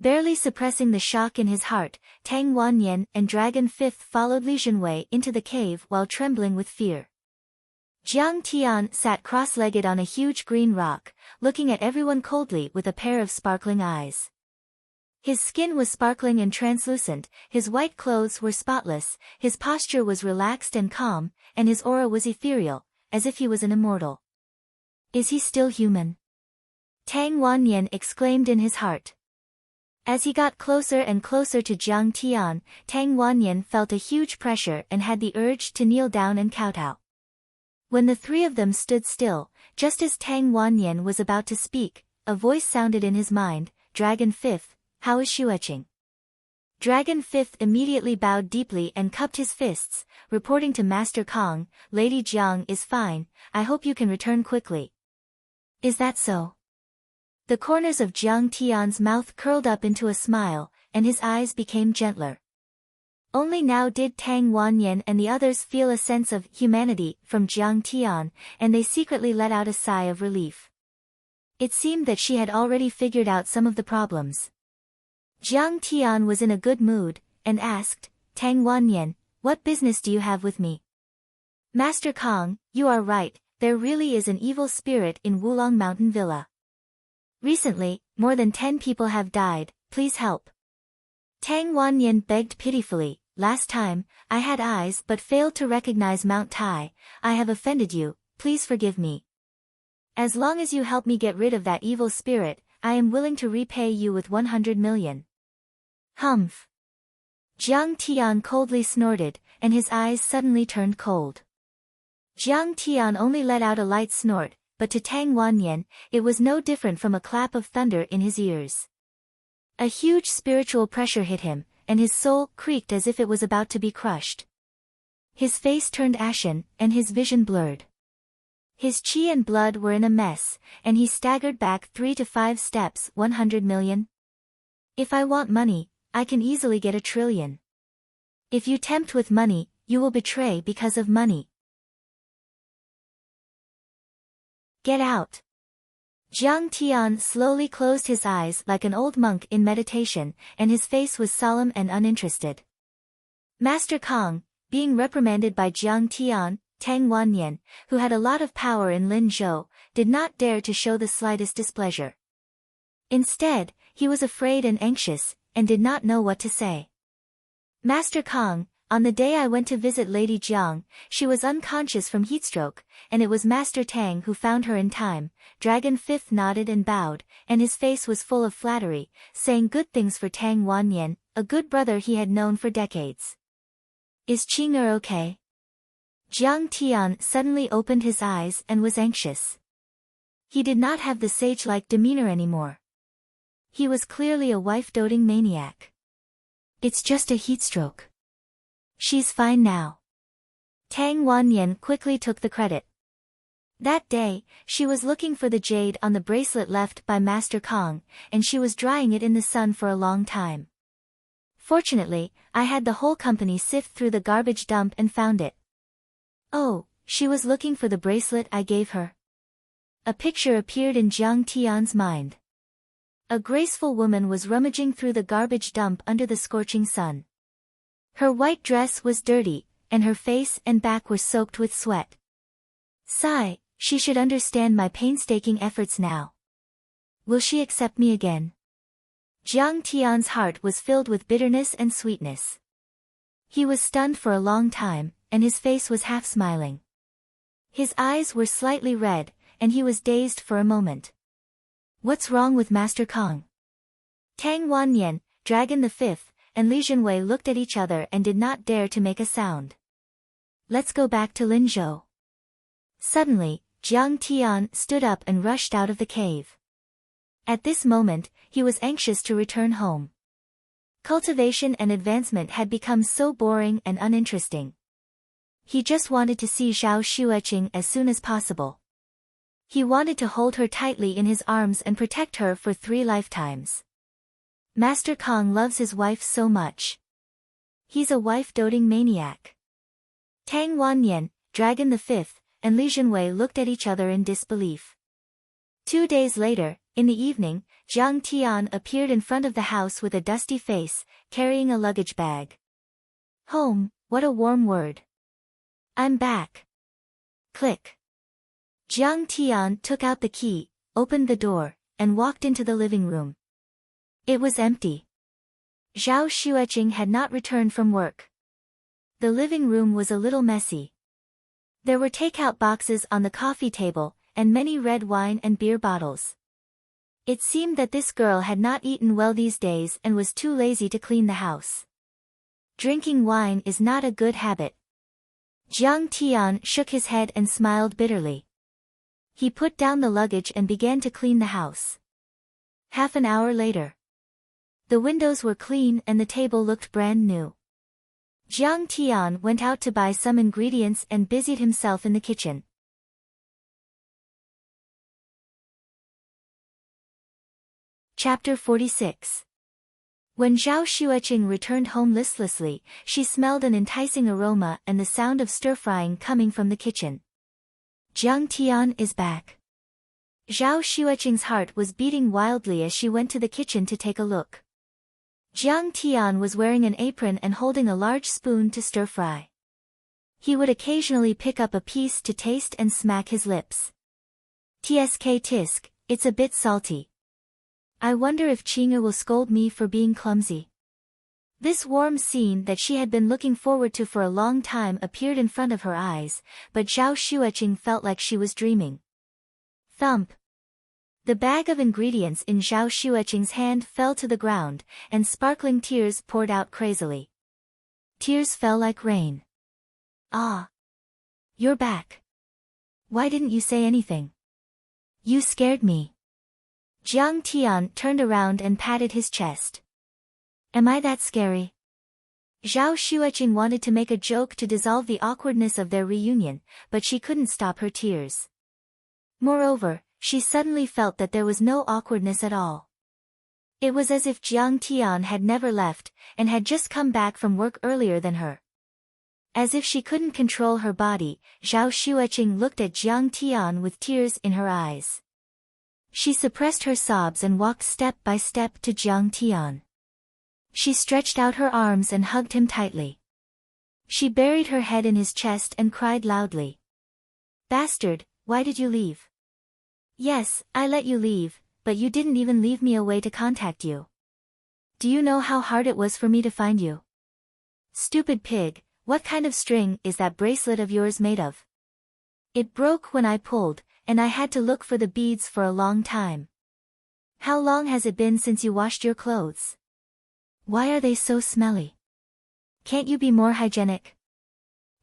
Barely suppressing the shock in his heart, Tang Wanyan and Dragon Fifth followed Li Jinwei into the cave while trembling with fear. Jiang Tian sat cross-legged on a huge green rock, looking at everyone coldly with a pair of sparkling eyes. His skin was sparkling and translucent, his white clothes were spotless, his posture was relaxed and calm, and his aura was ethereal, as if he was an immortal. Is he still human? Tang Wanyan exclaimed in his heart. As he got closer and closer to Jiang Tian, Tang Wanyan felt a huge pressure and had the urge to kneel down and kowtow. When the 3 of them stood still, just as Tang Wanyan was about to speak, a voice sounded in his mind, "Dragon Fifth, how is Xueqing?" Dragon Fifth immediately bowed deeply and cupped his fists, reporting to Master Kong, "Lady Jiang is fine, I hope you can return quickly." Is that so? The corners of Jiang Tian's mouth curled up into a smile, and his eyes became gentler. Only now did Tang Wanyan and the others feel a sense of humanity from Jiang Tian, and they secretly let out a sigh of relief. It seemed that she had already figured out some of the problems. Jiang Tian was in a good mood, and asked, "Tang Wanyan, what business do you have with me?" "Master Kong, you are right, there really is an evil spirit in Wulong Mountain Villa. Recently, more than 10 people have died, please help." Tang Wanyan begged pitifully, "Last time, I had eyes but failed to recognize Mount Tai, I have offended you, please forgive me. As long as you help me get rid of that evil spirit, I am willing to repay you with 100 million. Humph. Jiang Tian coldly snorted, and his eyes suddenly turned cold. Jiang Tian only let out a light snort, but to Tang Wanyan, it was no different from a clap of thunder in his ears. A huge spiritual pressure hit him, and his soul creaked as if it was about to be crushed. His face turned ashen, and his vision blurred. His qi and blood were in a mess, and he staggered back 3 to 5 steps. 100 million? If I want money, I can easily get 1 trillion. If you tempt with money, you will betray because of money. Get out. Jiang Tian slowly closed his eyes like an old monk in meditation, and his face was solemn and uninterested. Master Kong, being reprimanded by Jiang Tian, Tang Wanyan, who had a lot of power in Linzhou, did not dare to show the slightest displeasure. Instead, he was afraid and anxious, and did not know what to say. "Master Kong, on the day I went to visit Lady Jiang, she was unconscious from heatstroke, and it was Master Tang who found her in time." Dragon Fifth nodded and bowed, and his face was full of flattery, saying good things for Tang Wanyan, a good brother he had known for decades. "Is Qing'er okay?" Jiang Tian suddenly opened his eyes and was anxious. He did not have the sage-like demeanor anymore. He was clearly a wife-doting maniac. "It's just a heatstroke. She's fine now." Tang Wanyan quickly took the credit. That day, she was looking for the jade on the bracelet left by Master Kong, and she was drying it in the sun for a long time. "Fortunately, I had the whole company sift through the garbage dump and found it." "Oh, she was looking for the bracelet I gave her?" A picture appeared in Jiang Tian's mind. A graceful woman was rummaging through the garbage dump under the scorching sun. Her white dress was dirty, and her face and back were soaked with sweat. Sigh, she should understand my painstaking efforts now. Will she accept me again? Jiang Tian's heart was filled with bitterness and sweetness. He was stunned for a long time, and his face was half smiling. His eyes were slightly red, and he was dazed for a moment. What's wrong with Master Kong? Tang Wannian, Dragon the Fifth, and Li Junwei looked at each other and did not dare to make a sound. Let's go back to Linzhou. Suddenly, Jiang Tian stood up and rushed out of the cave. At this moment, he was anxious to return home. Cultivation and advancement had become so boring and uninteresting. He just wanted to see Zhao Xueqing as soon as possible. He wanted to hold her tightly in his arms and protect her for 3 lifetimes. Master Kong loves his wife so much. He's a wife-doting maniac. Tang Wannian, Dragon the Fifth, and Li Junwei looked at each other in disbelief. 2 days later, in the evening, Jiang Tian appeared in front of the house with a dusty face, carrying a luggage bag. Home, what a warm word. I'm back. Click. Jiang Tian took out the key, opened the door, and walked into the living room. It was empty. Zhao Xueqing had not returned from work. The living room was a little messy. There were takeout boxes on the coffee table, and many red wine and beer bottles. It seemed that this girl had not eaten well these days and was too lazy to clean the house. Drinking wine is not a good habit. Jiang Tian shook his head and smiled bitterly. He put down the luggage and began to clean the house. Half an hour later. The windows were clean and the table looked brand new. Jiang Tian went out to buy some ingredients and busied himself in the kitchen. Chapter 46. When Zhao Xueqing returned home listlessly, she smelled an enticing aroma and the sound of stir-frying coming from the kitchen. Jiang Tian is back. Zhao Xueqing's heart was beating wildly as she went to the kitchen to take a look. Jiang Tian was wearing an apron and holding a large spoon to stir-fry. He would occasionally pick up a piece to taste and smack his lips. Tsk tisk, it's a bit salty. I wonder if Qing'e will scold me for being clumsy. This warm scene that she had been looking forward to for a long time appeared in front of her eyes, but Zhao Xueqing felt like she was dreaming. Thump. The bag of ingredients in Zhao Xueqing's hand fell to the ground, and sparkling tears poured out crazily. Tears fell like rain. Ah. You're back. Why didn't you say anything? You scared me. Jiang Tian turned around and patted his chest. Am I that scary? Zhao Xueqing wanted to make a joke to dissolve the awkwardness of their reunion, but she couldn't stop her tears. Moreover, she suddenly felt that there was no awkwardness at all. It was as if Jiang Tian had never left, and had just come back from work earlier than her. As if she couldn't control her body, Zhao Xueqing looked at Jiang Tian with tears in her eyes. She suppressed her sobs and walked step by step to Jiang Tian. She stretched out her arms and hugged him tightly. She buried her head in his chest and cried loudly. Bastard, why did you leave? Yes, I let you leave, but you didn't even leave me a way to contact you. Do you know how hard it was for me to find you? Stupid pig, what kind of string is that bracelet of yours made of? It broke when I pulled, and I had to look for the beads for a long time. How long has it been since you washed your clothes? Why are they so smelly? Can't you be more hygienic?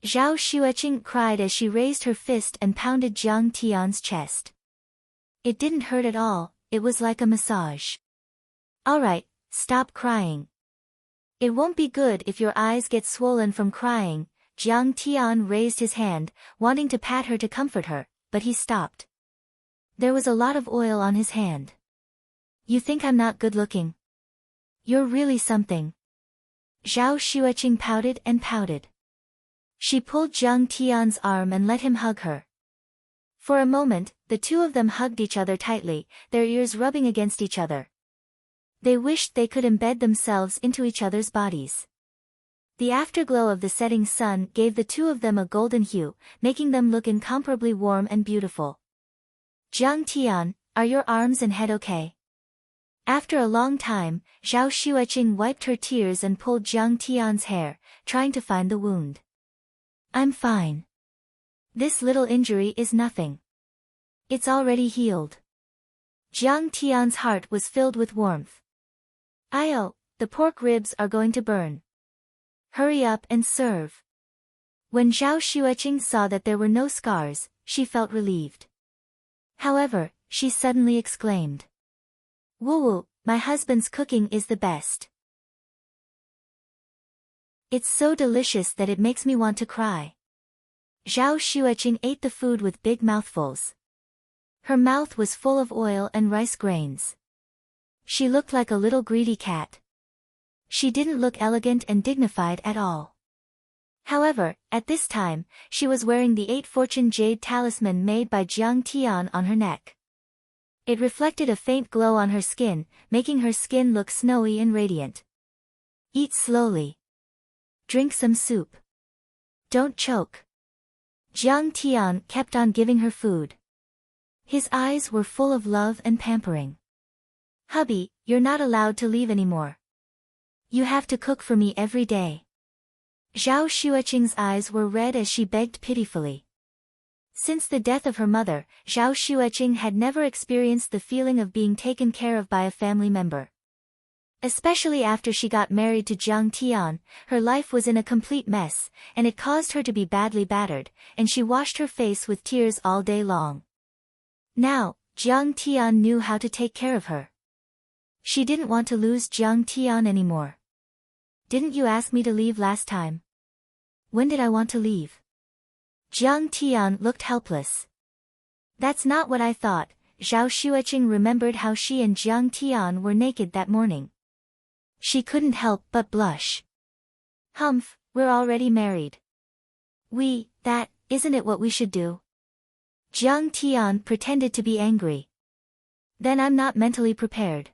Zhao Xueqing cried as she raised her fist and pounded Jiang Tian's chest. It didn't hurt at all, it was like a massage. Alright, stop crying. It won't be good if your eyes get swollen from crying. Jiang Tian raised his hand, wanting to pat her to comfort her, but he stopped. There was a lot of oil on his hand. You think I'm not good looking? You're really something. Zhao Xueqing pouted and pouted. She pulled Jiang Tian's arm and let him hug her. For a moment, the two of them hugged each other tightly, their ears rubbing against each other. They wished they could embed themselves into each other's bodies. The afterglow of the setting sun gave the two of them a golden hue, making them look incomparably warm and beautiful. Jiang Tian, are your arms and head okay? After a long time, Zhao Xueqing wiped her tears and pulled Jiang Tian's hair, trying to find the wound. I'm fine. This little injury is nothing. It's already healed. Jiang Tian's heart was filled with warmth. Io, the pork ribs are going to burn. Hurry up and serve. When Zhao Xueqing saw that there were no scars, she felt relieved. However, she suddenly exclaimed. Woo, my husband's cooking is the best. It's so delicious that it makes me want to cry. Zhao Xueqing ate the food with big mouthfuls. Her mouth was full of oil and rice grains. She looked like a little greedy cat. She didn't look elegant and dignified at all. However, at this time, she was wearing the 8-fortune jade talisman made by Jiang Tian on her neck. It reflected a faint glow on her skin, making her skin look snowy and radiant. Eat slowly. Drink some soup. Don't choke. Jiang Tian kept on giving her food. His eyes were full of love and pampering. Hubby, you're not allowed to leave anymore. You have to cook for me every day. Zhao Xueqing's eyes were red as she begged pitifully. Since the death of her mother, Zhao Xueqing had never experienced the feeling of being taken care of by a family member. Especially after she got married to Jiang Tian, her life was in a complete mess, and it caused her to be badly battered, and she washed her face with tears all day long. Now, Jiang Tian knew how to take care of her. She didn't want to lose Jiang Tian anymore. Didn't you ask me to leave last time? When did I want to leave? Jiang Tian looked helpless. That's not what I thought. Zhao Xueqing remembered how she and Jiang Tian were naked that morning. She couldn't help but blush. Humph, we're already married. Isn't it what we should do? Jiang Tian pretended to be angry. Then I'm not mentally prepared.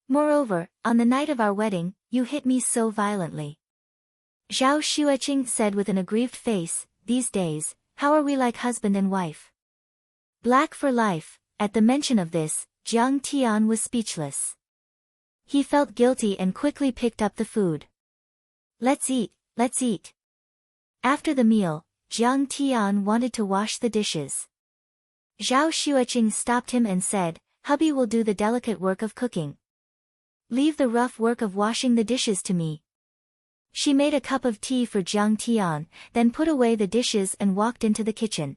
Moreover, on the night of our wedding, you hit me so violently. Zhao Xueqing said with an aggrieved face, these days, how are we like husband and wife? Black for life. At the mention of this, Jiang Tian was speechless. He felt guilty and quickly picked up the food. Let's eat, let's eat. After the meal, Jiang Tian wanted to wash the dishes. Zhao Xueqing stopped him and said, hubby will do the delicate work of cooking. Leave the rough work of washing the dishes to me. She made a cup of tea for Jiang Tian, then put away the dishes and walked into the kitchen.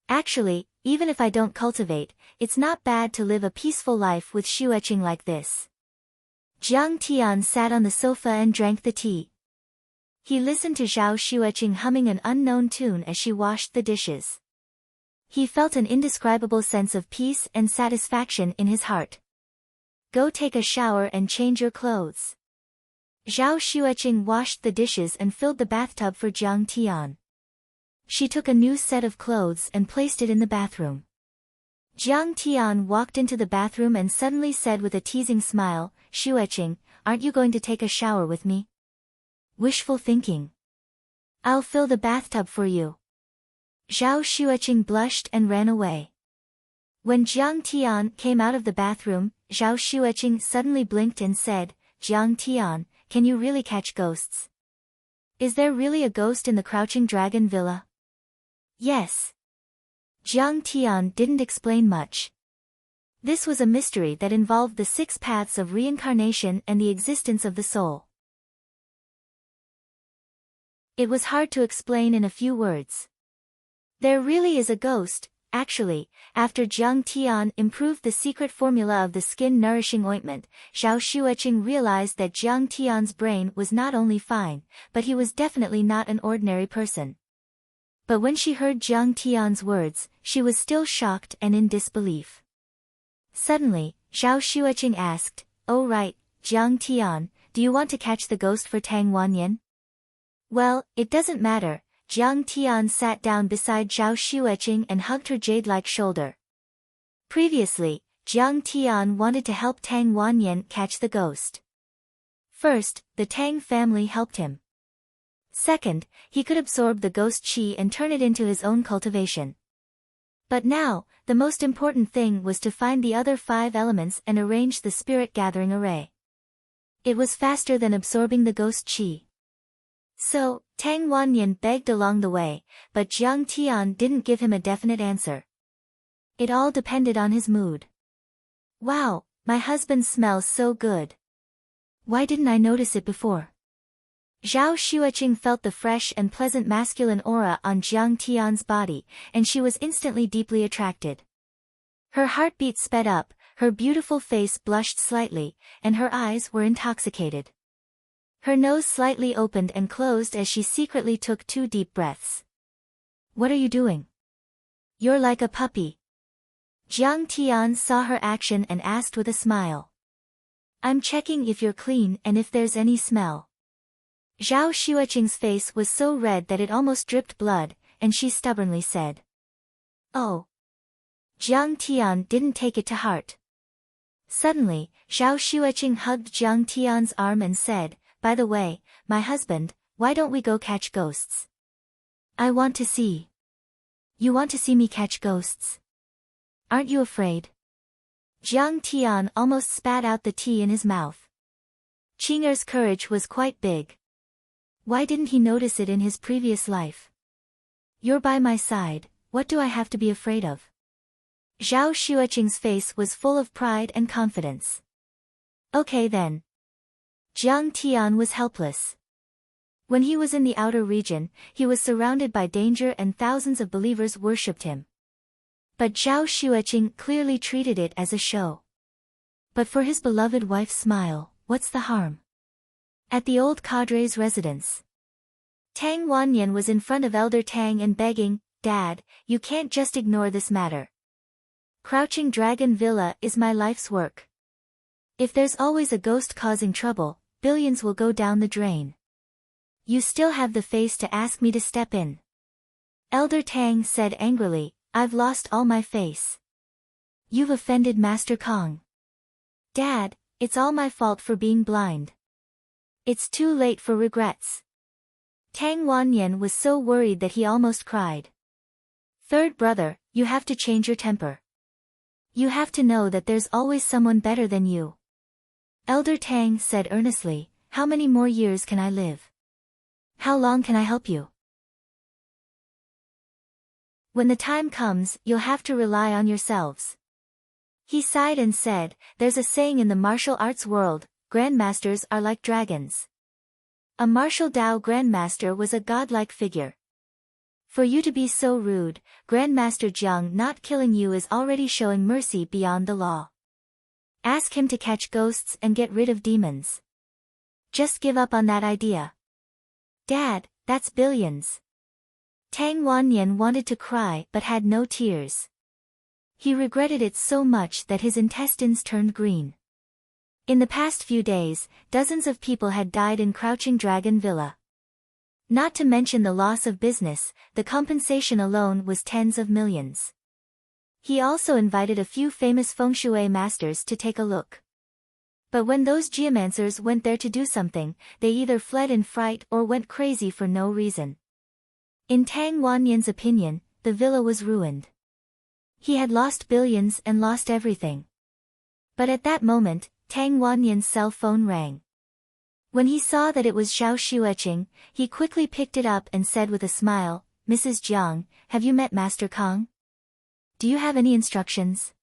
Actually, even if I don't cultivate, it's not bad to live a peaceful life with Xueqing like this. Jiang Tian sat on the sofa and drank the tea. He listened to Zhao Xueqing humming an unknown tune as she washed the dishes. He felt an indescribable sense of peace and satisfaction in his heart. Go take a shower and change your clothes. Zhao Xueqing washed the dishes and filled the bathtub for Jiang Tian. She took a new set of clothes and placed it in the bathroom. Jiang Tian walked into the bathroom and suddenly said with a teasing smile, Xueqing, aren't you going to take a shower with me? Wishful thinking. I'll fill the bathtub for you. Zhao Xueqing blushed and ran away. When Jiang Tian came out of the bathroom, Zhao Xueqing suddenly blinked and said, Jiang Tian, can you really catch ghosts? Is there really a ghost in the Crouching Dragon Villa? Yes. Jiang Tian didn't explain much. This was a mystery that involved the 6 paths of reincarnation and the existence of the soul. It was hard to explain in a few words. There really is a ghost. Actually, after Jiang Tian improved the secret formula of the skin-nourishing ointment, Zhao Xueqing realized that Jiang Tian's brain was not only fine, but he was definitely not an ordinary person. But when she heard Jiang Tian's words, she was still shocked and in disbelief. Suddenly, Zhao Xueqing asked, oh right, Jiang Tian, do you want to catch the ghost for Tang Wanyan? Well, it doesn't matter. Jiang Tian sat down beside Zhao Xueqing and hugged her jade-like shoulder. Previously, Jiang Tian wanted to help Tang Wanyan catch the ghost. First, the Tang family helped him. Second, he could absorb the ghost qi and turn it into his own cultivation. But now, the most important thing was to find the other 5 elements and arrange the spirit gathering array. It was faster than absorbing the ghost qi. So, Tang Wanyan begged along the way, but Jiang Tian didn't give him a definite answer. It all depended on his mood. Wow, my husband smells so good. Why didn't I notice it before? Zhao Xueqing felt the fresh and pleasant masculine aura on Jiang Tian's body, and she was instantly deeply attracted. Her heartbeat sped up, her beautiful face blushed slightly, and her eyes were intoxicated. Her nose slightly opened and closed as she secretly took 2 deep breaths. What are you doing? You're like a puppy. Jiang Tian saw her action and asked with a smile. I'm checking if you're clean and if there's any smell. Zhao Xueqing's face was so red that it almost dripped blood, and she stubbornly said. Oh. Jiang Tian didn't take it to heart. Suddenly, Zhao Xueqing hugged Jiang Tian's arm and said, by the way, my husband, why don't we go catch ghosts? I want to see. You want to see me catch ghosts? Aren't you afraid? Jiang Tian almost spat out the tea in his mouth. Qing'er's courage was quite big. Why didn't he notice it in his previous life? You're by my side, what do I have to be afraid of? Zhao Xueqing's face was full of pride and confidence. Okay then. Jiang Tian was helpless. When he was in the outer region, he was surrounded by danger and thousands of believers worshipped him. But Zhao Xueqing clearly treated it as a show. But for his beloved wife's smile, what's the harm? At the old cadre's residence, Tang Wanyan was in front of Elder Tang and begging, Dad, you can't just ignore this matter. Crouching Dragon Villa is my life's work. If there's always a ghost causing trouble, billions will go down the drain. You still have the face to ask me to step in. Elder Tang said angrily, I've lost all my face. You've offended Master Kong. Dad, it's all my fault for being blind. It's too late for regrets. Tang Wanyan was so worried that he almost cried. Third brother, you have to change your temper. You have to know that there's always someone better than you. Elder Tang said earnestly, how many more years can I live? How long can I help you? When the time comes, you'll have to rely on yourselves. He sighed and said, there's a saying in the martial arts world, grandmasters are like dragons. A martial Dao grandmaster was a godlike figure. For you to be so rude, Grandmaster Jiang not killing you is already showing mercy beyond the law. Ask him to catch ghosts and get rid of demons. Just give up on that idea. Dad, that's billions. Tang Wanyan wanted to cry but had no tears. He regretted it so much that his intestines turned green. In the past few days, dozens of people had died in Crouching Dragon Villa. Not to mention the loss of business, the compensation alone was tens of millions. He also invited a few famous feng shui masters to take a look. But when those geomancers went there to do something, they either fled in fright or went crazy for no reason. In Tang Wanyan's opinion, the villa was ruined. He had lost billions and lost everything. But at that moment, Tang Wanyan's cell phone rang. When he saw that it was Zhao Xueqing, he quickly picked it up and said with a smile, Mrs. Jiang, have you met Master Kong? Do you have any instructions?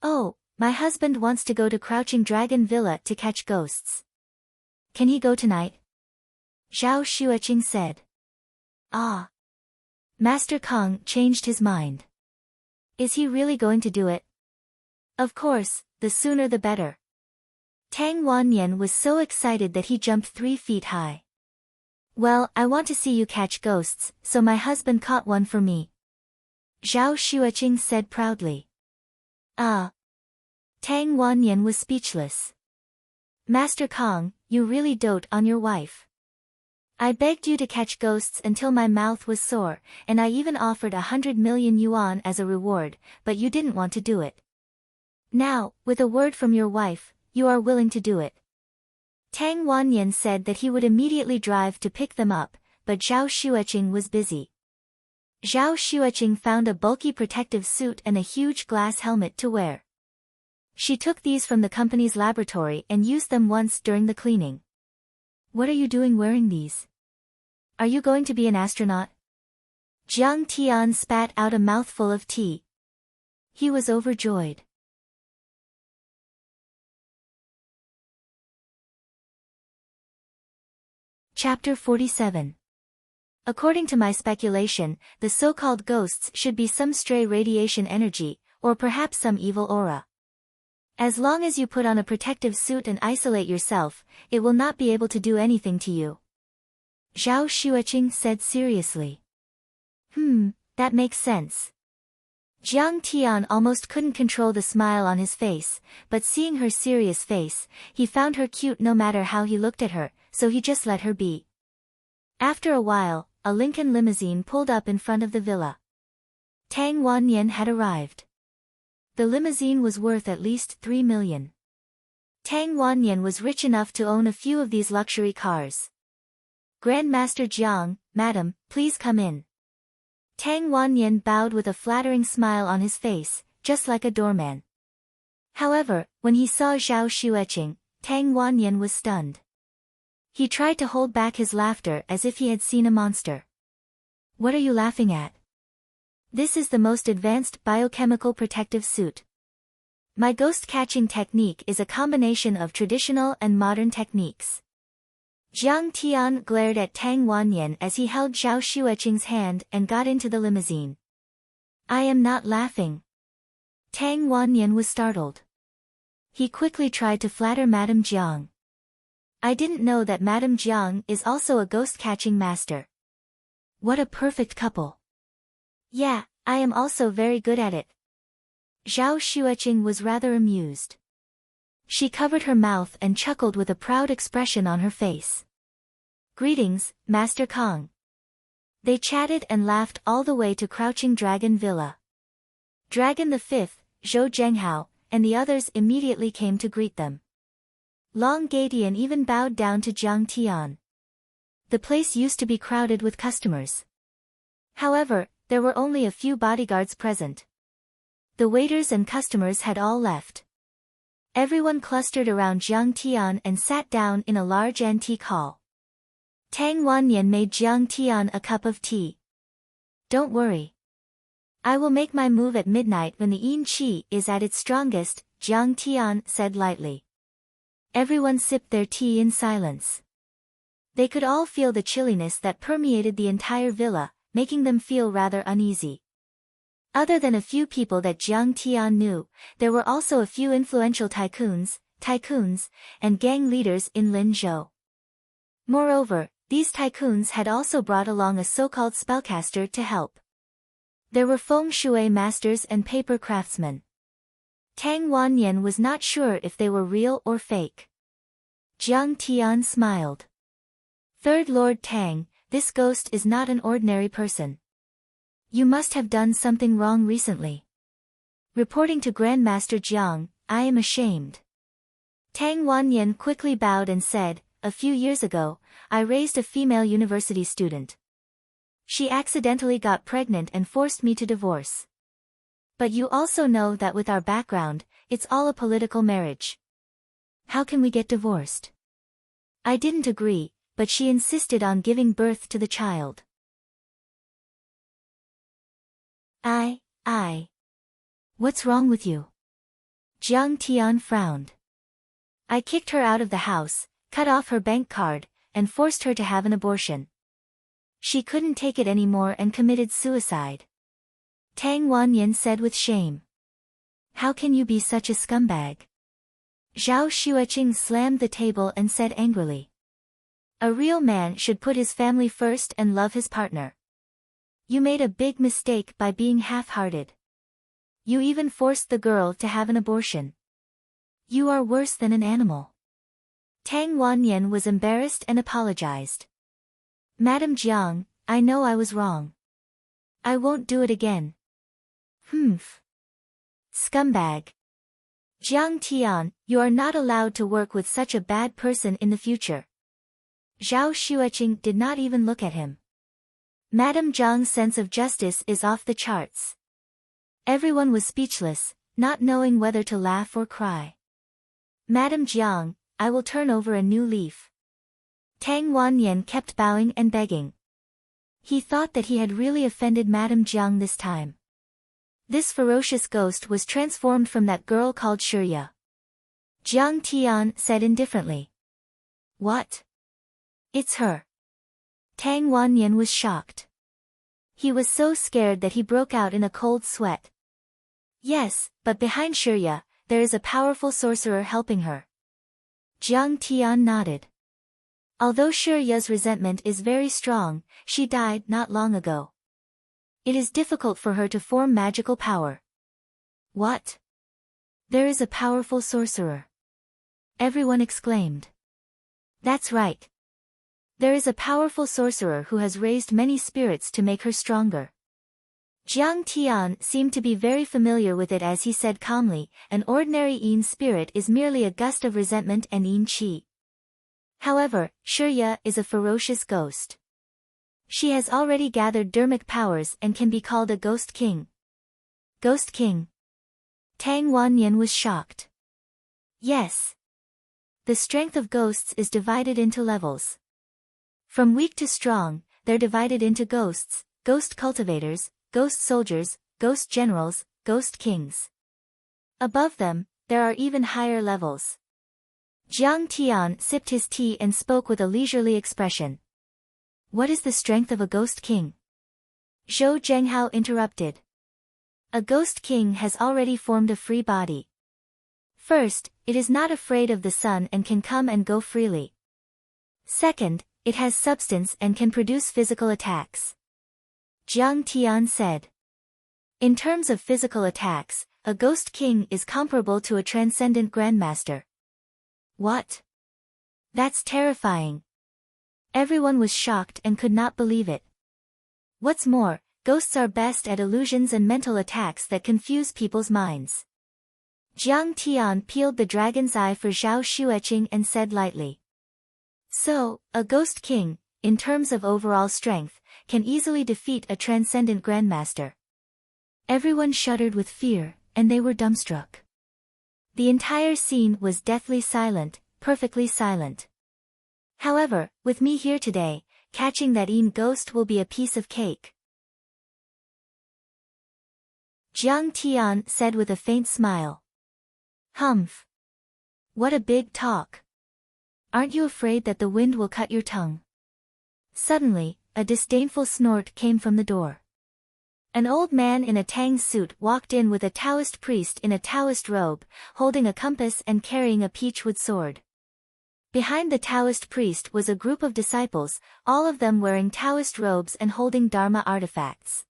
Oh, my husband wants to go to Crouching Dragon Villa to catch ghosts. Can he go tonight? Zhao Xueqing said. Ah. Master Kong changed his mind. Is he really going to do it? Of course, the sooner the better. Tang Wanyan was so excited that he jumped 3 feet high. Well, I want to see you catch ghosts, so my husband caught one for me. Zhao Xueqing said proudly. Ah. Tang Wanyan was speechless. Master Kong, you really dote on your wife. I begged you to catch ghosts until my mouth was sore, and I even offered 100 million yuan as a reward, but you didn't want to do it. Now, with a word from your wife, you are willing to do it. Tang Wanyan said that he would immediately drive to pick them up, but Zhao Xueqing was busy. Zhao Xueqing found a bulky protective suit and a huge glass helmet to wear. She took these from the company's laboratory and used them once during the cleaning. What are you doing wearing these? Are you going to be an astronaut? Jiang Tian spat out a mouthful of tea. He was overjoyed. Chapter 47. According to my speculation, the so-called ghosts should be some stray radiation energy, or perhaps some evil aura. As long as you put on a protective suit and isolate yourself, it will not be able to do anything to you. Zhao Xueqing said seriously. That makes sense. Jiang Tian almost couldn't control the smile on his face, but seeing her serious face, he found her cute no matter how he looked at her, so he just let her be. After a while, a Lincoln limousine pulled up in front of the villa. Tang Wannian had arrived. The limousine was worth at least 3 million. Tang Wannian was rich enough to own a few of these luxury cars. Grandmaster Jiang, madam, please come in. Tang Wannian bowed with a flattering smile on his face, just like a doorman. However, when he saw Zhao Xueqing, Tang Wannian was stunned. He tried to hold back his laughter as if he had seen a monster. What are you laughing at? This is the most advanced biochemical protective suit. My ghost-catching technique is a combination of traditional and modern techniques. Jiang Tian glared at Tang Wannian as he held Zhao Xueqing's hand and got into the limousine. I am not laughing. Tang Wannian was startled. He quickly tried to flatter Madame Jiang. I didn't know that Madame Jiang is also a ghost-catching master. What a perfect couple. Yeah, I am also very good at it. Zhao Xueqing was rather amused. She covered her mouth and chuckled with a proud expression on her face. Greetings, Master Kong. They chatted and laughed all the way to Crouching Dragon Villa. Dragon the Fifth, Zhou Zhenghao, and the others immediately came to greet them. Long Gatian even bowed down to Jiang Tian. The place used to be crowded with customers. However, there were only a few bodyguards present. The waiters and customers had all left. Everyone clustered around Jiang Tian and sat down in a large antique hall. Tang Wannian made Jiang Tian a cup of tea. Don't worry. I will make my move at midnight when the yin qi is at its strongest, Jiang Tian said lightly. Everyone sipped their tea in silence. They could all feel the chilliness that permeated the entire villa, making them feel rather uneasy. Other than a few people that Jiang Tian knew, there were also a few influential tycoons, and gang leaders in Linzhou. Moreover, these tycoons had also brought along a so-called spellcaster to help. There were feng shui masters and paper craftsmen. Tang Wannian was not sure if they were real or fake. Jiang Tian smiled. Third Lord Tang, this ghost is not an ordinary person. You must have done something wrong recently. Reporting to Grandmaster Jiang, I am ashamed. Tang Wannian quickly bowed and said, a few years ago, I raised a female university student. She accidentally got pregnant and forced me to divorce. But you also know that with our background, it's all a political marriage. How can we get divorced? I didn't agree, but she insisted on giving birth to the child. What's wrong with you? Jiang Tian frowned. I kicked her out of the house, cut off her bank card, and forced her to have an abortion. She couldn't take it anymore and committed suicide. Tang Wannian said with shame. How can you be such a scumbag? Zhao Xueqing slammed the table and said angrily. A real man should put his family first and love his partner. You made a big mistake by being half-hearted. You even forced the girl to have an abortion. You are worse than an animal. Tang Wannian was embarrassed and apologized. Madam Jiang, I know I was wrong. I won't do it again. Scumbag. Jiang Tian, you are not allowed to work with such a bad person in the future. Zhao Xueqing did not even look at him. Madame Jiang's sense of justice is off the charts. Everyone was speechless, not knowing whether to laugh or cry. Madame Jiang, I will turn over a new leaf. Tang Wannian kept bowing and begging. He thought that he had really offended Madame Jiang this time. This ferocious ghost was transformed from that girl called Shirya. Jiang Tian said indifferently. What? It's her. Tang Wanyan was shocked. He was so scared that he broke out in a cold sweat. Yes, but behind Shirya, there is a powerful sorcerer helping her. Jiang Tian nodded. Although Shirya's resentment is very strong, she died not long ago. It is difficult for her to form magical power. What? There is a powerful sorcerer. Everyone exclaimed. That's right. There is a powerful sorcerer who has raised many spirits to make her stronger. Jiang Tian seemed to be very familiar with it as he said calmly, an ordinary Yin spirit is merely a gust of resentment and Yin qi. However, Shirya is a ferocious ghost. She has already gathered dermic powers and can be called a ghost king. Ghost king? Tang Wanyan was shocked. Yes. The strength of ghosts is divided into levels. From weak to strong, they're divided into ghosts, ghost cultivators, ghost soldiers, ghost generals, ghost kings. Above them, there are even higher levels. Jiang Tian sipped his tea and spoke with a leisurely expression. What is the strength of a ghost king? Zhou Zhenghao interrupted. A ghost king has already formed a free body. First, it is not afraid of the sun and can come and go freely. Second, it has substance and can produce physical attacks. Jiang Tian said. In terms of physical attacks, a ghost king is comparable to a transcendent grandmaster. What? That's terrifying. Everyone was shocked and could not believe it. What's more, ghosts are best at illusions and mental attacks that confuse people's minds. Jiang Tian peeled the dragon's eye for Zhao Xueqing and said lightly. So, a ghost king, in terms of overall strength, can easily defeat a transcendent grandmaster. Everyone shuddered with fear, and they were dumbstruck. The entire scene was deathly silent, perfectly silent. However, with me here today, catching that Yin ghost will be a piece of cake. Jiang Tian said with a faint smile. Humph. What a big talk. Aren't you afraid that the wind will cut your tongue? Suddenly, a disdainful snort came from the door. An old man in a Tang suit walked in with a Taoist priest in a Taoist robe, holding a compass and carrying a peachwood sword. Behind the Taoist priest was a group of disciples, all of them wearing Taoist robes and holding Dharma artifacts.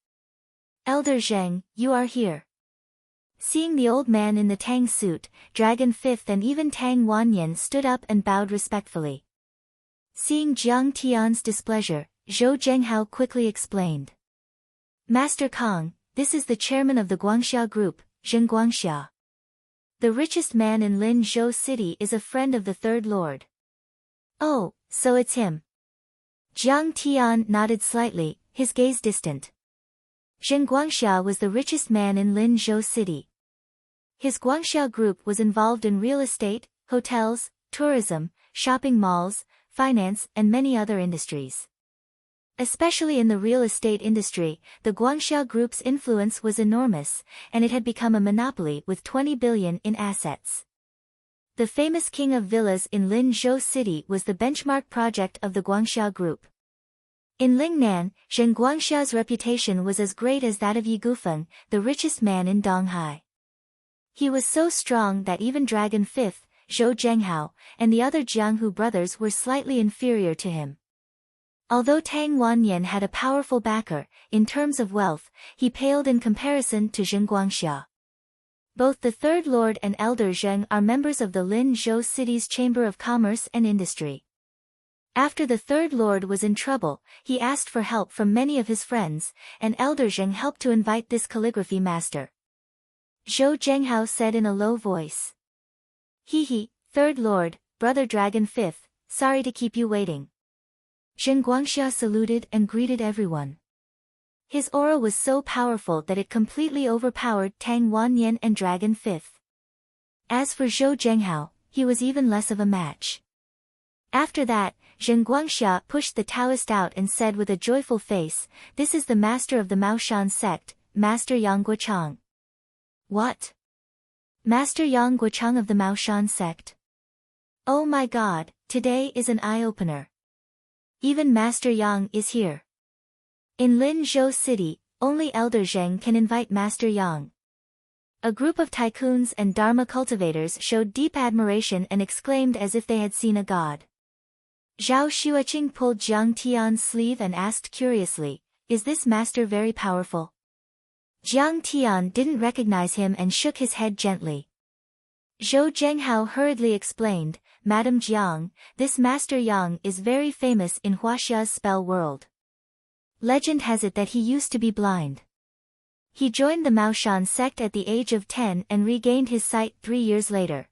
Elder Zheng, you are here. Seeing the old man in the Tang suit, Dragon Fifth and even Tang Wanyan stood up and bowed respectfully. Seeing Jiang Tian's displeasure, Zhou Zhenghao quickly explained. Master Kong, this is the chairman of the Guangxia group, Zheng Guangxia. The richest man in Linzhou city is a friend of the Third Lord. Oh, so it's him. Jiang Tian nodded slightly, his gaze distant. Zheng Guangxia was the richest man in Linzhou city. His Guangxia group was involved in real estate, hotels, tourism, shopping malls, finance and many other industries. Especially in the real estate industry, the Guangxia Group's influence was enormous, and it had become a monopoly with 20 billion in assets. The famous King of Villas in Linzhou City was the benchmark project of the Guangxia Group. In Lingnan, Zheng Guangxia's reputation was as great as that of Yi Gufeng, the richest man in Donghai. He was so strong that even Dragon Fifth, Zhou Zhenghao, and the other Jianghu brothers were slightly inferior to him. Although Tang Wanyan had a powerful backer, in terms of wealth, he paled in comparison to Zheng Guangxia. Both the Third Lord and Elder Zheng are members of the Linzhou City's Chamber of Commerce and Industry. After the Third Lord was in trouble, he asked for help from many of his friends, and Elder Zheng helped to invite this calligraphy master. Zhou Zhenghao said in a low voice. He, Third Lord, Brother Dragon Fifth, sorry to keep you waiting. Zheng Guangxia saluted and greeted everyone. His aura was so powerful that it completely overpowered Tang Wanyan and Dragon Fifth. As for Zhou Zhenghao, he was even less of a match. After that, Zheng Guangxia pushed the Taoist out and said with a joyful face, "This is the master of the Maoshan sect, Master Yang Guochang." What? Master Yang Guochang of the Maoshan sect? Oh my god, today is an eye-opener. Even Master Yang is here. In Linzhou City, only Elder Zheng can invite Master Yang. A group of tycoons and Dharma cultivators showed deep admiration and exclaimed as if they had seen a god. Zhao Xueqing pulled Jiang Tian's sleeve and asked curiously, "Is this master very powerful?" Jiang Tian didn't recognize him and shook his head gently. Zhou Zhenghao hurriedly explained, "Madam Jiang, this Master Yang is very famous in Huaxia's spell world. Legend has it that he used to be blind. He joined the Maoshan sect at the age of 10 and regained his sight 3 years later.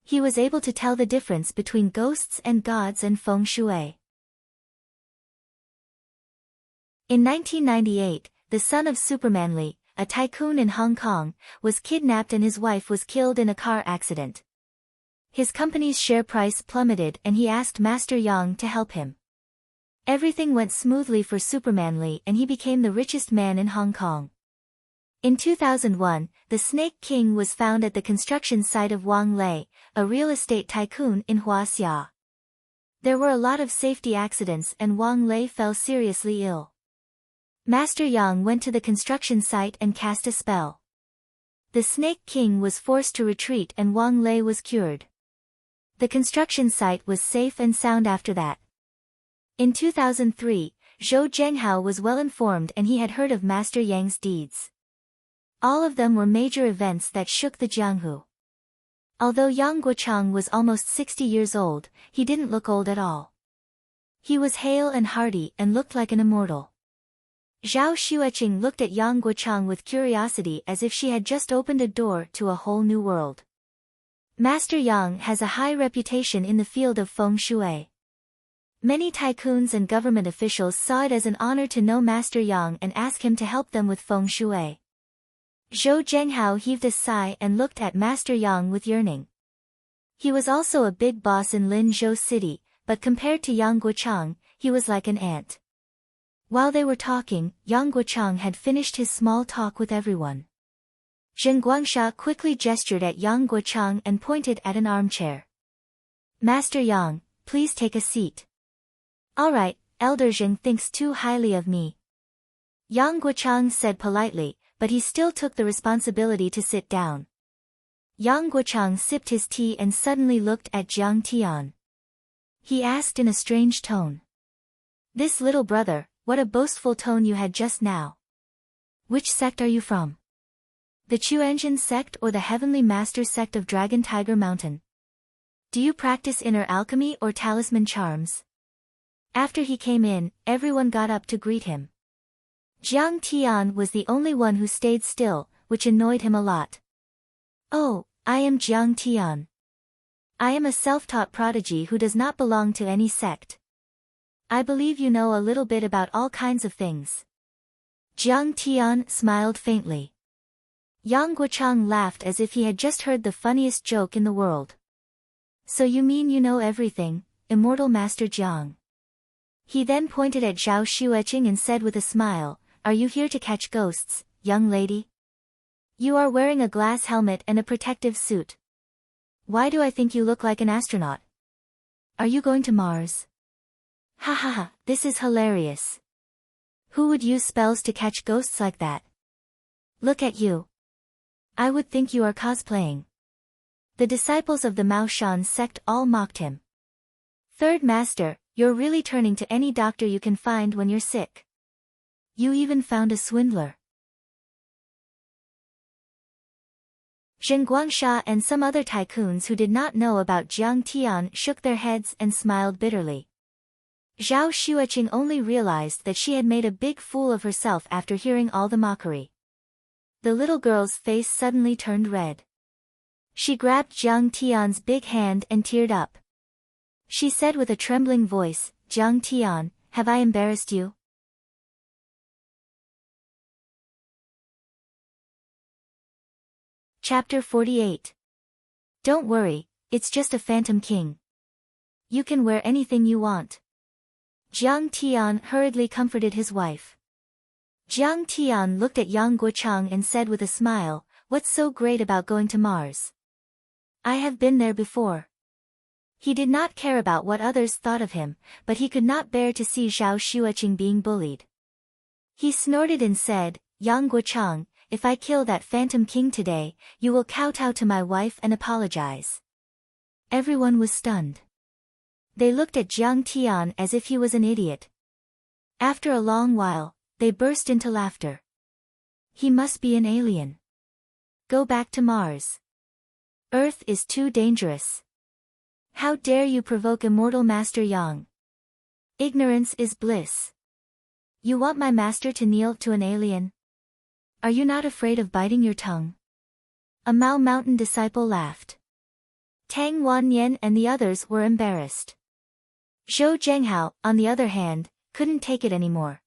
He was able to tell the difference between ghosts and gods and feng shui." In 1998, the son of Superman Li, a tycoon in Hong Kong, was kidnapped and his wife was killed in a car accident. His company's share price plummeted and he asked Master Yang to help him. Everything went smoothly for Superman Li and he became the richest man in Hong Kong. In 2001, the Snake King was found at the construction site of Wang Lei, a real estate tycoon in Huaxia. There were a lot of safety accidents and Wang Lei fell seriously ill. Master Yang went to the construction site and cast a spell. The Snake King was forced to retreat and Wang Lei was cured. The construction site was safe and sound after that. In 2003, Zhou Zhenghao was well informed and he had heard of Master Yang's deeds. All of them were major events that shook the Jianghu. Although Yang Guochang was almost 60 years old, he didn't look old at all. He was hale and hearty and looked like an immortal. Zhao Xueqing looked at Yang Guochang with curiosity as if she had just opened a door to a whole new world. Master Yang has a high reputation in the field of feng shui. Many tycoons and government officials saw it as an honor to know Master Yang and ask him to help them with feng shui. Zhou Zhenghao heaved a sigh and looked at Master Yang with yearning. He was also a big boss in Linzhou City, but compared to Yang Guochang, he was like an ant. While they were talking, Yang Guochang had finished his small talk with everyone. Zheng Guangxia quickly gestured at Yang Guochang and pointed at an armchair. "Master Yang, please take a seat." "All right, Elder Zheng thinks too highly of me," Yang Guochang said politely, but he still took the responsibility to sit down. Yang Guochang sipped his tea and suddenly looked at Jiang Tian. He asked in a strange tone. "This little brother, what a boastful tone you had just now. Which sect are you from? The Chuanjin sect or the Heavenly Master sect of Dragon Tiger Mountain? Do you practice inner alchemy or talisman charms?" After he came in, everyone got up to greet him. Jiang Tian was the only one who stayed still, which annoyed him a lot. "Oh, I am Jiang Tian. I am a self-taught prodigy who does not belong to any sect. I believe you know a little bit about all kinds of things." Jiang Tian smiled faintly. Yang Guochang laughed as if he had just heard the funniest joke in the world. "So you mean you know everything, immortal Master Jiang?" He then pointed at Zhao Xueqing and said with a smile, "Are you here to catch ghosts, young lady? You are wearing a glass helmet and a protective suit. Why do I think you look like an astronaut? Are you going to Mars? Ha ha ha, this is hilarious. Who would use spells to catch ghosts like that? Look at you. I would think you are cosplaying." The disciples of the Maoshan sect all mocked him. "Third Master, you're really turning to any doctor you can find when you're sick. You even found a swindler." Zheng Guangxia and some other tycoons who did not know about Jiang Tian shook their heads and smiled bitterly. Zhao Xueqing only realized that she had made a big fool of herself after hearing all the mockery. The little girl's face suddenly turned red. She grabbed Jiang Tian's big hand and teared up. She said with a trembling voice, "Jiang Tian, have I embarrassed you?" Chapter 48. Don't worry, it's just a phantom king. you can wear anything you want. Jiang Tian hurriedly comforted his wife. Jiang Tian looked at Yang Guocheng and said with a smile, "What's so great about going to Mars? I have been there before." He did not care about what others thought of him, but he could not bear to see Zhao Xueqing being bullied. He snorted and said, "Yang Guocheng, if I kill that Phantom King today, you will kowtow to my wife and apologize." Everyone was stunned. They looked at Jiang Tian as if he was an idiot. After a long while, they burst into laughter. He must be an alien. Go back to Mars. Earth is too dangerous. How dare you provoke immortal Master Yang? Ignorance is bliss. You want my master to kneel to an alien? Are you not afraid of biting your tongue? A Mao Mountain disciple laughed. Tang Wanyan and the others were embarrassed. Zhou Zhenghao, on the other hand, couldn't take it anymore.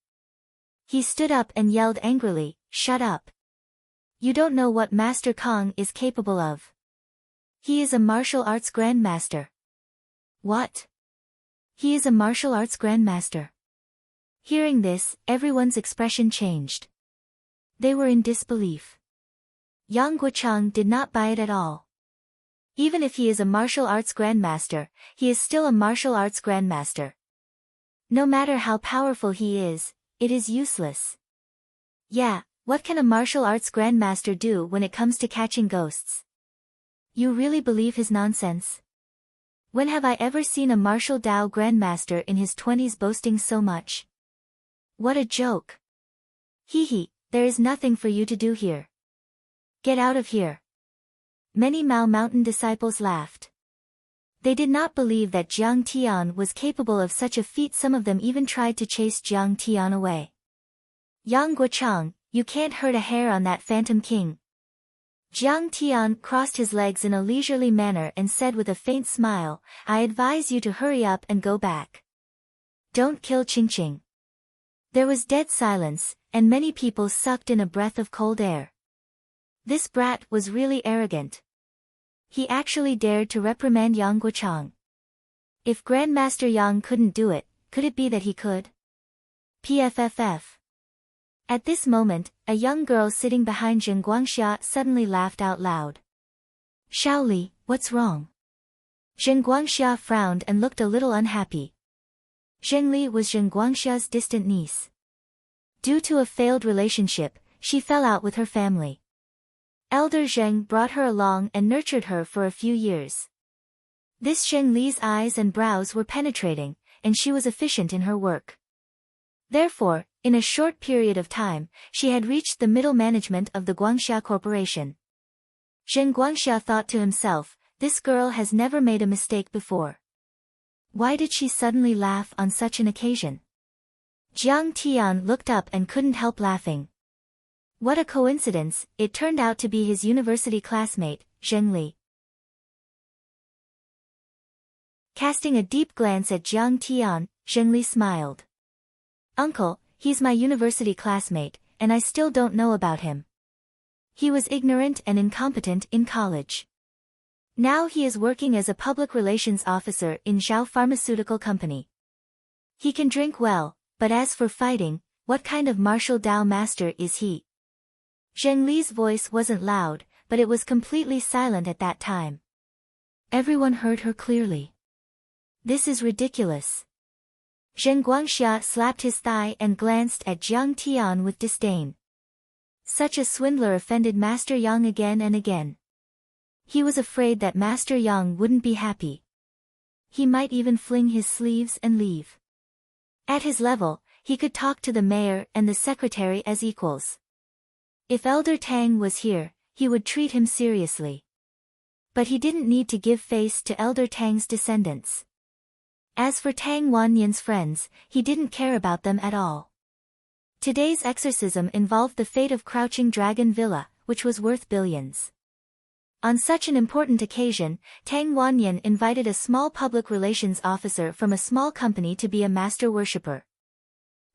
He stood up and yelled angrily, "Shut up! You don't know what Master Kong is capable of. He is a martial arts grandmaster." What? He is a martial arts grandmaster? Hearing this, everyone's expression changed. They were in disbelief. Yang Guocheng did not buy it at all. Even if he is a martial arts grandmaster, he is still a martial arts grandmaster. No matter how powerful he is, it is useless. Yeah, what can a martial arts grandmaster do when it comes to catching ghosts? You really believe his nonsense? When have I ever seen a martial Dao grandmaster in his 20s boasting so much? What a joke. Hee, there is nothing for you to do here. Get out of here. Many Mao Mountain disciples laughed. They did not believe that Jiang Tian was capable of such a feat. Some of them even tried to chase Jiang Tian away. Yang Guocheng, you can't hurt a hair on that Phantom King. Jiang Tian crossed his legs in a leisurely manner and said with a faint smile, "I advise you to hurry up and go back. Don't kill Qingqing." There was dead silence, and many people sucked in a breath of cold air. This brat was really arrogant. He actually dared to reprimand Yang Guocheng. If Grandmaster Yang couldn't do it, could it be that he could? PFFF. At this moment, a young girl sitting behind Zheng Guangxia suddenly laughed out loud. "Shaoli, what's wrong?" Zheng Guangxia frowned and looked a little unhappy. Zhengli was Zheng Guangxia's distant niece. Due to a failed relationship, she fell out with her family. Elder Zheng brought her along and nurtured her for a few years. This Zhengli's eyes and brows were penetrating, and she was efficient in her work. Therefore, in a short period of time, she had reached the middle management of the Guangxia Corporation. Zheng Guangxia thought to himself, this girl has never made a mistake before. Why did she suddenly laugh on such an occasion? Jiang Tian looked up and couldn't help laughing. What a coincidence, it turned out to be his university classmate, Zheng Li. Casting a deep glance at Jiang Tian, Zheng Li smiled. "Uncle, he's my university classmate, and I still don't know about him. He was ignorant and incompetent in college. Now he is working as a public relations officer in Zhao Pharmaceutical Company. He can drink well, but as for fighting, what kind of martial Dao master is he?" Zheng Li's voice wasn't loud, but it was completely silent at that time. Everyone heard her clearly. This is ridiculous. Zheng Guangxia slapped his thigh and glanced at Jiang Tian with disdain. Such a swindler offended Master Yang again and again. He was afraid that Master Yang wouldn't be happy. He might even fling his sleeves and leave. At his level, he could talk to the mayor and the secretary as equals. If Elder Tang was here, he would treat him seriously. But he didn't need to give face to Elder Tang's descendants. As for Tang Wanyan's friends, he didn't care about them at all. Today's exorcism involved the fate of Crouching Dragon Villa, which was worth billions. On such an important occasion, Tang Wanyan invited a small public relations officer from a small company to be a master worshipper.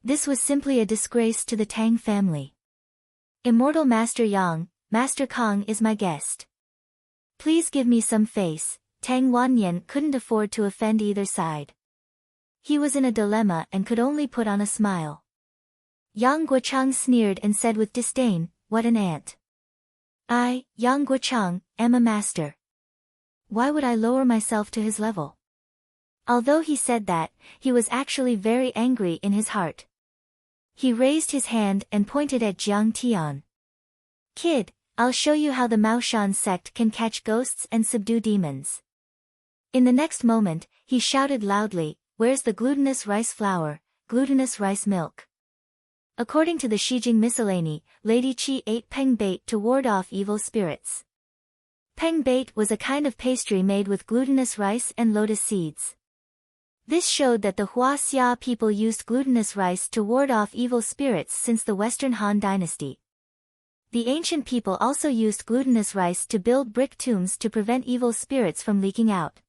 This was simply a disgrace to the Tang family. "Immortal Master Yang, Master Kong is my guest. Please give me some face, Tang Wanyan couldn't afford to offend either side. He was in a dilemma and could only put on a smile. Yang Guochang sneered and said with disdain, "What an ant. I, Yang Guochang, am a master. Why would I lower myself to his level?" Although he said that, he was actually very angry in his heart. He raised his hand and pointed at Jiang Tian. "Kid, I'll show you how the Maoshan sect can catch ghosts and subdue demons." In the next moment, he shouted loudly, "Where's the glutinous rice flour, glutinous rice milk?" According to the Shijing Miscellany, Lady Qi ate peng bait to ward off evil spirits. Peng bait was a kind of pastry made with glutinous rice and lotus seeds. This showed that the Huaxia people used glutinous rice to ward off evil spirits since the Western Han dynasty. The ancient people also used glutinous rice to build brick tombs to prevent evil spirits from leaking out.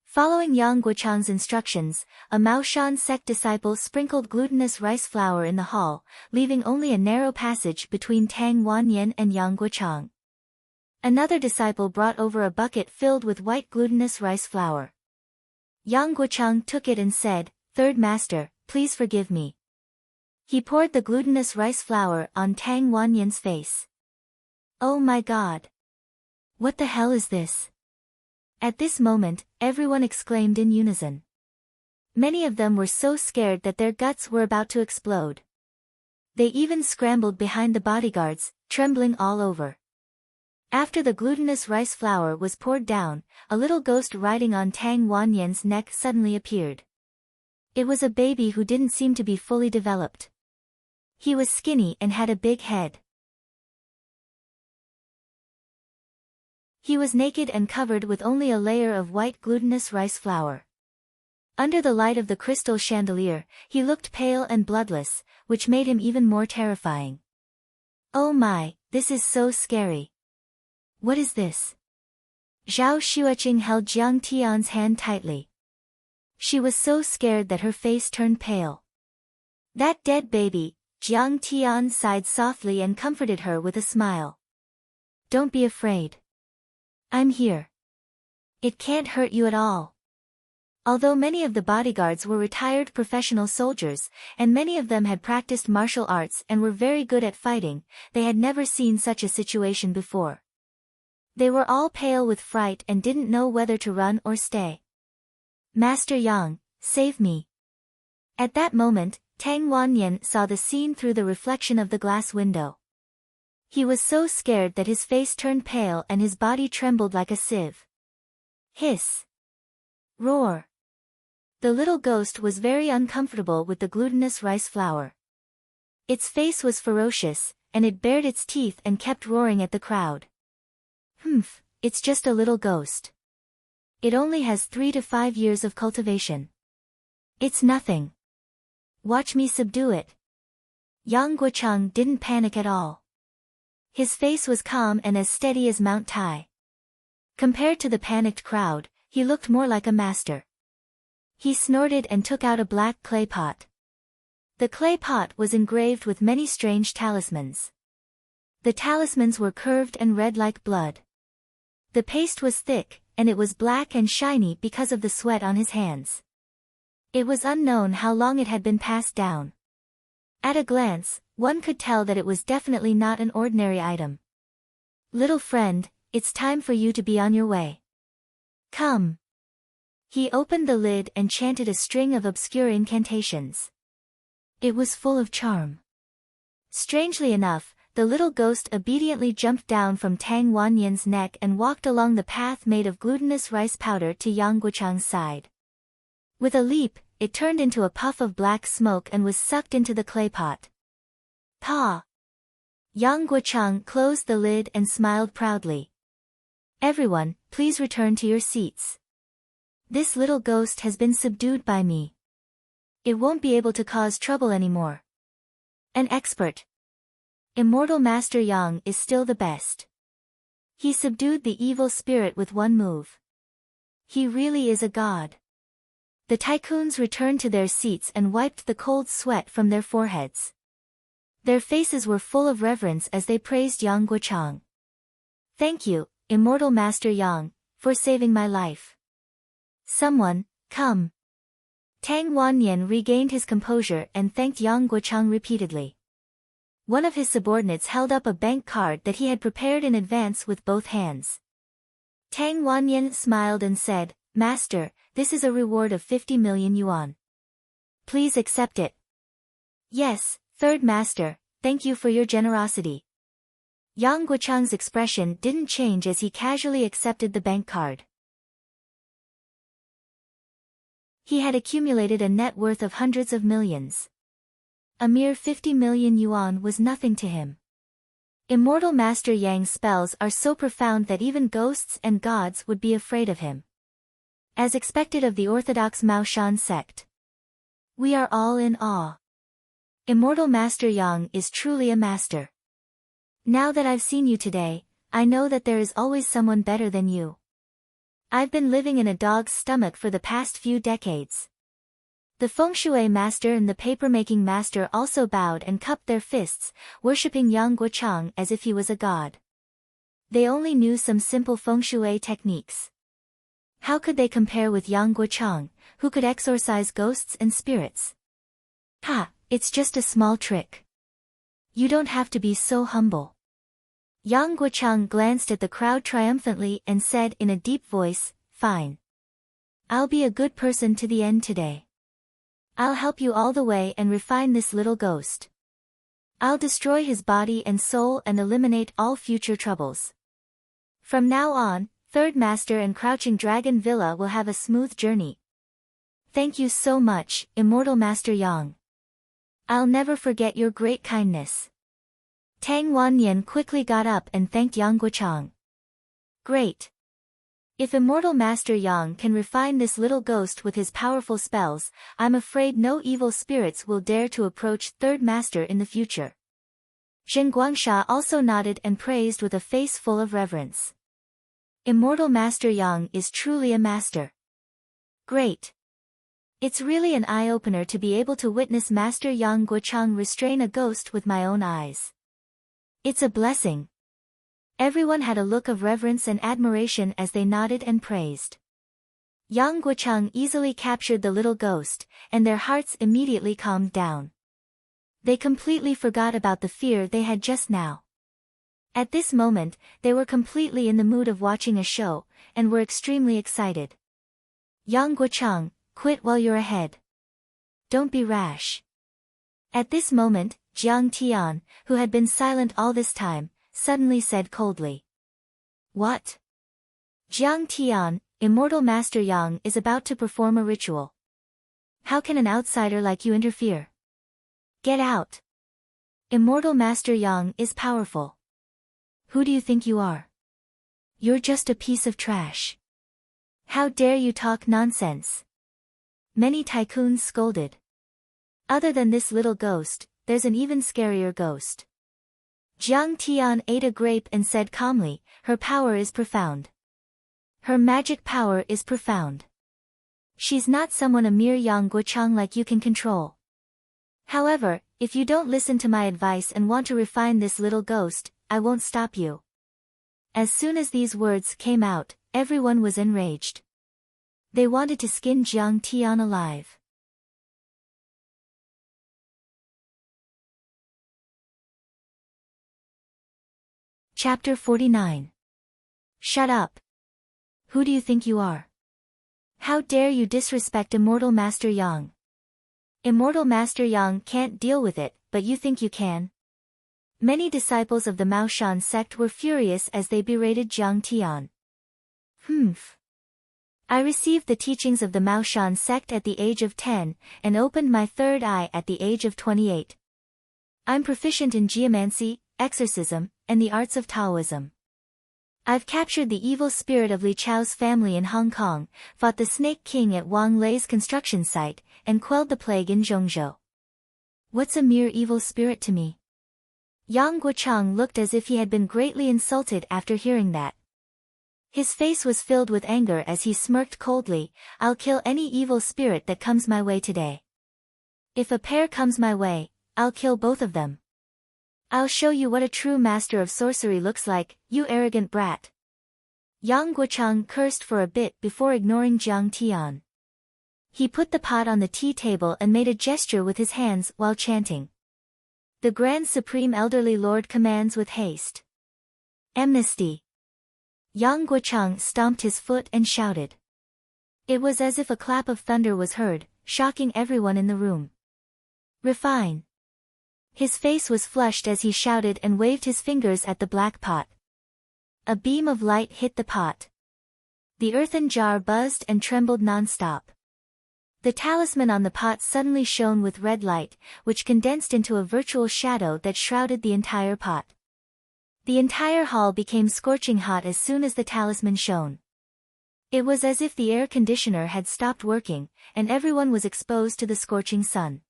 Following Yang Guochang's instructions, a Maoshan sect disciple sprinkled glutinous rice flour in the hall, leaving only a narrow passage between Tang Wanyan and Yang Guochang. Another disciple brought over a bucket filled with white glutinous rice flour. Yang Guochang took it and said, "Third master, please forgive me." He poured the glutinous rice flour on Tang Wanyan's face. "Oh my God! What the hell is this?" At this moment, everyone exclaimed in unison. Many of them were so scared that their guts were about to explode. They even scrambled behind the bodyguards, trembling all over. After the glutinous rice flour was poured down, a little ghost riding on Tang Wanyan's neck suddenly appeared. It was a baby who didn't seem to be fully developed. He was skinny and had a big head. He was naked and covered with only a layer of white glutinous rice flour. Under the light of the crystal chandelier, he looked pale and bloodless, which made him even more terrifying. "Oh my, this is so scary. What is this?" Zhao Xueqing held Jiang Tian's hand tightly. She was so scared that her face turned pale. "That dead baby," Jiang Tian sighed softly and comforted her with a smile. "Don't be afraid. I'm here. It can't hurt you at all." Although many of the bodyguards were retired professional soldiers, and many of them had practiced martial arts and were very good at fighting, they had never seen such a situation before. They were all pale with fright and didn't know whether to run or stay. "Master Yang, save me." At that moment, Tang Wanyan saw the scene through the reflection of the glass window. He was so scared that his face turned pale and his body trembled like a sieve. Hiss! Roar! The little ghost was very uncomfortable with the glutinous rice flour. Its face was ferocious, and it bared its teeth and kept roaring at the crowd. "Humph, it's just a little ghost. It only has 3 to 5 years of cultivation. It's nothing. Watch me subdue it." Yang Guochang didn't panic at all. His face was calm and as steady as Mount Tai. Compared to the panicked crowd, he looked more like a master. He snorted and took out a black clay pot. The clay pot was engraved with many strange talismans. The talismans were curved and red like blood. The paste was thick, and it was black and shiny because of the sweat on his hands. It was unknown how long it had been passed down. At a glance, one could tell that it was definitely not an ordinary item. "Little friend, it's time for you to be on your way. Come." He opened the lid and chanted a string of obscure incantations. It was full of charm. Strangely enough, the little ghost obediently jumped down from Tang Wanyan's neck and walked along the path made of glutinous rice powder to Yang Guochang's side. With a leap, it turned into a puff of black smoke and was sucked into the clay pot. "Pa!" Yang Guochang closed the lid and smiled proudly. "Everyone, please return to your seats. This little ghost has been subdued by me. It won't be able to cause trouble anymore. An expert. Immortal Master Yang is still the best. He subdued the evil spirit with one move. He really is a god." The tycoons returned to their seats and wiped the cold sweat from their foreheads. Their faces were full of reverence as they praised Yang Guochang. "Thank you, Immortal Master Yang, for saving my life. Someone, come. Tang Wannian regained his composure and thanked Yang Guochang repeatedly. One of his subordinates held up a bank card that he had prepared in advance with both hands. Tang Wannian smiled and said, Master, this is a reward of 50 million yuan. Please accept it. Yes, third master, thank you for your generosity. Yang Guochang's expression didn't change as he casually accepted the bank card. He had accumulated a net worth of hundreds of millions. A mere 50 million yuan was nothing to him. Immortal Master Yang's spells are so profound that even ghosts and gods would be afraid of him. As expected of the orthodox Maoshan sect. We are all in awe. Immortal Master Yang is truly a master. Now that I've seen you today, I know that there is always someone better than you. I've been living in a dog's stomach for the past few decades. The feng shui master and the papermaking master also bowed and cupped their fists, worshipping Yang Guochang as if he was a god. They only knew some simple feng shui techniques. How could they compare with Yang Guochang, who could exorcise ghosts and spirits? Ha, it's just a small trick. You don't have to be so humble. Yang Guochang glanced at the crowd triumphantly and said in a deep voice, Fine. I'll be a good person to the end today. I'll help you all the way and refine this little ghost. I'll destroy his body and soul and eliminate all future troubles. From now on, Third Master and Crouching Dragon Villa will have a smooth journey. Thank you so much, Immortal Master Yang. I'll never forget your great kindness. Tang Wannian quickly got up and thanked Yang Guochang. Great. If Immortal Master Yang can refine this little ghost with his powerful spells, I'm afraid no evil spirits will dare to approach Third Master in the future. Zhen Guangsha also nodded and praised with a face full of reverence. Immortal Master Yang is truly a master. Great. It's really an eye-opener to be able to witness Master Yang Guochang restrain a ghost with my own eyes. It's a blessing. Everyone had a look of reverence and admiration as they nodded and praised. Yang Guochang easily captured the little ghost, and their hearts immediately calmed down. They completely forgot about the fear they had just now. At this moment, they were completely in the mood of watching a show, and were extremely excited. Yang Guochang, quit while you're ahead. Don't be rash. At this moment, Jiang Tian, who had been silent all this time, suddenly said coldly. What? Jiang Tian, Immortal Master Yang is about to perform a ritual. How can an outsider like you interfere? Get out. Immortal Master Yang is powerful. Who do you think you are? You're just a piece of trash. How dare you talk nonsense? Many tycoons scolded. Other than this little ghost, there's an even scarier ghost. Jiang Tian ate a grape and said calmly, her power is profound. Her magic power is profound. She's not someone a mere Yang Guochang like you can control. However, if you don't listen to my advice and want to refine this little ghost, I won't stop you. As soon as these words came out, everyone was enraged. They wanted to skin Jiang Tian alive. Chapter 49. Shut up. Who do you think you are? How dare you disrespect Immortal Master Yang? Immortal Master Yang can't deal with it, but you think you can? Many disciples of the Maoshan sect were furious as they berated Jiang Tian. Humph. I received the teachings of the Maoshan sect at the age of 10, and opened my third eye at the age of 28. I'm proficient in geomancy, exorcism, and the arts of Taoism. I've captured the evil spirit of Li Chao's family in Hong Kong, fought the Snake King at Wang Lei's construction site, and quelled the plague in Zhongzhou. What's a mere evil spirit to me? Yang Guochang looked as if he had been greatly insulted after hearing that. His face was filled with anger as he smirked coldly, I'll kill any evil spirit that comes my way today. If a pair comes my way, I'll kill both of them. I'll show you what a true master of sorcery looks like, you arrogant brat. Yang Guocheng cursed for a bit before ignoring Jiang Tian. He put the pot on the tea table and made a gesture with his hands while chanting. The Grand Supreme Elderly Lord commands with haste. Amnesty. Yang Guocheng stomped his foot and shouted. It was as if a clap of thunder was heard, shocking everyone in the room. Refine. His face was flushed as he shouted and waved his fingers at the black pot. A beam of light hit the pot. The earthen jar buzzed and trembled non-stop. The talisman on the pot suddenly shone with red light, which condensed into a virtual shadow that shrouded the entire pot. The entire hall became scorching hot as soon as the talisman shone. It was as if the air conditioner had stopped working, and everyone was exposed to the scorching sun.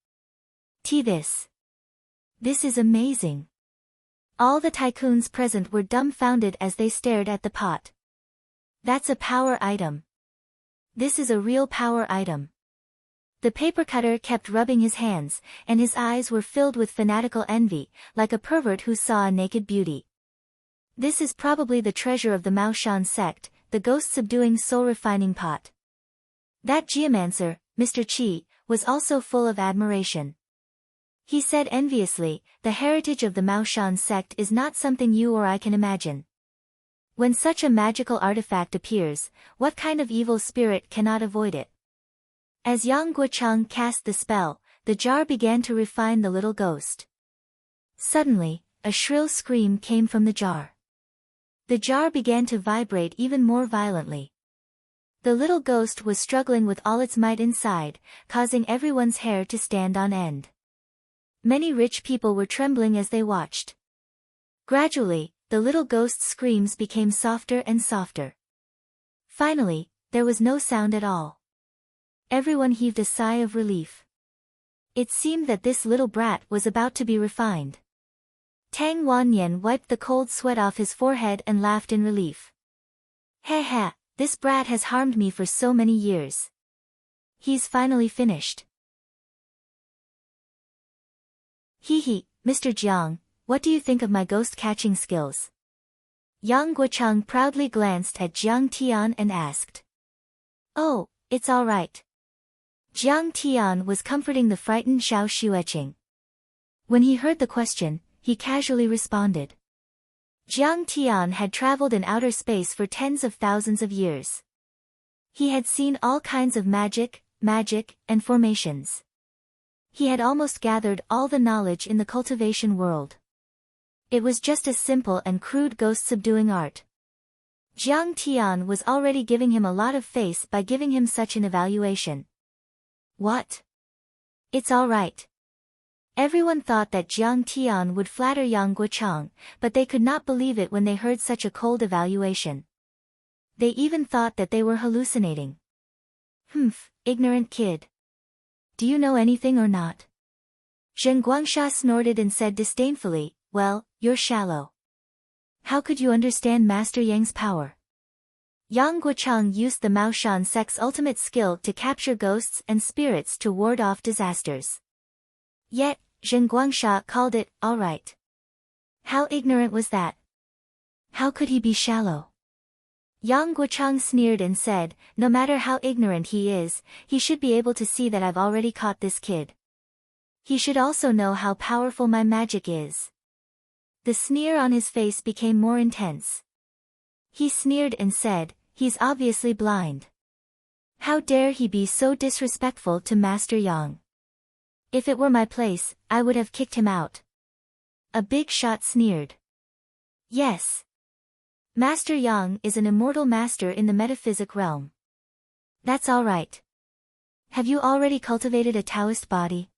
This is amazing. All the tycoons present were dumbfounded as they stared at the pot. That's a power item. This is a real power item. The paper cutter kept rubbing his hands, and his eyes were filled with fanatical envy, like a pervert who saw a naked beauty. This is probably the treasure of the Maoshan sect, the ghost-subduing soul-refining pot. That geomancer, Mr. Qi, was also full of admiration. He said enviously, the heritage of the Maoshan sect is not something you or I can imagine. When such a magical artifact appears, what kind of evil spirit cannot avoid it? As Yang Guocheng cast the spell, the jar began to refine the little ghost. Suddenly, a shrill scream came from the jar. The jar began to vibrate even more violently. The little ghost was struggling with all its might inside, causing everyone's hair to stand on end. Many rich people were trembling as they watched. Gradually, the little ghost's screams became softer and softer. Finally, there was no sound at all. Everyone heaved a sigh of relief. It seemed that this little brat was about to be refined. Tang Wanyan wiped the cold sweat off his forehead and laughed in relief. Ha, this brat has harmed me for so many years. He's finally finished. Hee, Mr. Jiang, what do you think of my ghost-catching skills? Yang Guocheng proudly glanced at Jiang Tian and asked. Oh, it's all right. Jiang Tian was comforting the frightened Xiao Xueqing. When he heard the question, he casually responded. Jiang Tian had traveled in outer space for tens of thousands of years. He had seen all kinds of magic, and formations. He had almost gathered all the knowledge in the cultivation world. It was just a simple and crude ghost-subduing art. Jiang Tian was already giving him a lot of face by giving him such an evaluation. What? It's all right. Everyone thought that Jiang Tian would flatter Yang Guocheng, but they could not believe it when they heard such a cold evaluation. They even thought that they were hallucinating. Ignorant kid. Do you know anything or not? Zheng Guangsha snorted and said disdainfully, well, you're shallow. How could you understand Master Yang's power? Yang Guocheng used the Maoshan sect's ultimate skill to capture ghosts and spirits to ward off disasters. Yet, Zheng Guangsha called it, all right. How ignorant was that? How could he be shallow? Yang Guocheng sneered and said, no matter how ignorant he is, he should be able to see that I've already caught this kid. He should also know how powerful my magic is. The sneer on his face became more intense. He sneered and said, he's obviously blind. How dare he be so disrespectful to Master Yang? If it were my place, I would have kicked him out. A big shot sneered. Yes. Master Yang is an immortal master in the metaphysic realm. That's all right. Have you already cultivated a Taoist body?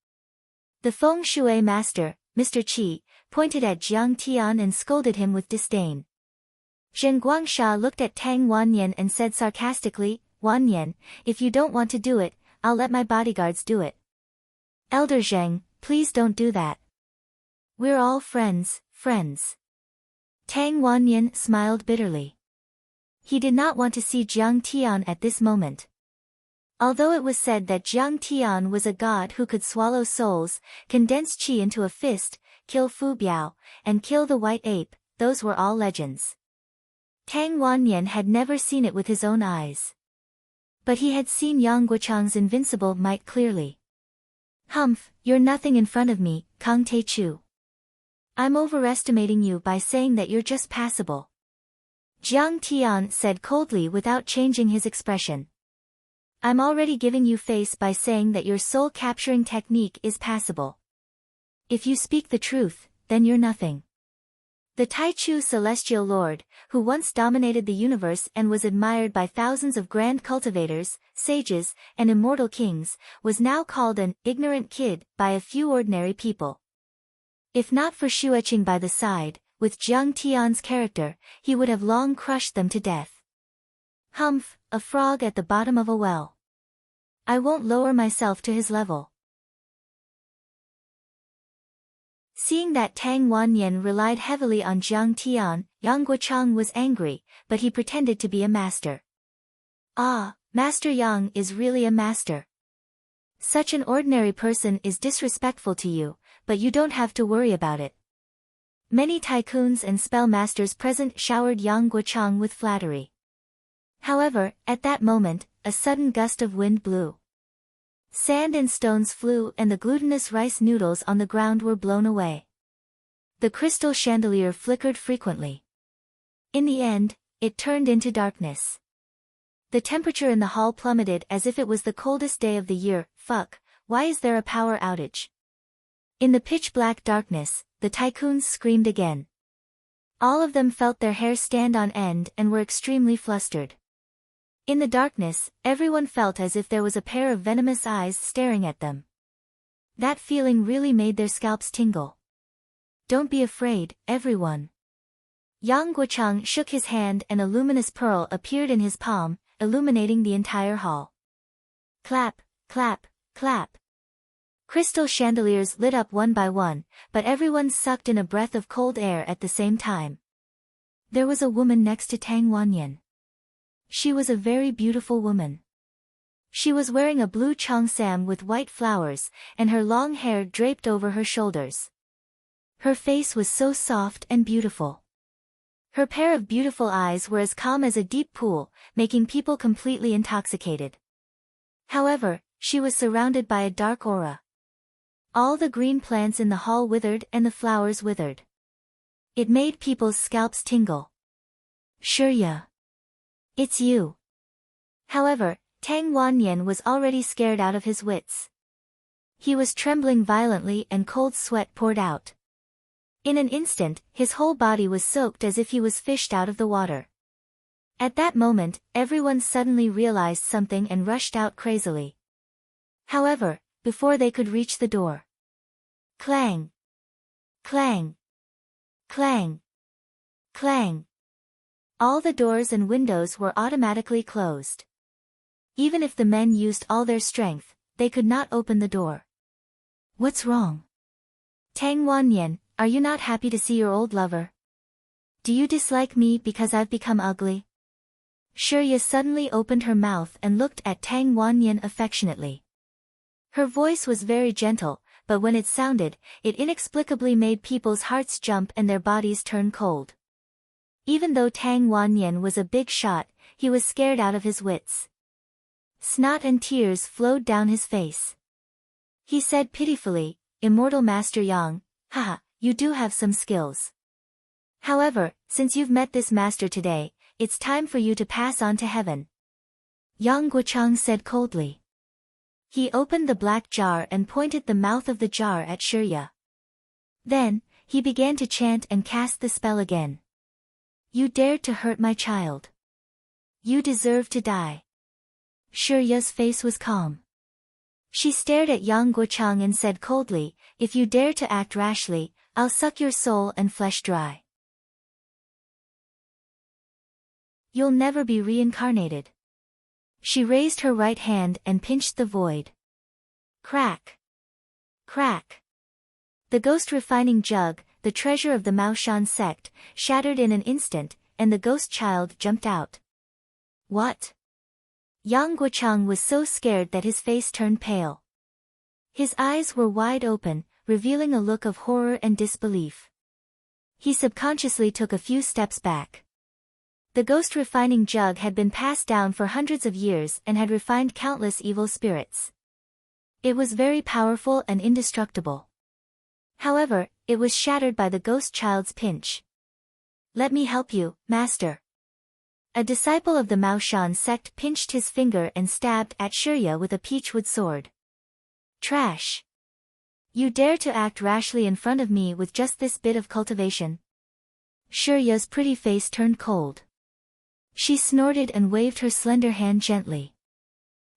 The feng shui master, Mr. Qi, pointed at Jiang Tian and scolded him with disdain. Zheng Guangsha looked at Tang Wanyan and said sarcastically, Wanyan, if you don't want to do it, I'll let my bodyguards do it. Elder Zheng, please don't do that. We're all friends. Tang Wanyan smiled bitterly. He did not want to see Jiang Tian at this moment. Although it was said that Jiang Tian was a god who could swallow souls, condense qi into a fist, kill Fu Biao, and kill the white ape, those were all legends. Tang Wannian had never seen it with his own eyes. But he had seen Yang Guochang's invincible might clearly. Humph, you're nothing in front of me, Kang Teichu. I'm overestimating you by saying that you're just passable. Jiang Tian said coldly without changing his expression. I'm already giving you face by saying that your soul-capturing technique is passable. If you speak the truth, then you're nothing. The Taichu Celestial Lord, who once dominated the universe and was admired by thousands of grand cultivators, sages, and immortal kings, was now called an ignorant kid by a few ordinary people. If not for Shueqing by the side, with Jiang Tian's character, he would have long crushed them to death. Humph, a frog at the bottom of a well. I won't lower myself to his level. Seeing that Tang Wannian relied heavily on Jiang Tian, Yang Guochang was angry, but he pretended to be a master. Ah, Master Yang is really a master. Such an ordinary person is disrespectful to you, but you don't have to worry about it. Many tycoons and spell masters present showered Yang Guochang with flattery. However, at that moment, a sudden gust of wind blew. Sand and stones flew and the glutinous rice noodles on the ground were blown away. The crystal chandelier flickered frequently. In the end, it turned into darkness. The temperature in the hall plummeted as if it was the coldest day of the year. Fuck, why is there a power outage? In the pitch-black darkness, the tycoons screamed again. All of them felt their hair stand on end and were extremely flustered. In the darkness, everyone felt as if there was a pair of venomous eyes staring at them. That feeling really made their scalps tingle. Don't be afraid, everyone. Yang Guochang shook his hand and a luminous pearl appeared in his palm, illuminating the entire hall. Clap, clap, clap. Crystal chandeliers lit up one by one, but everyone sucked in a breath of cold air at the same time. There was a woman next to Tang Wannian. She was a very beautiful woman. She was wearing a blue cheongsam with white flowers, and her long hair draped over her shoulders. Her face was so soft and beautiful. Her pair of beautiful eyes were as calm as a deep pool, making people completely intoxicated. However, she was surrounded by a dark aura. All the green plants in the hall withered and the flowers withered. It made people's scalps tingle. Shurya. It's you. However, Tang Wannian was already scared out of his wits. He was trembling violently and cold sweat poured out. In an instant, his whole body was soaked as if he was fished out of the water. At that moment, everyone suddenly realized something and rushed out crazily. However, before they could reach the door. Clang! Clang! Clang! Clang! All the doors and windows were automatically closed. Even if the men used all their strength, they could not open the door. What's wrong? Tang Wannian, are you not happy to see your old lover? Do you dislike me because I've become ugly? Shurya suddenly opened her mouth and looked at Tang Wannian affectionately. Her voice was very gentle, but when it sounded, it inexplicably made people's hearts jump and their bodies turn cold. Even though Tang Wannian was a big shot, he was scared out of his wits. Snot and tears flowed down his face. He said pitifully, Immortal Master Yang, haha, you do have some skills. However, since you've met this master today, it's time for you to pass on to heaven. Yang Guochang said coldly. He opened the black jar and pointed the mouth of the jar at Shurya. Then, he began to chant and cast the spell again. You dared to hurt my child. You deserve to die. Shurya's face was calm. She stared at Yang Guochang and said coldly, if you dare to act rashly, I'll suck your soul and flesh dry. You'll never be reincarnated. She raised her right hand and pinched the void. Crack! Crack! The ghost refining jug, the treasure of the Maoshan sect, shattered in an instant, and the ghost child jumped out. What? Yang Guochang was so scared that his face turned pale. His eyes were wide open, revealing a look of horror and disbelief. He subconsciously took a few steps back. The ghost refining jug had been passed down for hundreds of years and had refined countless evil spirits. It was very powerful and indestructible. However, it was shattered by the ghost child's pinch. "Let me help you, master." A disciple of the Maoshan sect pinched his finger and stabbed at Shurya with a peachwood sword. "Trash! You dare to act rashly in front of me with just this bit of cultivation?" Shurya's pretty face turned cold. She snorted and waved her slender hand gently.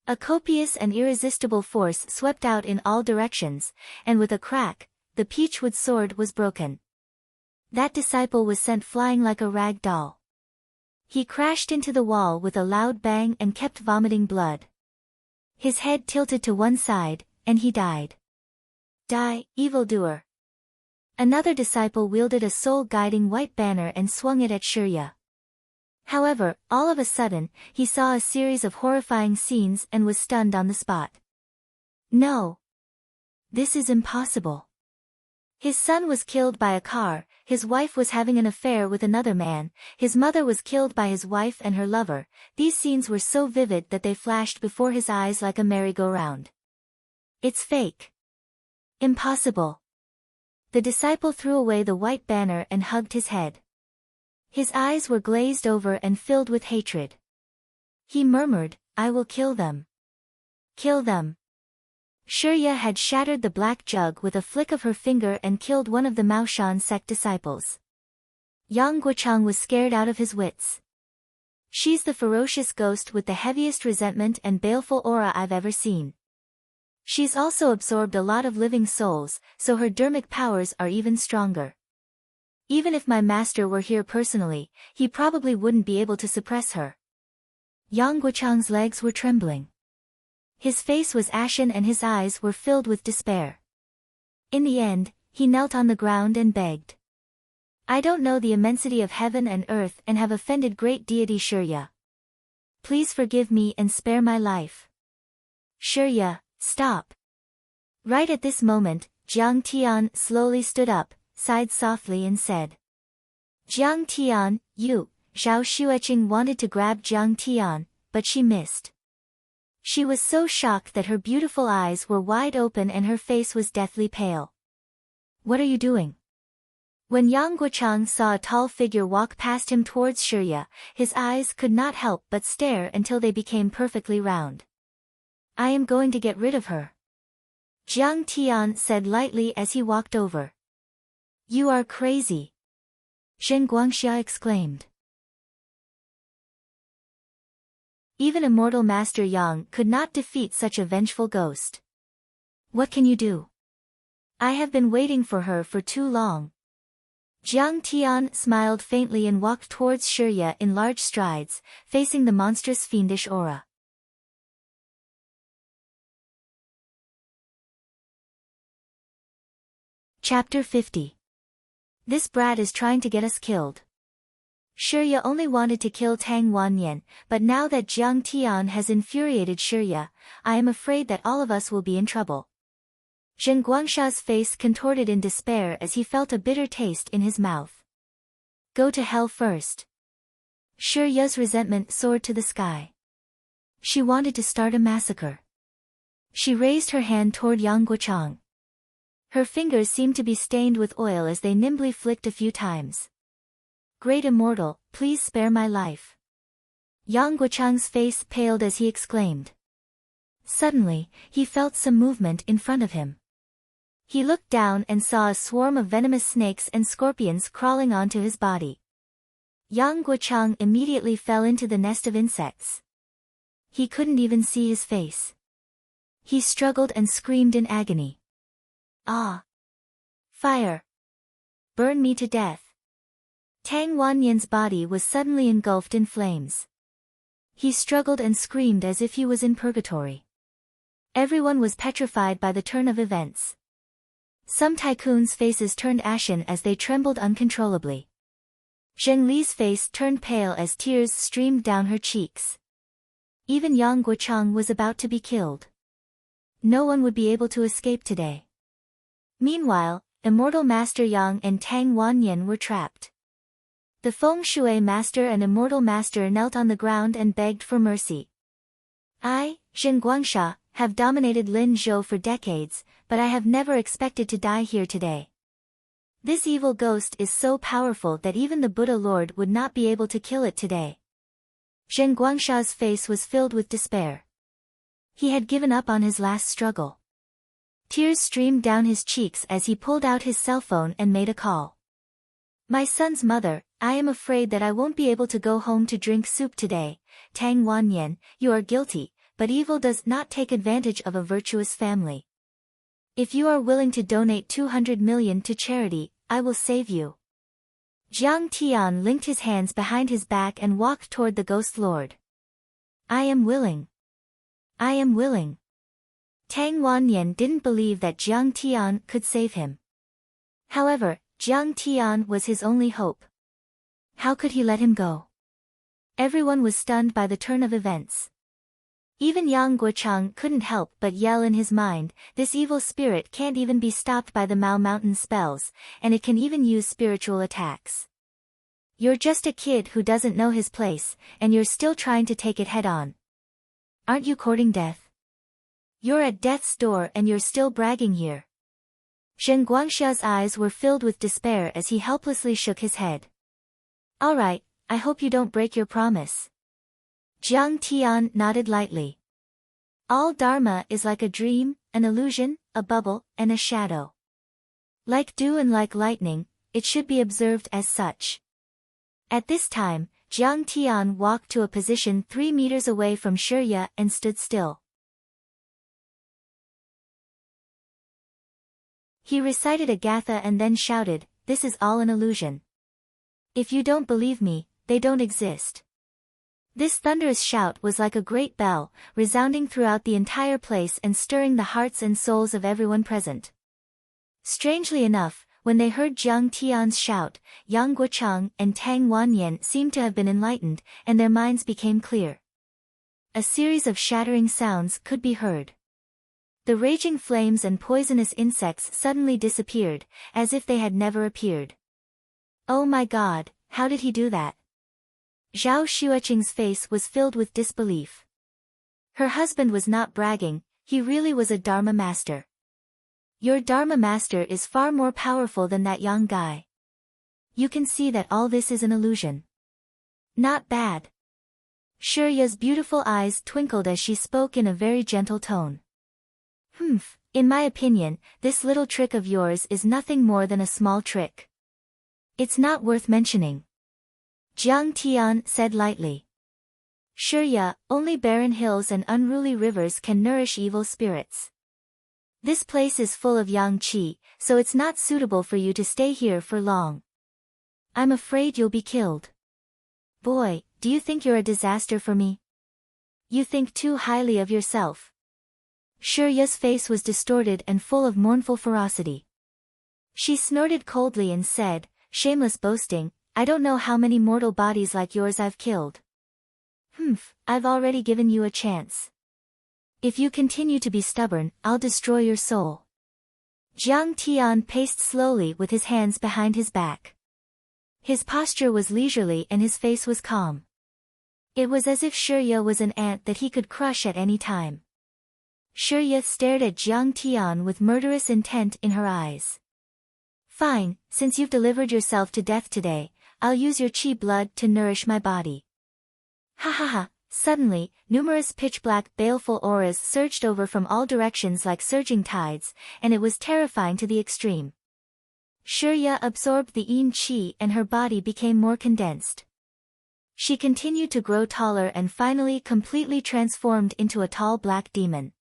A copious and irresistible force swept out in all directions, and with a crack, the peachwood sword was broken. That disciple was sent flying like a rag doll. He crashed into the wall with a loud bang and kept vomiting blood. His head tilted to one side, and he died. "Die, evildoer!" Another disciple wielded a soul-guiding white banner and swung it at Shurya. However, all of a sudden, he saw a series of horrifying scenes and was stunned on the spot. "No! This is impossible." His son was killed by a car, his wife was having an affair with another man, his mother was killed by his wife and her lover. These scenes were so vivid that they flashed before his eyes like a merry-go-round. "It's fake. Impossible." The disciple threw away the white banner and hugged his head. His eyes were glazed over and filled with hatred. He murmured, "I will kill them. Kill them." Shurya had shattered the black jug with a flick of her finger and killed one of the Maoshan sect disciples. Yang Guochang was scared out of his wits. "She's the ferocious ghost with the heaviest resentment and baleful aura I've ever seen. She's also absorbed a lot of living souls, so her dermic powers are even stronger. Even if my master were here personally, he probably wouldn't be able to suppress her." Yang Guochang's legs were trembling. His face was ashen and his eyes were filled with despair. In the end, he knelt on the ground and begged. "I don't know the immensity of heaven and earth and have offended great deity Shurya. Please forgive me and spare my life." "Shurya, stop." Right at this moment, Jiang Tian slowly stood up, sighed softly and said, "Jiang Tian, you." Zhao Xueqing wanted to grab Jiang Tian, but she missed. She was so shocked that her beautiful eyes were wide open and her face was deathly pale. "What are you doing?" When Yang Guochang saw a tall figure walk past him towards Shurya, his eyes could not help but stare until they became perfectly round. "I am going to get rid of her," Jiang Tian said lightly as he walked over. "You are crazy," Zhen Guangxia exclaimed. Even immortal Master Yang could not defeat such a vengeful ghost. "What can you do?" "I have been waiting for her for too long." Jiang Tian smiled faintly and walked towards Shurya in large strides, facing the monstrous fiendish aura. Chapter 50. This brat is trying to get us killed. Shurya only wanted to kill Tang Wanyan, but now that Jiang Tian has infuriated Shurya, I am afraid that all of us will be in trouble. Zhen Guangxia's face contorted in despair as he felt a bitter taste in his mouth. "Go to hell first." Shurya's resentment soared to the sky. She wanted to start a massacre. She raised her hand toward Yang Guochang. Her fingers seemed to be stained with oil as they nimbly flicked a few times. "Great Immortal, please spare my life." Yang Guochang's face paled as he exclaimed. Suddenly, he felt some movement in front of him. He looked down and saw a swarm of venomous snakes and scorpions crawling onto his body. Yang Guochang immediately fell into the nest of insects. He couldn't even see his face. He struggled and screamed in agony. "Ah! Fire! Burn me to death!" Tang Wanyan's body was suddenly engulfed in flames. He struggled and screamed as if he was in purgatory. Everyone was petrified by the turn of events. Some tycoons' faces turned ashen as they trembled uncontrollably. Zheng Li's face turned pale as tears streamed down her cheeks. Even Yang Guochang was about to be killed. No one would be able to escape today. Meanwhile, Immortal Master Yang and Tang Wanyan were trapped. The feng shui master and immortal master knelt on the ground and begged for mercy. I, Zhen Guangsha, have dominated Lin Zhou for decades, but I have never expected to die here today. This evil ghost is so powerful that even the Buddha Lord would not be able to kill it today. Zhen Guangsha's face was filled with despair. He had given up on his last struggle. Tears streamed down his cheeks as he pulled out his cell phone and made a call. My son's mother, I am afraid that I won't be able to go home to drink soup today. Tang Wanyan, you are guilty, but evil does not take advantage of a virtuous family. If you are willing to donate 200 million to charity, I will save you. Jiang Tian linked his hands behind his back and walked toward the ghost lord. I am willing. I am willing. Tang Wanyan didn't believe that Jiang Tian could save him. However, Jiang Tian was his only hope. How could he let him go? Everyone was stunned by the turn of events. Even Yang Guocheng couldn't help but yell in his mind, this evil spirit can't even be stopped by the Mao Mountain spells, and it can even use spiritual attacks. You're just a kid who doesn't know his place, and you're still trying to take it head on. Aren't you courting death? You're at death's door and you're still bragging here. Zhen Guangsha's eyes were filled with despair as he helplessly shook his head. All right, I hope you don't break your promise. Jiang Tian nodded lightly. All Dharma is like a dream, an illusion, a bubble, and a shadow. Like dew and like lightning, it should be observed as such. At this time, Jiang Tian walked to a position 3 meters away from Shirya and stood still. He recited a gatha and then shouted, this is all an illusion. If you don't believe me, they don't exist. This thunderous shout was like a great bell, resounding throughout the entire place and stirring the hearts and souls of everyone present. Strangely enough, when they heard Jiang Tian's shout, Yang Guocheng and Tang Wanyan seemed to have been enlightened, and their minds became clear. A series of shattering sounds could be heard. The raging flames and poisonous insects suddenly disappeared, as if they had never appeared. Oh my God, how did he do that? Zhao Xueqing's face was filled with disbelief. Her husband was not bragging, he really was a Dharma master. Your Dharma master is far more powerful than that young guy. You can see that all this is an illusion. Not bad. Shirya's beautiful eyes twinkled as she spoke in a very gentle tone. In my opinion, this little trick of yours is nothing more than a small trick. It's not worth mentioning. Jiang Tian said lightly. Shirya, only barren hills and unruly rivers can nourish evil spirits. This place is full of yang qi, so it's not suitable for you to stay here for long. I'm afraid you'll be killed. Boy, do you think you're a disaster for me? You think too highly of yourself. Shirya's face was distorted and full of mournful ferocity. She snorted coldly and said, shameless boasting, I don't know how many mortal bodies like yours I've killed. I've already given you a chance. If you continue to be stubborn, I'll destroy your soul. Jiang Tian paced slowly with his hands behind his back. His posture was leisurely and his face was calm. It was as if Shirya was an ant that he could crush at any time. Shirya stared at Jiang Tian with murderous intent in her eyes. Fine, since you've delivered yourself to death today, I'll use your qi blood to nourish my body. Ha ha ha, suddenly, numerous pitch-black baleful auras surged over from all directions like surging tides, and it was terrifying to the extreme. Shirya absorbed the yin qi and her body became more condensed. She continued to grow taller and finally completely transformed into a tall black demon.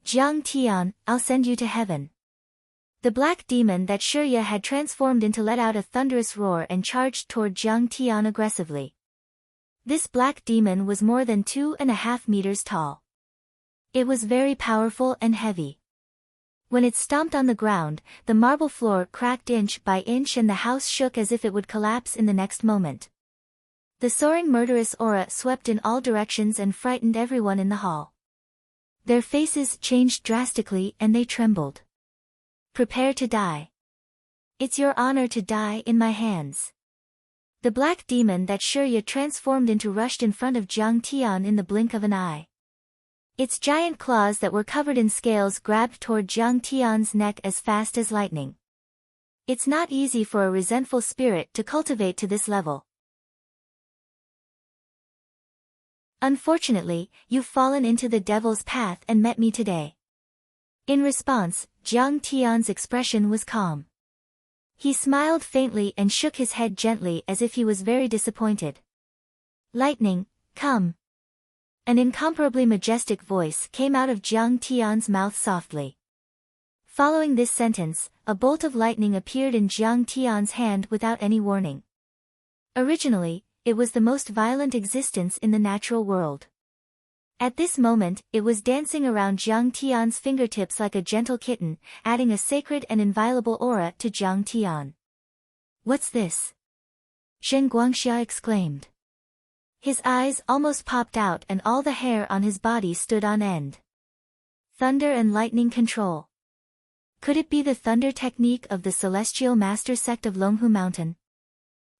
Jiang Tian, I'll send you to heaven. The black demon that Shirya had transformed into let out a thunderous roar and charged toward Jiang Tian aggressively. This black demon was more than 2.5 meters tall. It was very powerful and heavy. When it stomped on the ground, the marble floor cracked inch by inch and the house shook as if it would collapse in the next moment. The soaring murderous aura swept in all directions and frightened everyone in the hall. Their faces changed drastically and they trembled. Prepare to die. It's your honor to die in my hands. The black demon that Shurya transformed into rushed in front of Jiang Tian in the blink of an eye. Its giant claws that were covered in scales grabbed toward Jiang Tian's neck as fast as lightning. It's not easy for a resentful spirit to cultivate to this level. Unfortunately, you've fallen into the devil's path and met me today. In response, Jiang Tian's expression was calm. He smiled faintly and shook his head gently as if he was very disappointed. Lightning, come. An incomparably majestic voice came out of Jiang Tian's mouth softly. Following this sentence, a bolt of lightning appeared in Jiang Tian's hand without any warning. Originally, it was the most violent existence in the natural world. At this moment, it was dancing around Jiang Tian's fingertips like a gentle kitten, adding a sacred and inviolable aura to Jiang Tian. What's this? Zhen Guangxia exclaimed. His eyes almost popped out and all the hair on his body stood on end. Thunder and lightning control. Could it be the thunder technique of the celestial master sect of Longhu Mountain?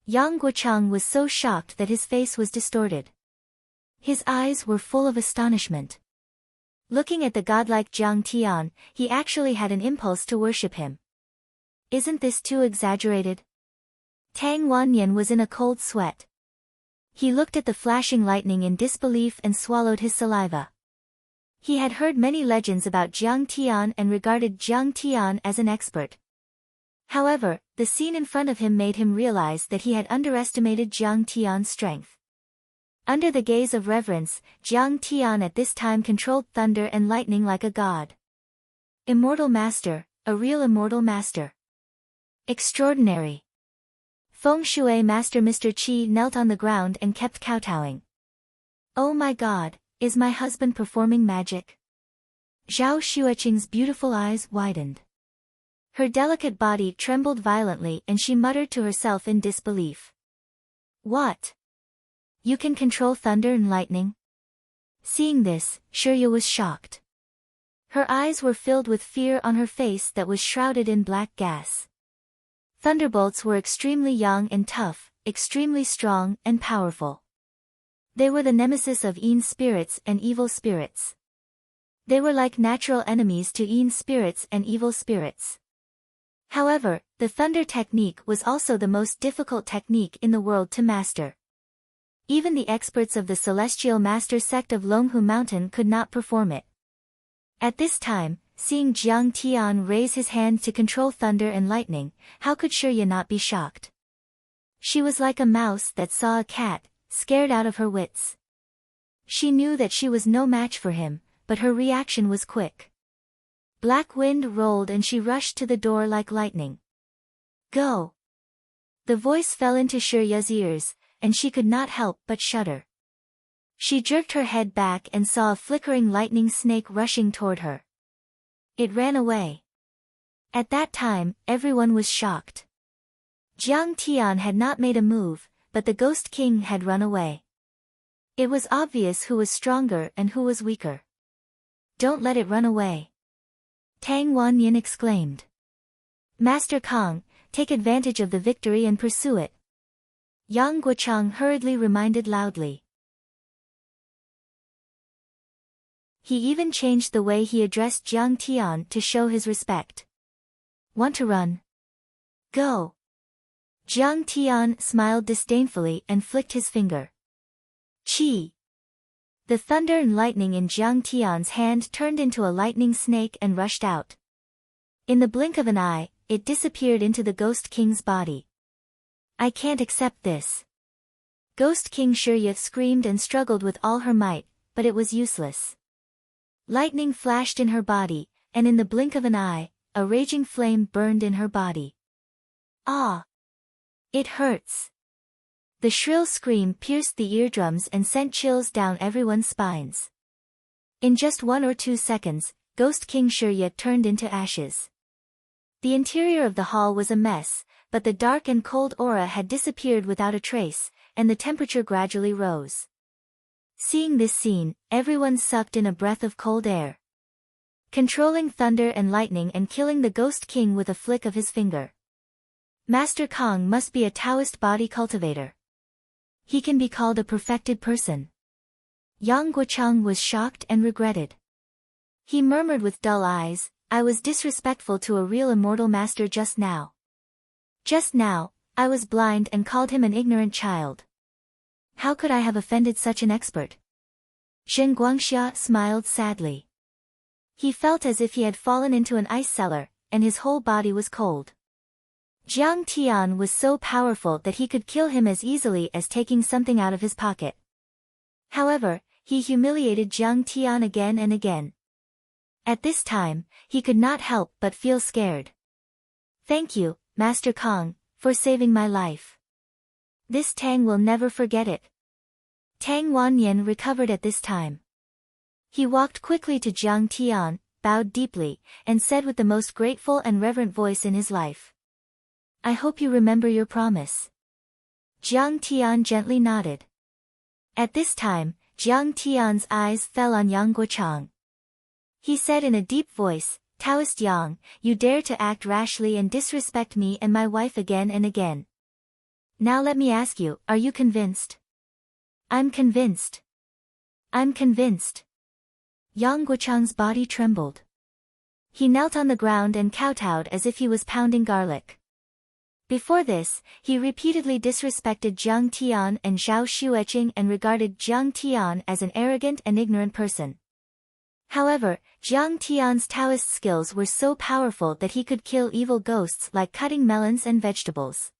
Yang Guochang was so shocked that his face was distorted. His eyes were full of astonishment. Looking at the godlike Jiang Tian, he actually had an impulse to worship him. Isn't this too exaggerated? Tang Wanyan was in a cold sweat. He looked at the flashing lightning in disbelief and swallowed his saliva. He had heard many legends about Jiang Tian and regarded Jiang Tian as an expert. However, the scene in front of him made him realize that he had underestimated Jiang Tian's strength. Under the gaze of reverence, Jiang Tian at this time controlled thunder and lightning like a god. Immortal master, a real immortal master. Extraordinary. Feng Shui master Mr. Qi knelt on the ground and kept kowtowing. Oh my god, is my husband performing magic? Zhao Xueqing's beautiful eyes widened. Her delicate body trembled violently and she muttered to herself in disbelief. What? You can control thunder and lightning? Seeing this, Shurya was shocked. Her eyes were filled with fear on her face that was shrouded in black gas. Thunderbolts were extremely young and tough, extremely strong and powerful. They were the nemesis of Yin spirits and evil spirits. They were like natural enemies to Yin spirits and evil spirits. However, the thunder technique was also the most difficult technique in the world to master. Even the experts of the Celestial Master sect of Longhu Mountain could not perform it. At this time, seeing Jiang Tian raise his hand to control thunder and lightning, how could Shurya not be shocked? She was like a mouse that saw a cat, scared out of her wits. She knew that she was no match for him, but her reaction was quick. Black wind rolled and she rushed to the door like lightning. Go! The voice fell into Shurya's ears, and she could not help but shudder. She jerked her head back and saw a flickering lightning snake rushing toward her. It ran away. At that time, everyone was shocked. Jiang Tian had not made a move, but the Ghost King had run away. It was obvious who was stronger and who was weaker. Don't let it run away. Tang Wanyin exclaimed. Master Kong, take advantage of the victory and pursue it. Yang Guochang hurriedly reminded loudly. He even changed the way he addressed Jiang Tian to show his respect. Want to run? Go! Jiang Tian smiled disdainfully and flicked his finger. Chi! The thunder and lightning in Jiang Tian's hand turned into a lightning snake and rushed out. In the blink of an eye, it disappeared into the Ghost King's body. I can't accept this. Ghost King Shurya screamed and struggled with all her might, but it was useless. Lightning flashed in her body, and in the blink of an eye, a raging flame burned in her body. Ah! It hurts! The shrill scream pierced the eardrums and sent chills down everyone's spines. In just 1 or 2 seconds, Ghost King Shurya turned into ashes. The interior of the hall was a mess, but the dark and cold aura had disappeared without a trace, and the temperature gradually rose. Seeing this scene, everyone sucked in a breath of cold air. Controlling thunder and lightning and killing the Ghost King with a flick of his finger. Master Kong must be a Taoist body cultivator. He can be called a perfected person. Yang Guocheng was shocked and regretted. He murmured with dull eyes, I was disrespectful to a real immortal master just now. Just now, I was blind and called him an ignorant child. How could I have offended such an expert? Zheng Guangxia smiled sadly. He felt as if he had fallen into an ice cellar, and his whole body was cold. Jiang Tian was so powerful that he could kill him as easily as taking something out of his pocket. However, he humiliated Jiang Tian again and again. At this time, he could not help but feel scared. Thank you, Master Kong, for saving my life. This Tang will never forget it. Tang Wanyan recovered at this time. He walked quickly to Jiang Tian, bowed deeply, and said with the most grateful and reverent voice in his life, I hope you remember your promise. Jiang Tian gently nodded. At this time, Jiang Tian's eyes fell on Yang Guocheng. He said in a deep voice, Taoist Yang, you dare to act rashly and disrespect me and my wife again and again. Now let me ask you, are you convinced? I'm convinced. I'm convinced. Yang Guocheng's body trembled. He knelt on the ground and kowtowed as if he was pounding garlic. Before this, he repeatedly disrespected Jiang Tian and Zhao Xueqing and regarded Jiang Tian as an arrogant and ignorant person. However, Jiang Tian's Taoist skills were so powerful that he could kill evil ghosts like cutting melons and vegetables.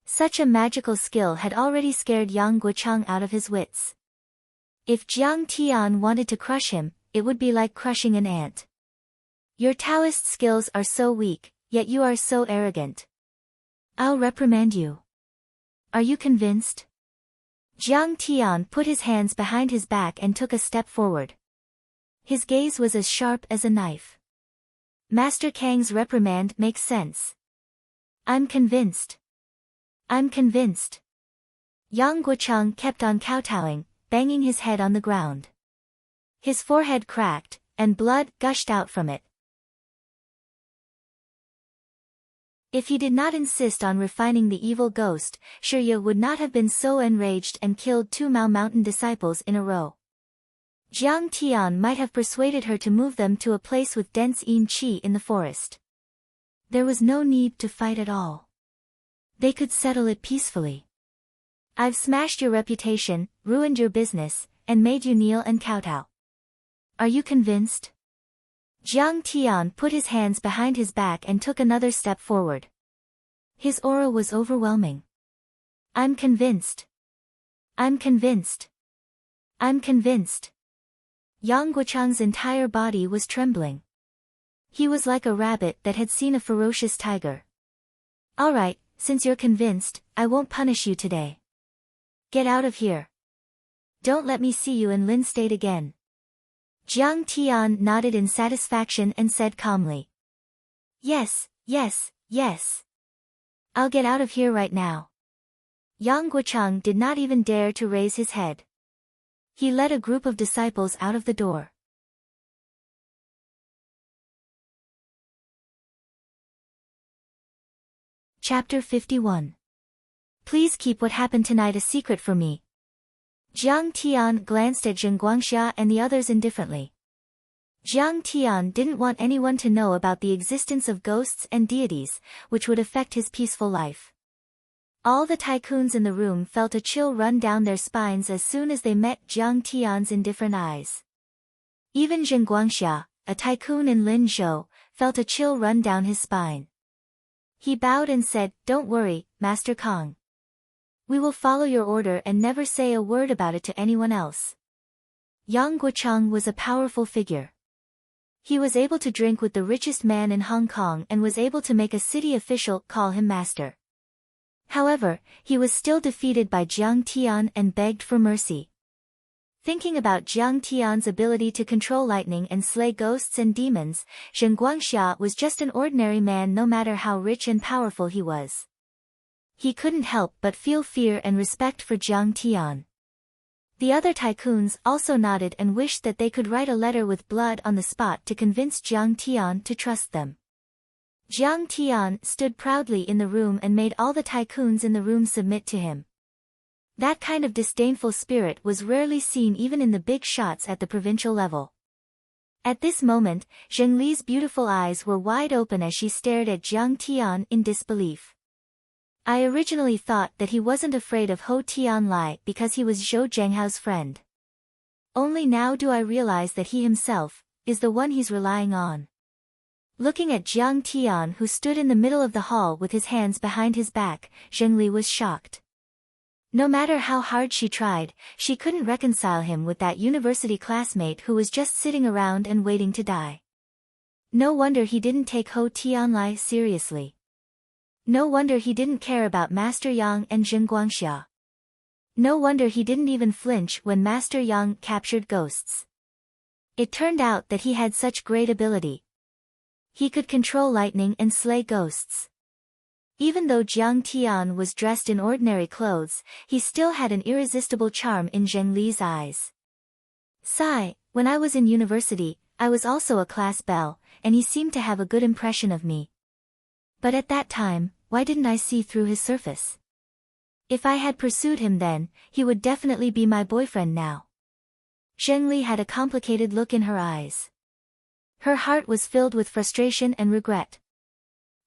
Such a magical skill had already scared Yang Guocheng out of his wits. If Jiang Tian wanted to crush him, it would be like crushing an ant. Your Taoist skills are so weak, yet you are so arrogant. I'll reprimand you. Are you convinced? Jiang Tian put his hands behind his back and took a step forward. His gaze was as sharp as a knife. Master Kang's reprimand makes sense. I'm convinced. I'm convinced. Yang Guocheng kept on kowtowing, banging his head on the ground. His forehead cracked, and blood gushed out from it. If he did not insist on refining the evil ghost, Shiye would not have been so enraged and killed 2 Mao Mountain disciples in a row. Jiang Tian might have persuaded her to move them to a place with dense yin qi in the forest. There was no need to fight at all. They could settle it peacefully. I've smashed your reputation, ruined your business, and made you kneel and kowtow. Are you convinced? Jiang Tian put his hands behind his back and took another step forward. His aura was overwhelming. I'm convinced. I'm convinced. I'm convinced. Yang Guocheng's entire body was trembling. He was like a rabbit that had seen a ferocious tiger. All right, since you're convinced, I won't punish you today. Get out of here. Don't let me see you in Lin State again. Jiang Tian nodded in satisfaction and said calmly. Yes, yes, yes. I'll get out of here right now. Yang Guocheng did not even dare to raise his head. He led a group of disciples out of the door. Chapter 51. Please keep what happened tonight a secret for me. Jiang Tian glanced at Zheng Guangxia and the others indifferently. Jiang Tian didn't want anyone to know about the existence of ghosts and deities, which would affect his peaceful life. All the tycoons in the room felt a chill run down their spines as soon as they met Jiang Tian's indifferent eyes. Even Zheng Guangxia, a tycoon in Linzhou, felt a chill run down his spine. He bowed and said, Don't worry, Master Kong. We will follow your order and never say a word about it to anyone else. Yang Guocheng was a powerful figure. He was able to drink with the richest man in Hong Kong and was able to make a city official call him master. However, he was still defeated by Jiang Tian and begged for mercy. Thinking about Jiang Tian's ability to control lightning and slay ghosts and demons, Zheng Guangxia was just an ordinary man no matter how rich and powerful he was. He couldn't help but feel fear and respect for Jiang Tian. The other tycoons also nodded and wished that they could write a letter with blood on the spot to convince Jiang Tian to trust them. Jiang Tian stood proudly in the room and made all the tycoons in the room submit to him. That kind of disdainful spirit was rarely seen even in the big shots at the provincial level. At this moment, Zheng Li's beautiful eyes were wide open as she stared at Jiang Tian in disbelief. I originally thought that he wasn't afraid of Ho Tianlai because he was Zhou Zhenghao's friend. Only now do I realize that he himself is the one he's relying on. Looking at Jiang Tian, who stood in the middle of the hall with his hands behind his back, Zheng Li was shocked. No matter how hard she tried, she couldn't reconcile him with that university classmate who was just sitting around and waiting to die. No wonder he didn't take Ho Tianlai seriously. No wonder he didn't care about Master Yang and Jin Guangxia. No wonder he didn't even flinch when Master Yang captured ghosts. It turned out that he had such great ability. He could control lightning and slay ghosts. Even though Jiang Tian was dressed in ordinary clothes, he still had an irresistible charm in Zheng Li's eyes. Sigh, when I was in university, I was also a class belle, and he seemed to have a good impression of me. But at that time, why didn't I see through his surface? If I had pursued him then, he would definitely be my boyfriend now. Zheng Li had a complicated look in her eyes. Her heart was filled with frustration and regret.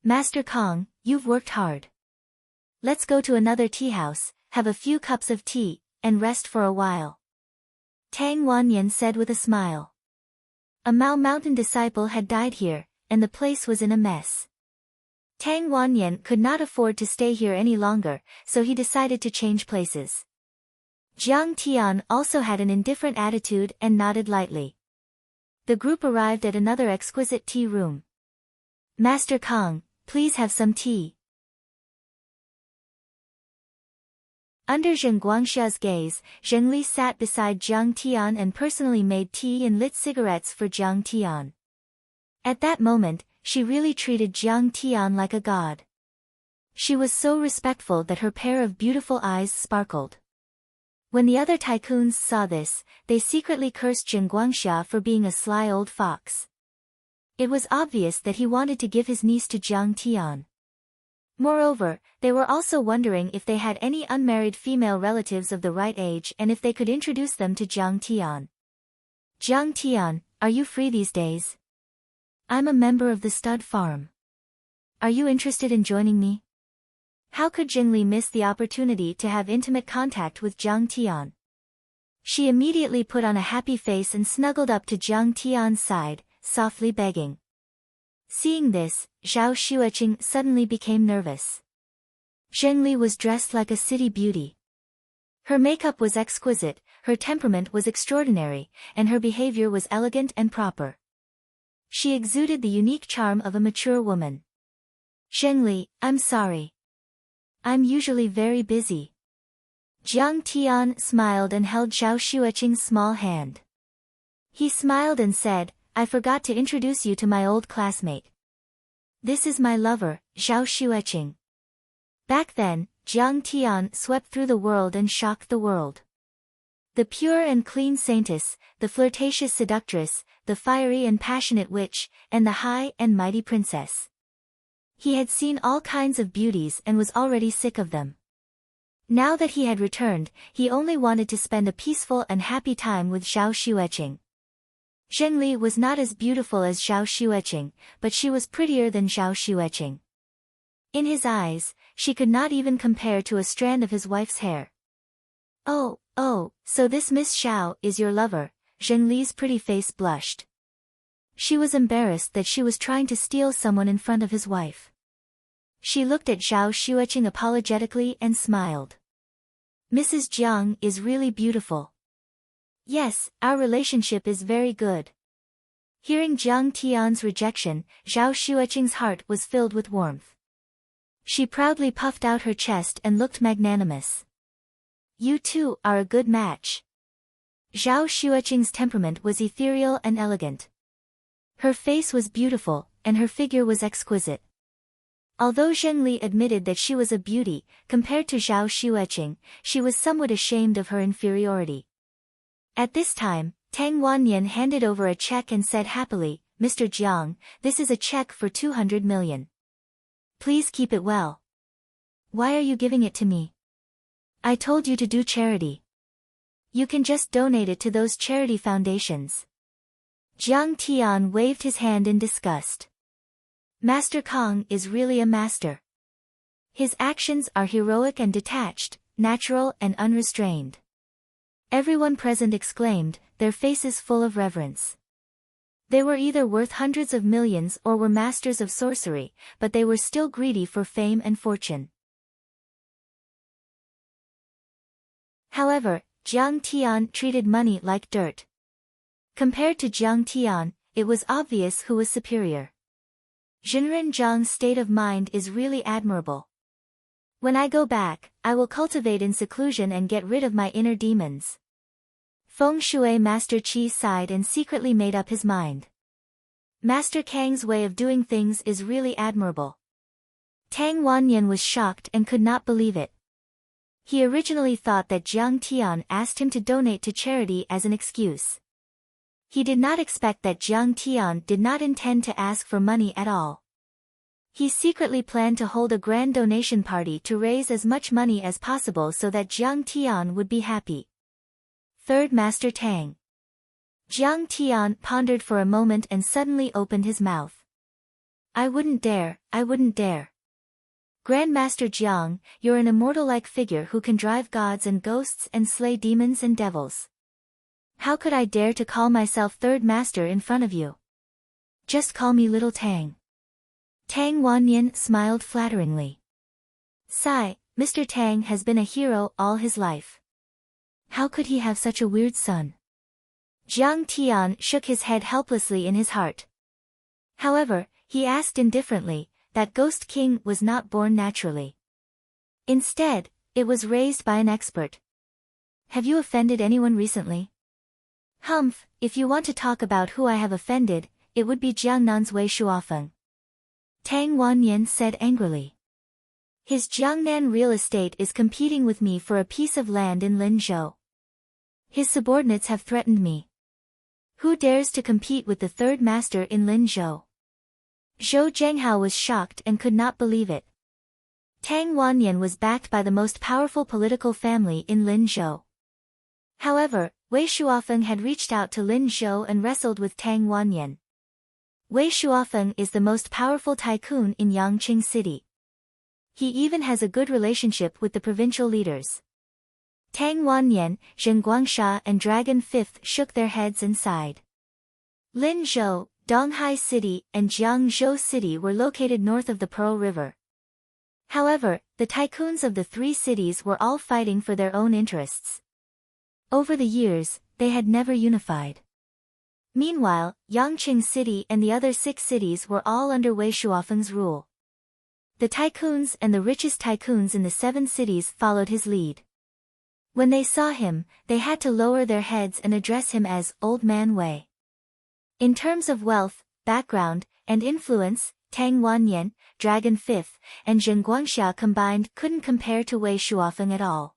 Master Kong, you've worked hard. Let's go to another tea house, have a few cups of tea, and rest for a while. Tang Wanyan said with a smile. A Mao Mountain disciple had died here, and the place was in a mess. Tang Wanyan could not afford to stay here any longer, so he decided to change places. Jiang Tian also had an indifferent attitude and nodded lightly. The group arrived at another exquisite tea room. Master Kong, please have some tea. Under Zheng Guangxia's gaze, Zheng Li sat beside Jiang Tian and personally made tea and lit cigarettes for Jiang Tian. At that moment, she really treated Jiang Tian like a god. She was so respectful that her pair of beautiful eyes sparkled. When the other tycoons saw this, they secretly cursed Zheng Guangxia for being a sly old fox. It was obvious that he wanted to give his niece to Jiang Tian. Moreover, they were also wondering if they had any unmarried female relatives of the right age and if they could introduce them to Jiang Tian. Jiang Tian, are you free these days? I'm a member of the stud farm. Are you interested in joining me? How could Zheng Li miss the opportunity to have intimate contact with Jiang Tian? She immediately put on a happy face and snuggled up to Jiang Tian's side, softly begging. Seeing this, Zhao Xueqing suddenly became nervous. Zheng Li was dressed like a city beauty. Her makeup was exquisite, her temperament was extraordinary, and her behavior was elegant and proper. She exuded the unique charm of a mature woman. Zheng Li, I'm sorry. I'm usually very busy. Jiang Tian smiled and held Zhao Xueqing's small hand. He smiled and said, I forgot to introduce you to my old classmate. This is my lover, Zhao Xueqing. Back then, Jiang Tian swept through the world and shocked the world. The pure and clean saintess, the flirtatious seductress, the fiery and passionate witch, and the high and mighty princess. He had seen all kinds of beauties and was already sick of them. Now that he had returned, he only wanted to spend a peaceful and happy time with Zhao Xueqing. Zheng Li was not as beautiful as Zhao Xueqing, but she was prettier than Zhao Xueqing. In his eyes, she could not even compare to a strand of his wife's hair. Oh, so this Miss Xiao is your lover, Zheng Li's pretty face blushed. She was embarrassed that she was trying to steal someone in front of his wife. She looked at Zhao Xueqing apologetically and smiled. Mrs. Jiang is really beautiful. Yes, our relationship is very good. Hearing Jiang Tian's rejection, Zhao Xueqing's heart was filled with warmth. She proudly puffed out her chest and looked magnanimous. You two are a good match. Zhao Xueqing's temperament was ethereal and elegant. Her face was beautiful, and her figure was exquisite. Although Zheng Li admitted that she was a beauty, compared to Zhao Xueqing, she was somewhat ashamed of her inferiority. At this time, Tang Wanyan handed over a check and said happily, Mr. Jiang, this is a check for 200 million. Please keep it well. Why are you giving it to me? I told you to do charity. You can just donate it to those charity foundations. Jiang Tian waved his hand in disgust. Master Kong is really a master. His actions are heroic and detached, natural and unrestrained. Everyone present exclaimed, their faces full of reverence. They were either worth hundreds of millions or were masters of sorcery, but they were still greedy for fame and fortune. However, Jiang Tian treated money like dirt. Compared to Jiang Tian, it was obvious who was superior. Jinren Zhang's state of mind is really admirable. When I go back, I will cultivate in seclusion and get rid of my inner demons. Feng Shui Master Qi sighed and secretly made up his mind. Master Kang's way of doing things is really admirable. Tang Wanyan was shocked and could not believe it. He originally thought that Jiang Tian asked him to donate to charity as an excuse. He did not expect that Jiang Tian did not intend to ask for money at all. He secretly planned to hold a grand donation party to raise as much money as possible so that Jiang Tian would be happy. Third Master Tang. Jiang Tian pondered for a moment and suddenly opened his mouth. I wouldn't dare, I wouldn't dare. Grandmaster Jiang, you're an immortal-like figure who can drive gods and ghosts and slay demons and devils. How could I dare to call myself third master in front of you? Just call me Little Tang. Tang Wanyan smiled flatteringly. Sigh, Mr. Tang has been a hero all his life. How could he have such a weird son? Jiang Tian shook his head helplessly in his heart. However, he asked indifferently, that Ghost King was not born naturally. Instead, it was raised by an expert. Have you offended anyone recently? Humph, if you want to talk about who I have offended, it would be Jiangnan's Wei Shuofeng. Tang Wanyan said angrily. His Jiangnan real estate is competing with me for a piece of land in Linzhou. His subordinates have threatened me. Who dares to compete with the third master in Linzhou? Zhou Zhenghao was shocked and could not believe it. Tang Wanyan was backed by the most powerful political family in Linzhou. However, Wei Shuofeng had reached out to Linzhou and wrestled with Tang Wanyan. Wei Shuofeng is the most powerful tycoon in Yangqing City. He even has a good relationship with the provincial leaders. Tang Wanyan, Zheng Guangsha and Dragon Fifth shook their heads and sighed. Linzhou, Donghai City and Jiangzhou City were located north of the Pearl River. However, the tycoons of the three cities were all fighting for their own interests. Over the years, they had never unified. Meanwhile, Yangqing City and the other 6 cities were all under Wei Shuofeng's rule. The tycoons and the richest tycoons in the 7 cities followed his lead. When they saw him, they had to lower their heads and address him as Old Man Wei. In terms of wealth, background, and influence, Tang Wanyan, Dragon Fifth, and Zheng Guangxia combined couldn't compare to Wei Shuofeng at all.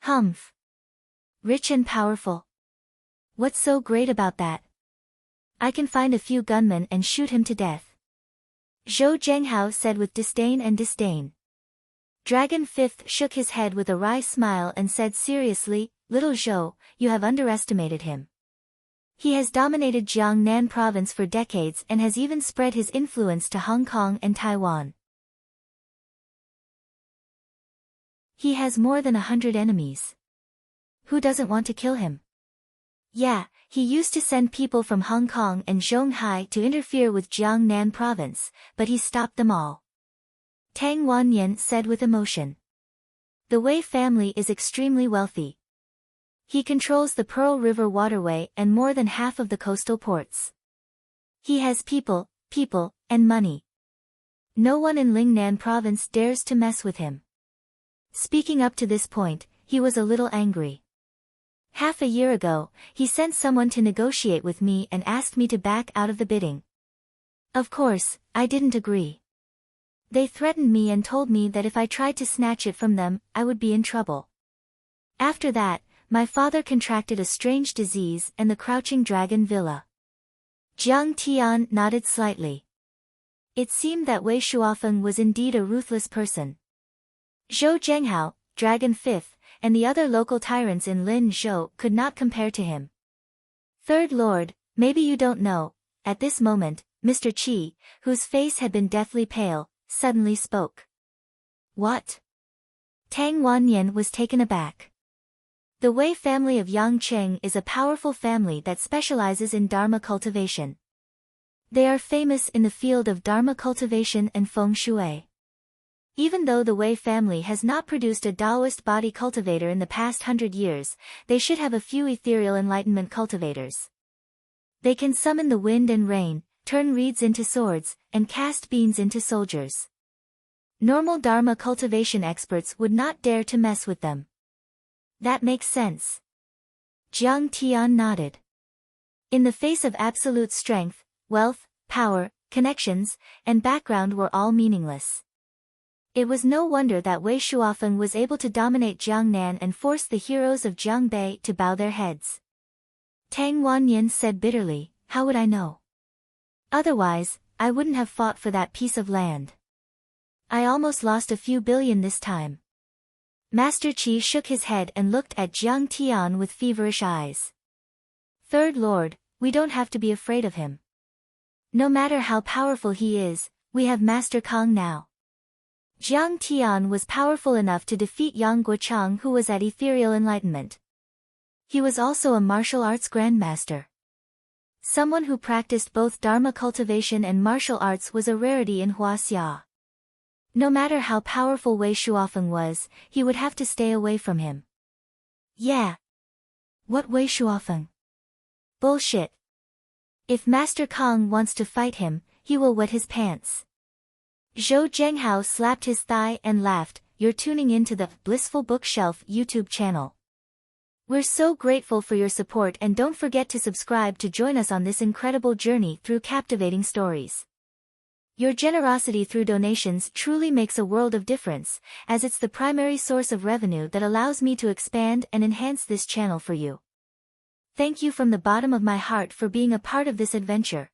Humph. Rich and powerful. What's so great about that? I can find a few gunmen and shoot him to death. Zhou Zhenghao said with disdain and disdain. Dragon Fifth shook his head with a wry smile and said seriously, Little Zhou, you have underestimated him. He has dominated Jiangnan province for decades and has even spread his influence to Hong Kong and Taiwan. He has more than 100 enemies. Who doesn't want to kill him? Yeah, he used to send people from Hong Kong and Zhonghai to interfere with Jiangnan province, but he stopped them all. Tang Wanyan said with emotion. The Wei family is extremely wealthy. He controls the Pearl River waterway and more than half of the coastal ports. He has people, and money. No one in Lingnan province dares to mess with him. Speaking up to this point, he was a little angry. Half a year ago, he sent someone to negotiate with me and asked me to back out of the bidding. Of course, I didn't agree. They threatened me and told me that if I tried to snatch it from them, I would be in trouble. After that, my father contracted a strange disease and the Crouching Dragon Villa. Jiang Tian nodded slightly. It seemed that Wei Shuofeng was indeed a ruthless person. Zhou Zhenghao, Dragon Fifth, and the other local tyrants in Lin Zhou could not compare to him. Third Lord, maybe you don't know, at this moment, Mr. Qi, whose face had been deathly pale, suddenly spoke. What? Tang Wannian was taken aback. The Wei family of Yangcheng is a powerful family that specializes in Dharma cultivation. They are famous in the field of Dharma cultivation and feng shui. Even though the Wei family has not produced a Taoist body cultivator in the past 100 years, they should have a few ethereal enlightenment cultivators. They can summon the wind and rain, turn reeds into swords, and cast beans into soldiers. Normal Dharma cultivation experts would not dare to mess with them. That makes sense. Jiang Tian nodded. In the face of absolute strength, wealth, power, connections, and background were all meaningless. It was no wonder that Wei Shuofeng was able to dominate Jiangnan and force the heroes of Jiangbei to bow their heads. Tang Wannian said bitterly, how would I know? Otherwise, I wouldn't have fought for that piece of land. I almost lost a few billion this time. Master Qi shook his head and looked at Jiang Tian with feverish eyes. Third Lord, we don't have to be afraid of him. No matter how powerful he is, we have Master Kong now. Jiang Tian was powerful enough to defeat Yang Guochang, who was at ethereal enlightenment. He was also a martial arts grandmaster. Someone who practiced both Dharma cultivation and martial arts was a rarity in Huaxia. No matter how powerful Wei Shuofeng was, he would have to stay away from him. Yeah. What Wei Shuofeng? Bullshit. If Master Kong wants to fight him, he will wet his pants. Zhou Zhenghao slapped his thigh and laughed. You're tuning into the Blissful Bookshelf YouTube channel. We're so grateful for your support, and don't forget to subscribe to join us on this incredible journey through captivating stories. Your generosity through donations truly makes a world of difference, as it's the primary source of revenue that allows me to expand and enhance this channel for you. Thank you from the bottom of my heart for being a part of this adventure.